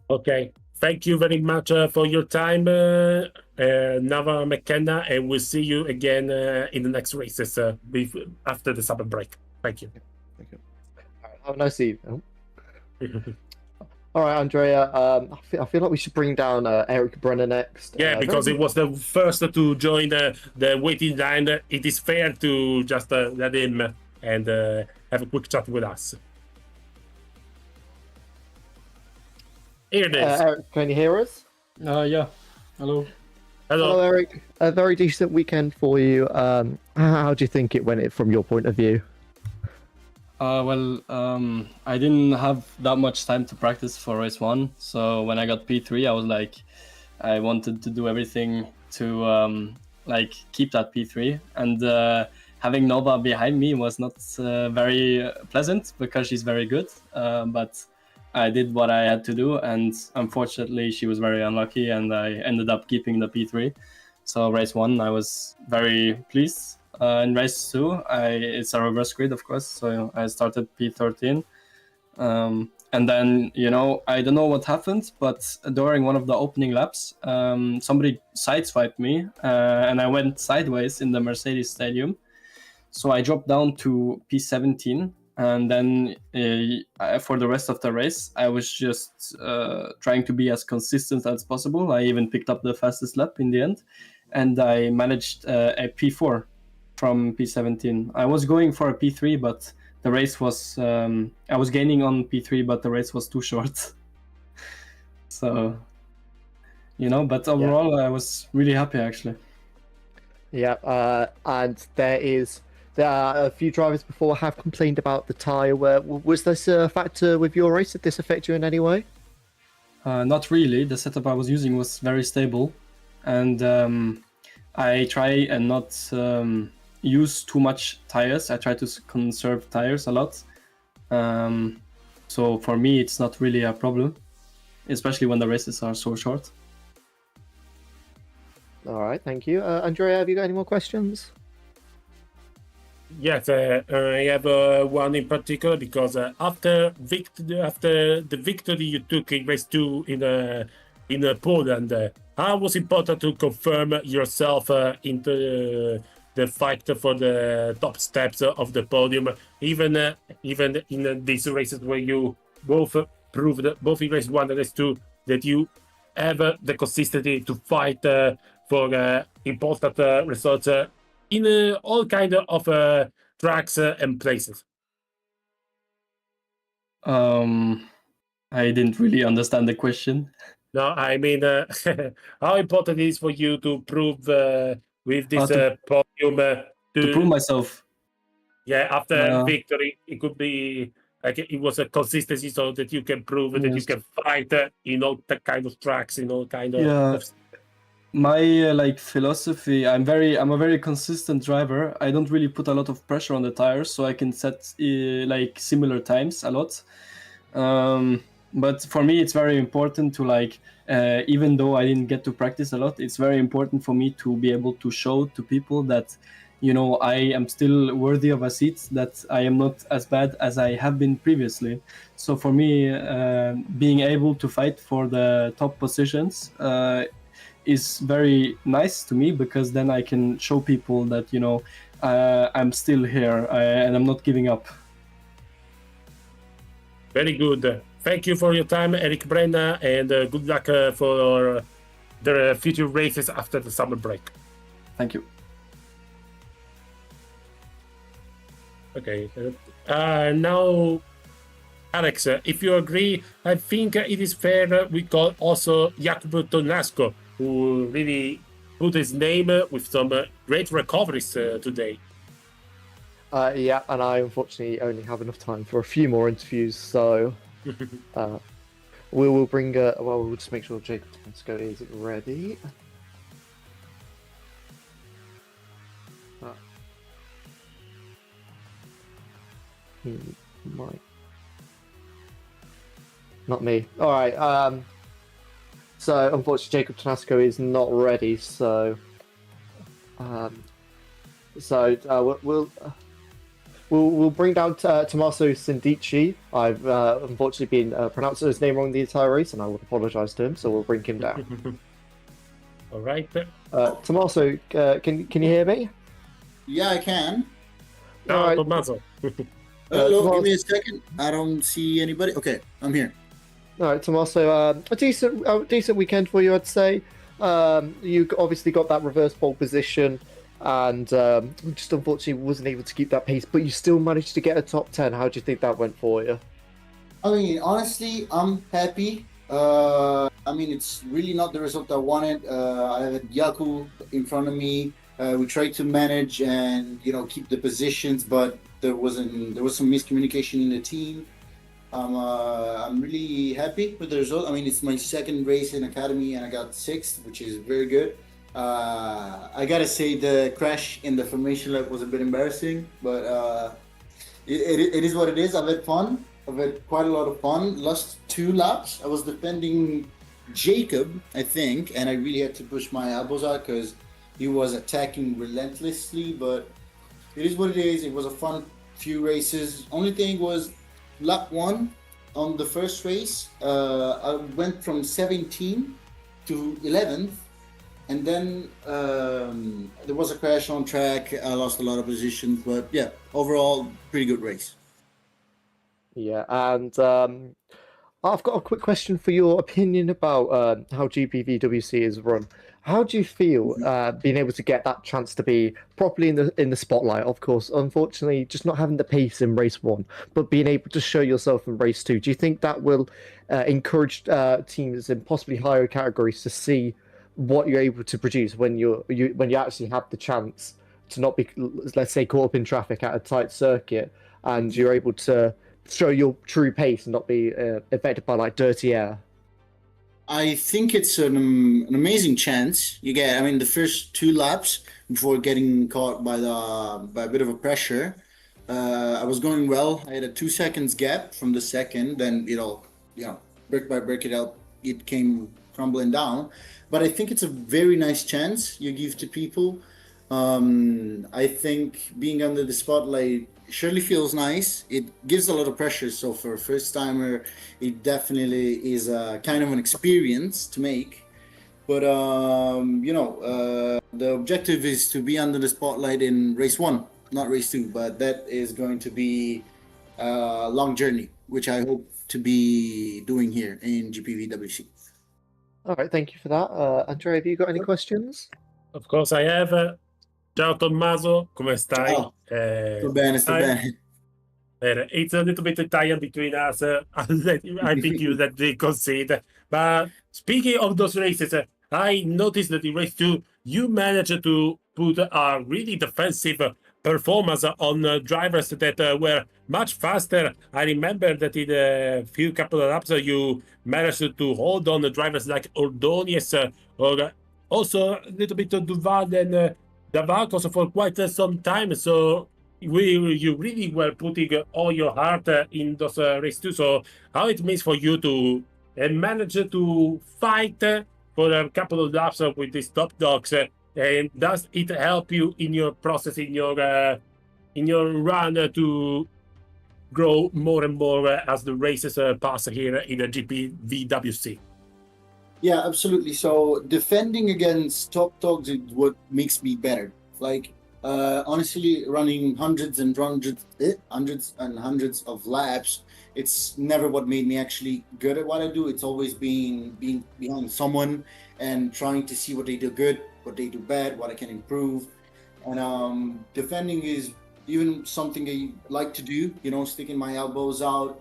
Okay, thank you very much for your time, Nava McKenna, and we'll see you again in the next races after the summer break. Thank you. Thank you. All right, have a nice evening. All right, Andrea. I feel like we should bring down Eric Brenner next. Yeah, because it was the first to join the waiting line. It is fair to just let him and have a quick chat with us. Here it is. Eric, can you hear us? Yeah. Hello. Hello, Eric. A very decent weekend for you. How do you think it went from your point of view? I didn't have that much time to practice for race 1. So when I got P3, I was like, I wanted to do everything to keep that P3. And having Nova behind me was not very pleasant because she's very good. But I did what I had to do, and unfortunately, she was very unlucky, and I ended up keeping the P3. So race 1, I was very pleased. In race 2, it's a reverse grid, of course, so I started P13. And then, I don't know what happened, but during one of the opening laps, somebody sideswiped me, and I went sideways in the Mercedes stadium. So I dropped down to P17, and then for the rest of the race, I was just trying to be as consistent as possible. I even picked up the fastest lap in the end, and I managed a P4 from P17. I was going for a P3, but the race was... I was gaining on P3, but the race was too short. So, but overall, I was really happy, actually. Yeah, and there are a few drivers before have complained about the tyre wear. Was this a factor with your race? Did this affect you in any way? Not really. The setup I was using was very stable, and I try and not use too much tires. I try to conserve tires a lot. So for me, it's not really a problem, especially when the races are so short. All right, thank you. Andrea, have you got any more questions? Yes, I have one in particular because after the victory you took in race 2 in Poland, how was important to confirm yourself into the fight for the top steps of the podium, even in these races where you both proved, both in race 1 and race 2, that you have the consistency to fight for important results in all kind of tracks and places. I didn't really understand the question. No, I mean, how important it is for you to prove with this podium to prove myself? Yeah, after victory, it could be like it was a consistency, so that you can prove that you can fight in all kind of tracks, in all kind of. My philosophy, I'm a very consistent driver. I don't really put a lot of pressure on the tires, so I can set similar times a lot. But for me, it's very important to even though I didn't get to practice a lot, it's very important for me to be able to show to people that I am still worthy of a seat, that I am not as bad as I have been previously. So for me, being able to fight for the top positions is very nice to me, because then I can show people that I'm still here and I'm not giving up. Very good. Thank you for your time, Eric Brenna, and good luck for the future races after the summer break. Thank you. Okay. Now, Alex, if you agree, I think it is fair we call also Jacopo Tonasco, who really put his name with some great recoveries today. Yeah, and I unfortunately only have enough time for a few more interviews, so we will bring. We'll just make sure Jacob Tonasco is ready. He might. Not me. All right. So unfortunately, Jacob Tonasco is not ready. So, we'll bring down Tommaso Sindici. I've unfortunately been pronouncing his name wrong the entire race, and I would apologise to him. So we'll bring him down. All right. Tommaso, can you hear me? Yeah, I can. All right, Tommaso. Hello, give me a second. I don't see anybody. Okay, I'm here. All right, Tommaso, a decent weekend for you, I'd say. You obviously got that reverse pole position, and just unfortunately wasn't able to keep that pace, but you still managed to get a top 10. How do you think that went for you? I mean, honestly, I'm happy. I mean, it's really not the result I wanted. I had Yaku in front of me. We tried to manage and keep the positions, but there was some miscommunication in the team. I'm really happy with the result. I mean, it's my second race in Academy and I got 6th, which is very good. I gotta say the crash in the formation lap was a bit embarrassing, but it is what it is. I've had fun. I've had quite a lot of fun. Lost 2 laps. I was defending Jacob, I think, and I really had to push my elbows out because he was attacking relentlessly, but it is what it is. It was a fun few races. Only thing was lap 1 on the first race, I went from 17 to 11th, and then there was a crash on track. I lost a lot of positions, but yeah, overall, pretty good race. Yeah, and I've got a quick question for your opinion about how GPVWC is run. How do you feel being able to get that chance to be properly in the spotlight? Of course, unfortunately, just not having the pace in race 1, but being able to show yourself in race 2. Do you think that will encourage teams in possibly higher categories to see what you're able to produce when you actually have the chance to not be, let's say, caught up in traffic at a tight circuit, and you're able to show your true pace and not be affected by like dirty air? I think it's an amazing chance you get. I mean, the first 2 laps before getting caught by a bit of a pressure, I was going well. I had a 2 seconds gap from the second. Then brick by brick, it came crumbling down. But I think it's a very nice chance you give to people. I think being under the spotlight surely feels nice. It gives a lot of pressure. So for a first timer, it definitely is a kind of an experience to make. But the objective is to be under the spotlight in race 1, not race 2. But that is going to be a long journey, which I hope to be doing here in GPVWC. All right, thank you for that. Andrea, have you got any questions? Of course I have. Ciao Tommaso, come stai? Ciao. Sto bene, sto bene. It's a little bit Italian between us. I think you that they concede. But speaking of those races, I noticed that in race 2, you managed to put a really defensive performance on drivers that were much faster. I remember that in a few couple of laps, you managed to hold on the drivers like Ordóñez, or also a little bit of Duval and Davacos for quite some time. So you really were putting all your heart in those races too. So how it means for you to manage to fight for a couple of laps with these top dogs, and does it help you in your process, in your run to grow more and more as the races pass here in the GPVWC? Yeah, absolutely. So defending against top dogs is what makes me better. Like, honestly, running hundreds and hundreds of laps, it's never what made me actually good at what I do. It's always being behind someone and trying to see what they do good, what they do bad, what I can improve. And defending is even something I like to do, sticking my elbows out,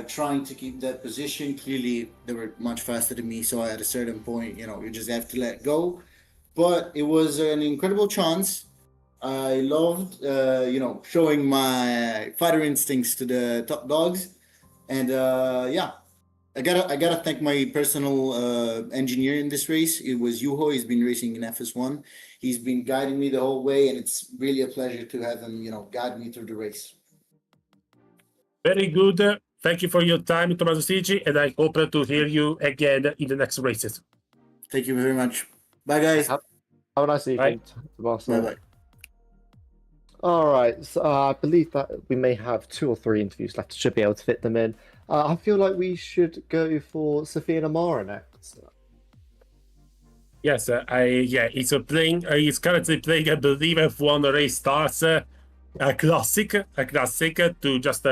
trying to keep that position. Clearly, they were much faster than me, so at a certain point, you just have to let go. But it was an incredible chance. I loved, showing my fighter instincts to the top dogs, and I gotta thank my personal engineer in this race. It was Juho. He's been racing in FS1. He's been guiding me the whole way, and it's really a pleasure to have him, guide me through the race. Very good. Thank you for your time, Tommaso Sigi, and I hope to hear you again in the next races. Thank you very much. Bye, guys. Have a nice evening. Bye-bye. All right, so I believe that we may have 2 or 3 interviews left. Should be able to fit them in. I feel like we should go for Sophia and Amara next. Yes, he's currently playing, I believe, F1 race starts, a classic to just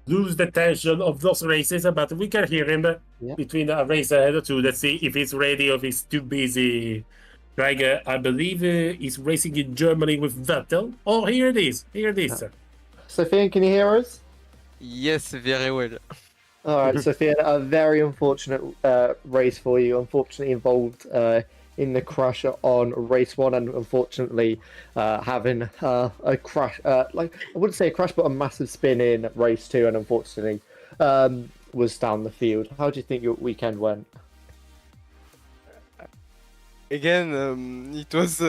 lose the tension of those races. But we can hear him between a race ahead or 2. Let's see if he's ready or if he's too busy. Like, I believe he's racing in Germany with Vettel. Oh, here it is. Sophia, can you hear us? Yes, very well. All right, Sophia, a very unfortunate race for you. Unfortunately involved in the crash on race 1, and unfortunately having a crash, like I wouldn't say a crash, but a massive spin in race 2, and unfortunately was down the field. How do you think your weekend went? Again, it was.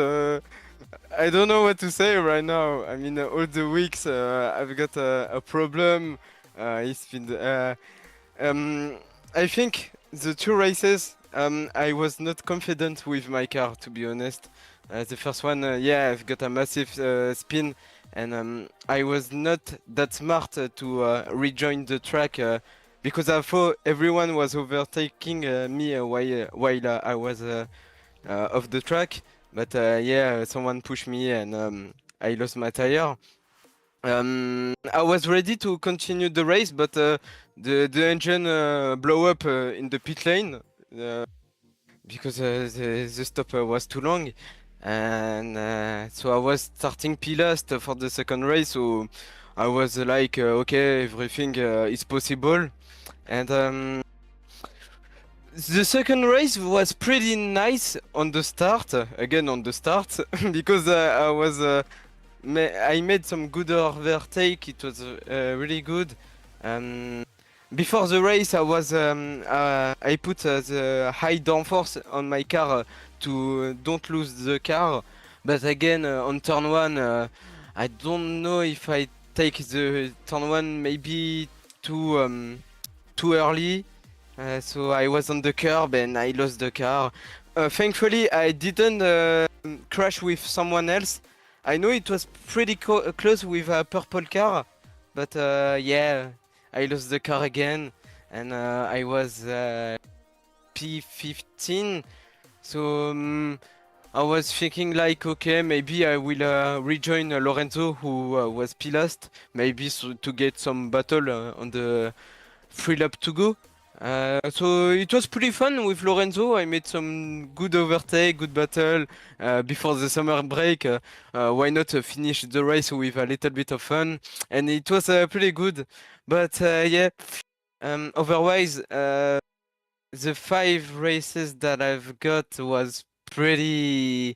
I don't know what to say right now. I mean, all the weeks I've got a problem. It's been. I think the 2 races, I was not confident with my car, to be honest. The first one, yeah, I've got a massive spin, and I was not that smart to rejoin the track because I thought everyone was overtaking me while I was off the track. But yeah, someone pushed me and I lost my tire. I was ready to continue the race, but the engine blew up in the pit lane because the stop was too long, and so I was starting P-last for the second race. So I was like, okay, everything is possible, and the second race was pretty nice on the start, because I made some good overtake. It was really good. Before the race, I put the high downforce on my car to don't lose the car. But again, on turn 1, I don't know if I take the turn 1 maybe too early. So I was on the curb and I lost the car. Thankfully, I didn't crash with someone else. I know it was pretty close with a purple car, but yeah, I lost the car again, and I was P15. So I was thinking like, okay, maybe I will rejoin Lorenzo, who was P-last, maybe to get some battle on the 3 lap to go. So it was pretty fun with Lorenzo. I made some good overtake, good battle before the summer break. Why not finish the race with a little bit of fun? And it was pretty good. But yeah, otherwise, the 5 races that I've got was pretty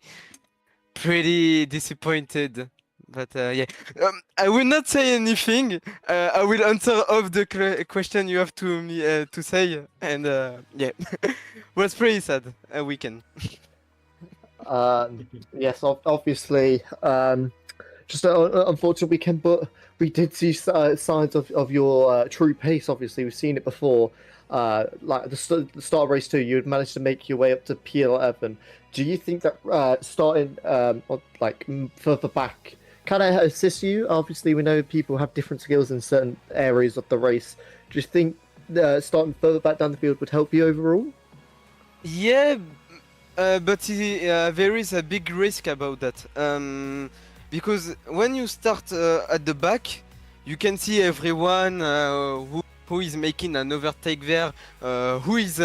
disappointed. But yeah, I will not say anything. I will answer off the question you have to me to say, and yeah, was pretty sad weekend. Yes, obviously, just an unfortunate weekend, but we did see signs of your true pace. Obviously, we've seen it before. Like the start of race 2, you had managed to make your way up to P11. Do you think that starting like further back kind of assist you? Obviously, we know people have different skills in certain areas of the race. Do you think starting further back down the field would help you overall? Yeah, but there is a big risk about that. Because when you start at the back, you can see everyone who is making an overtake there, who's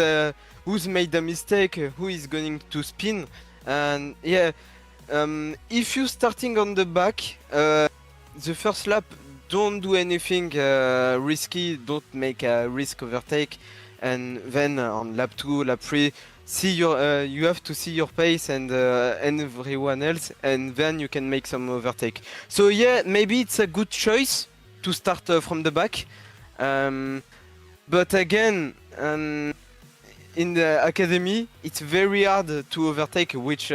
made a mistake, who is going to spin, and yeah. If you're starting on the back, the first lap, don't do anything risky, don't make a risk overtake, and then on lap 2, lap 3, you have to see your pace and everyone else, and then you can make some overtake. So yeah, maybe it's a good choice to start from the back, but again, in the academy, it's very hard to overtake which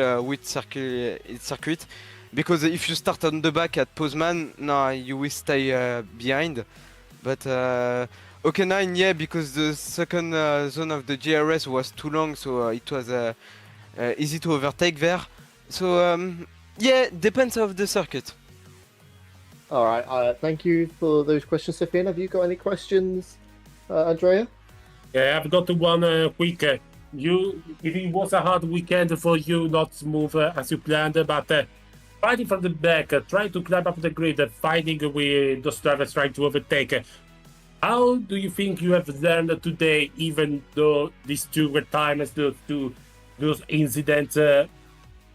circuit, because if you start on the back at Postman, no, you will stay behind. But Hockenheim, yeah, because the second zone of the GRS was too long, so it was easy to overtake there. So yeah, depends of the circuit. All right, thank you for those questions, Sofiane. Have you got any questions, Andrea? Yeah, I've got one quick. It was a hard weekend for you, not smooth as you planned, but fighting from the back, trying to climb up the grid, fighting with those drivers trying to overtake. How do you think you have learned today, even though these 2 retirements, those incidents?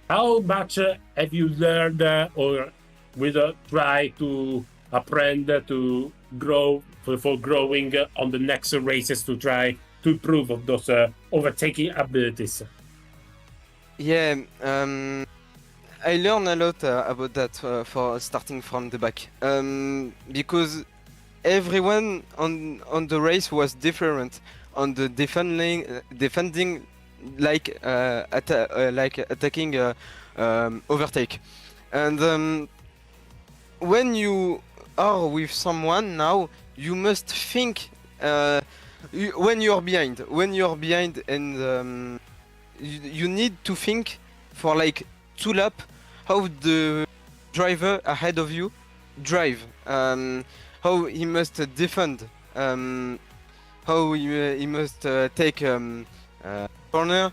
How much have you learned or will try to apprend to grow for growing on the next races to try to improve of those overtaking abilities? Yeah, I learned a lot about that for starting from the back. Because everyone on the race was different on the defending like attacking overtake, and when you are with someone now, you must think when you're behind, and you need to think for like 2 laps how the driver ahead of you drive, how he must defend, how he must take corner.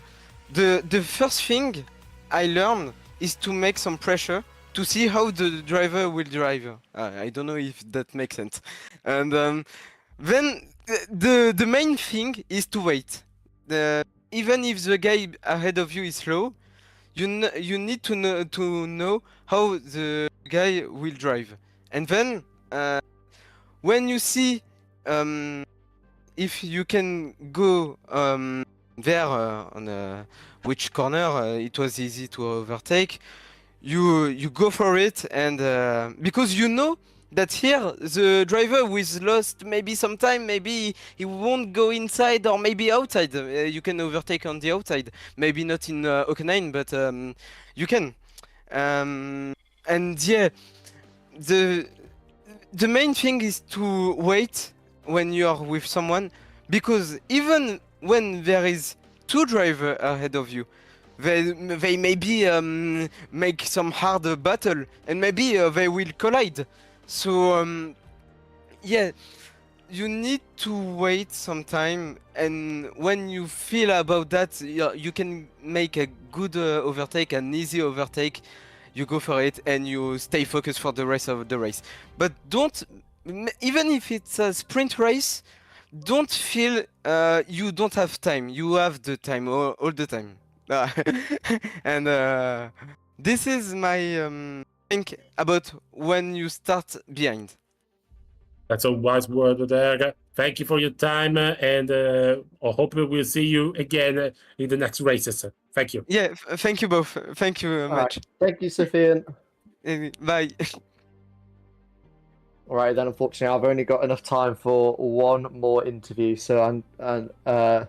The first thing I learned is to make some pressure to see how the driver will drive. I don't know if that makes sense. And then the main thing is to wait. Even if the guy ahead of you is slow, you need to know how the guy will drive. And then when you see if you can go there on which corner it was easy to overtake, you go for it, and because you know that here the driver was lost maybe some time, maybe he won't go inside or maybe outside. You can overtake on the outside, maybe not in Hockenheim, but you can. And yeah, the main thing is to wait when you are with someone, because even when there is 2 drivers ahead of you, they maybe make some hard battle, and maybe they will collide. So yeah, you need to wait some time, and when you feel about that, you can make a good overtake, an easy overtake. You go for it and you stay focused for the rest of the race. But don't, even if it's a sprint race, don't feel you don't have time. You have the time all the time. And this is my think about when you start behind. That's a wise word there. Thank you for your time, and I hope we'll see you again in the next races. Thank you. Yeah, thank you both. Thank you much. Thank you, Sofian. Bye. All right, then. Unfortunately, I've only got enough time for one more interview, so Andrea,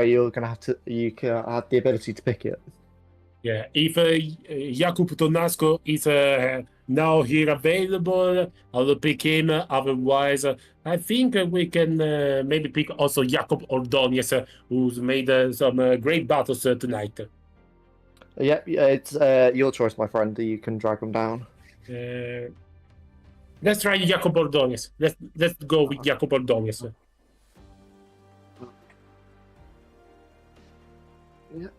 you can have the ability to pick it. Yeah, if Jakub Tonasco is now here available, I'll pick him. Otherwise, I think we can maybe pick also Jakob Ordóñez, who's made some great battles tonight. Yeah, it's your choice, my friend. You can drag them down. Let's try Jakob Ordóñez. Let's go with Jakob Ordóñez. Yeah.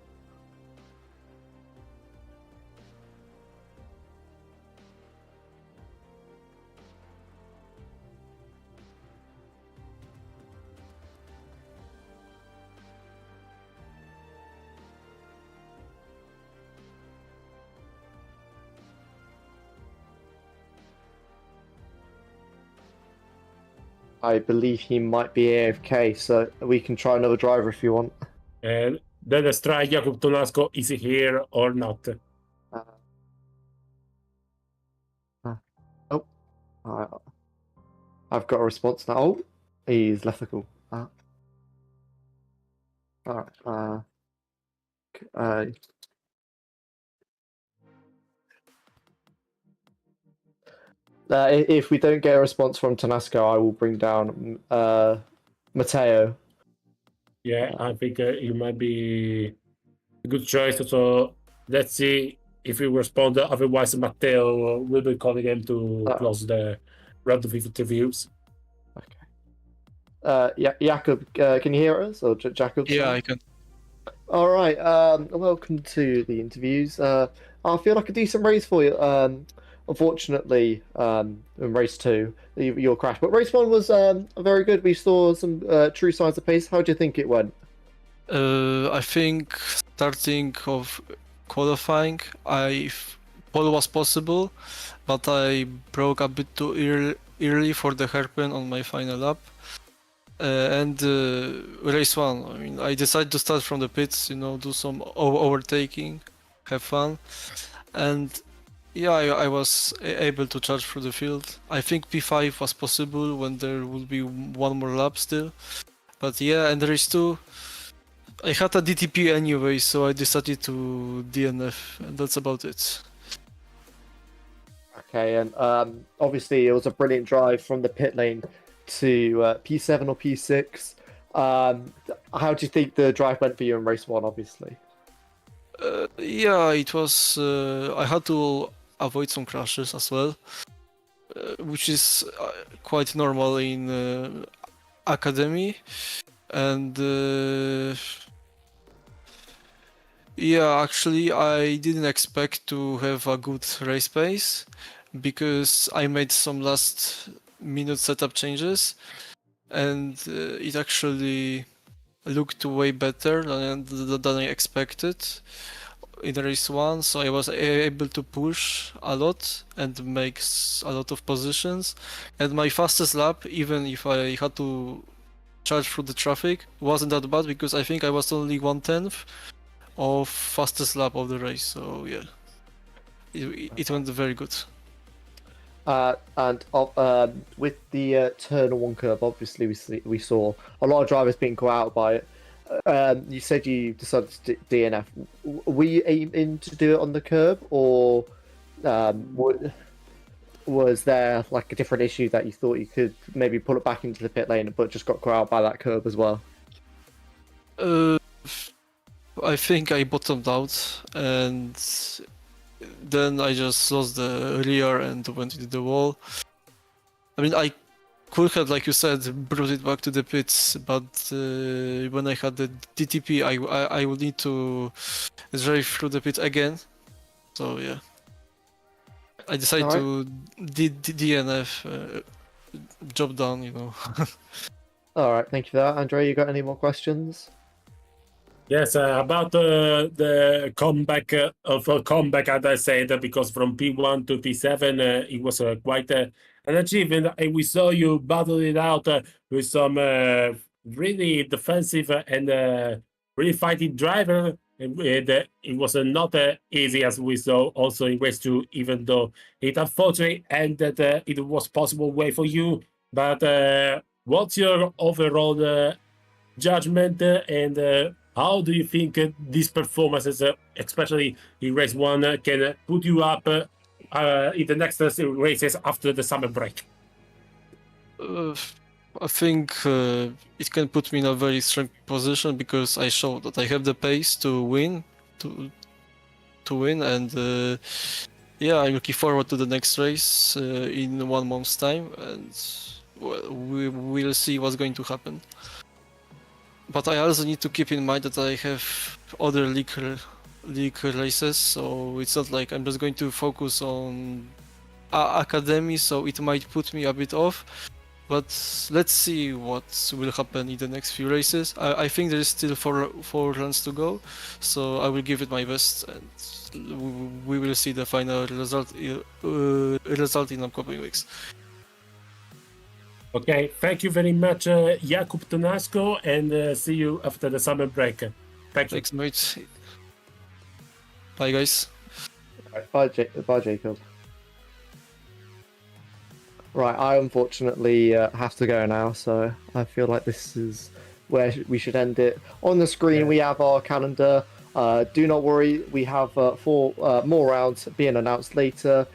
I believe he might be AFK, so we can try another driver if you want. Then let's try Jakub Tonasco. Is he here or not? I've got a response now. Oh, he's left the call. All right. If we don't get a response from Tonasco, I will bring down Matteo. Yeah, I think it might be a good choice. So let's see if he responds. Otherwise, Matteo will be calling him to close the round of interviews. Okay. Jakob, can you hear us? Or Jakob? Yeah, I can. All right. Welcome to the interviews. I feel like a decent race for you. Unfortunately, in race 2, your crash. But race 1 was very good. We saw some true signs of pace. How do you think it went? I think starting of qualifying, pole was possible, but I broke a bit too early for the hairpin on my final lap. and race 1. I mean, I decided to start from the pits, do some overtaking, have fun, and yeah, I was able to charge through the field. I think P5 was possible when there would be one more lap still, but yeah, and race 2, I had a DTP anyway, so I decided to DNF, and that's about it. Okay, and obviously it was a brilliant drive from the pit lane to P7 or P6. How do you think the drive went for you in race 1, obviously? Yeah, it was. I had to avoid some crashes as well, which is quite normal in academy, and yeah, actually I didn't expect to have a good race pace because I made some last minute setup changes, and it actually looked way better than I expected in race 1, so I was able to push a lot and make a lot of positions, and my fastest lap, even if I had to charge through the traffic, wasn't that bad because I think I was only 1/10 of fastest lap of the race, so yeah, it went very good. And with the turn 1 curve, obviously we saw a lot of drivers being caught out by it. You said you decided to DNF. Were you aiming to do it on the curb, or was there like a different issue that you thought you could maybe pull it back into the pit lane, but just got caught out by that curb as well? I think I bottomed out, and then I just lost the rear and went into the wall. I mean, I could have, like you said, brought it back to the pits, but when I had the DTP, I would need to drive through the pit again. So yeah, I decided to DNF. Job done, All right, thank you for that. Andrea, you got any more questions? Yes, about the comeback of a comeback, as I said, because from P1 to P7, it was quite an achievement. And we saw you battle it out with some really defensive and really fighting driver. And it was not easy, as we saw also in race 2, even though it unfortunately ended. It was possible way for you. But what's your overall judgment and how do you think these performances, especially in race 1, can put you up in the next races after the summer break? I think it can put me in a very strong position because I showed that I have the pace to win, and yeah, I'm looking forward to the next race in 1 month's time, and well, we will see what's going to happen. But I also need to keep in mind that I have other league races, so it's not like I'm just going to focus on academy, so it might put me a bit off. But let's see what will happen in the next few races. I think there is still four runs to go, so I will give it my best, and we will see the final result in upcoming weeks. Okay, thank you very much, Jakub Tonasco, and see you after the summer break. Thank you. Thanks, mate. Bye, guys. Right, bye, Jacob. Right, I unfortunately have to go now, so I feel like this is where we should end it. On the screen, we have our calendar. Do not worry, we have 4 more rounds being announced later.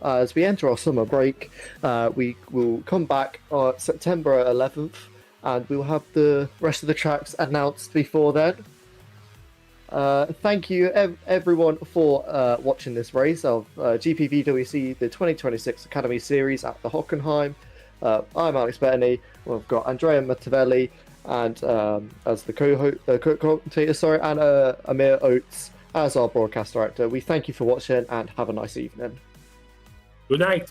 As we enter our summer break, we will come back on September 11th, and we'll have the rest of the tracks announced before then. Thank you everyone for watching this race of GPVWC, the 2026 Academy Series at the Hockenheim. I'm Alex Bettany. We've got Andrea Mattavelli and as the co-commentator, and Amir Oates as our broadcast director. We thank you for watching and have a nice evening. Good night.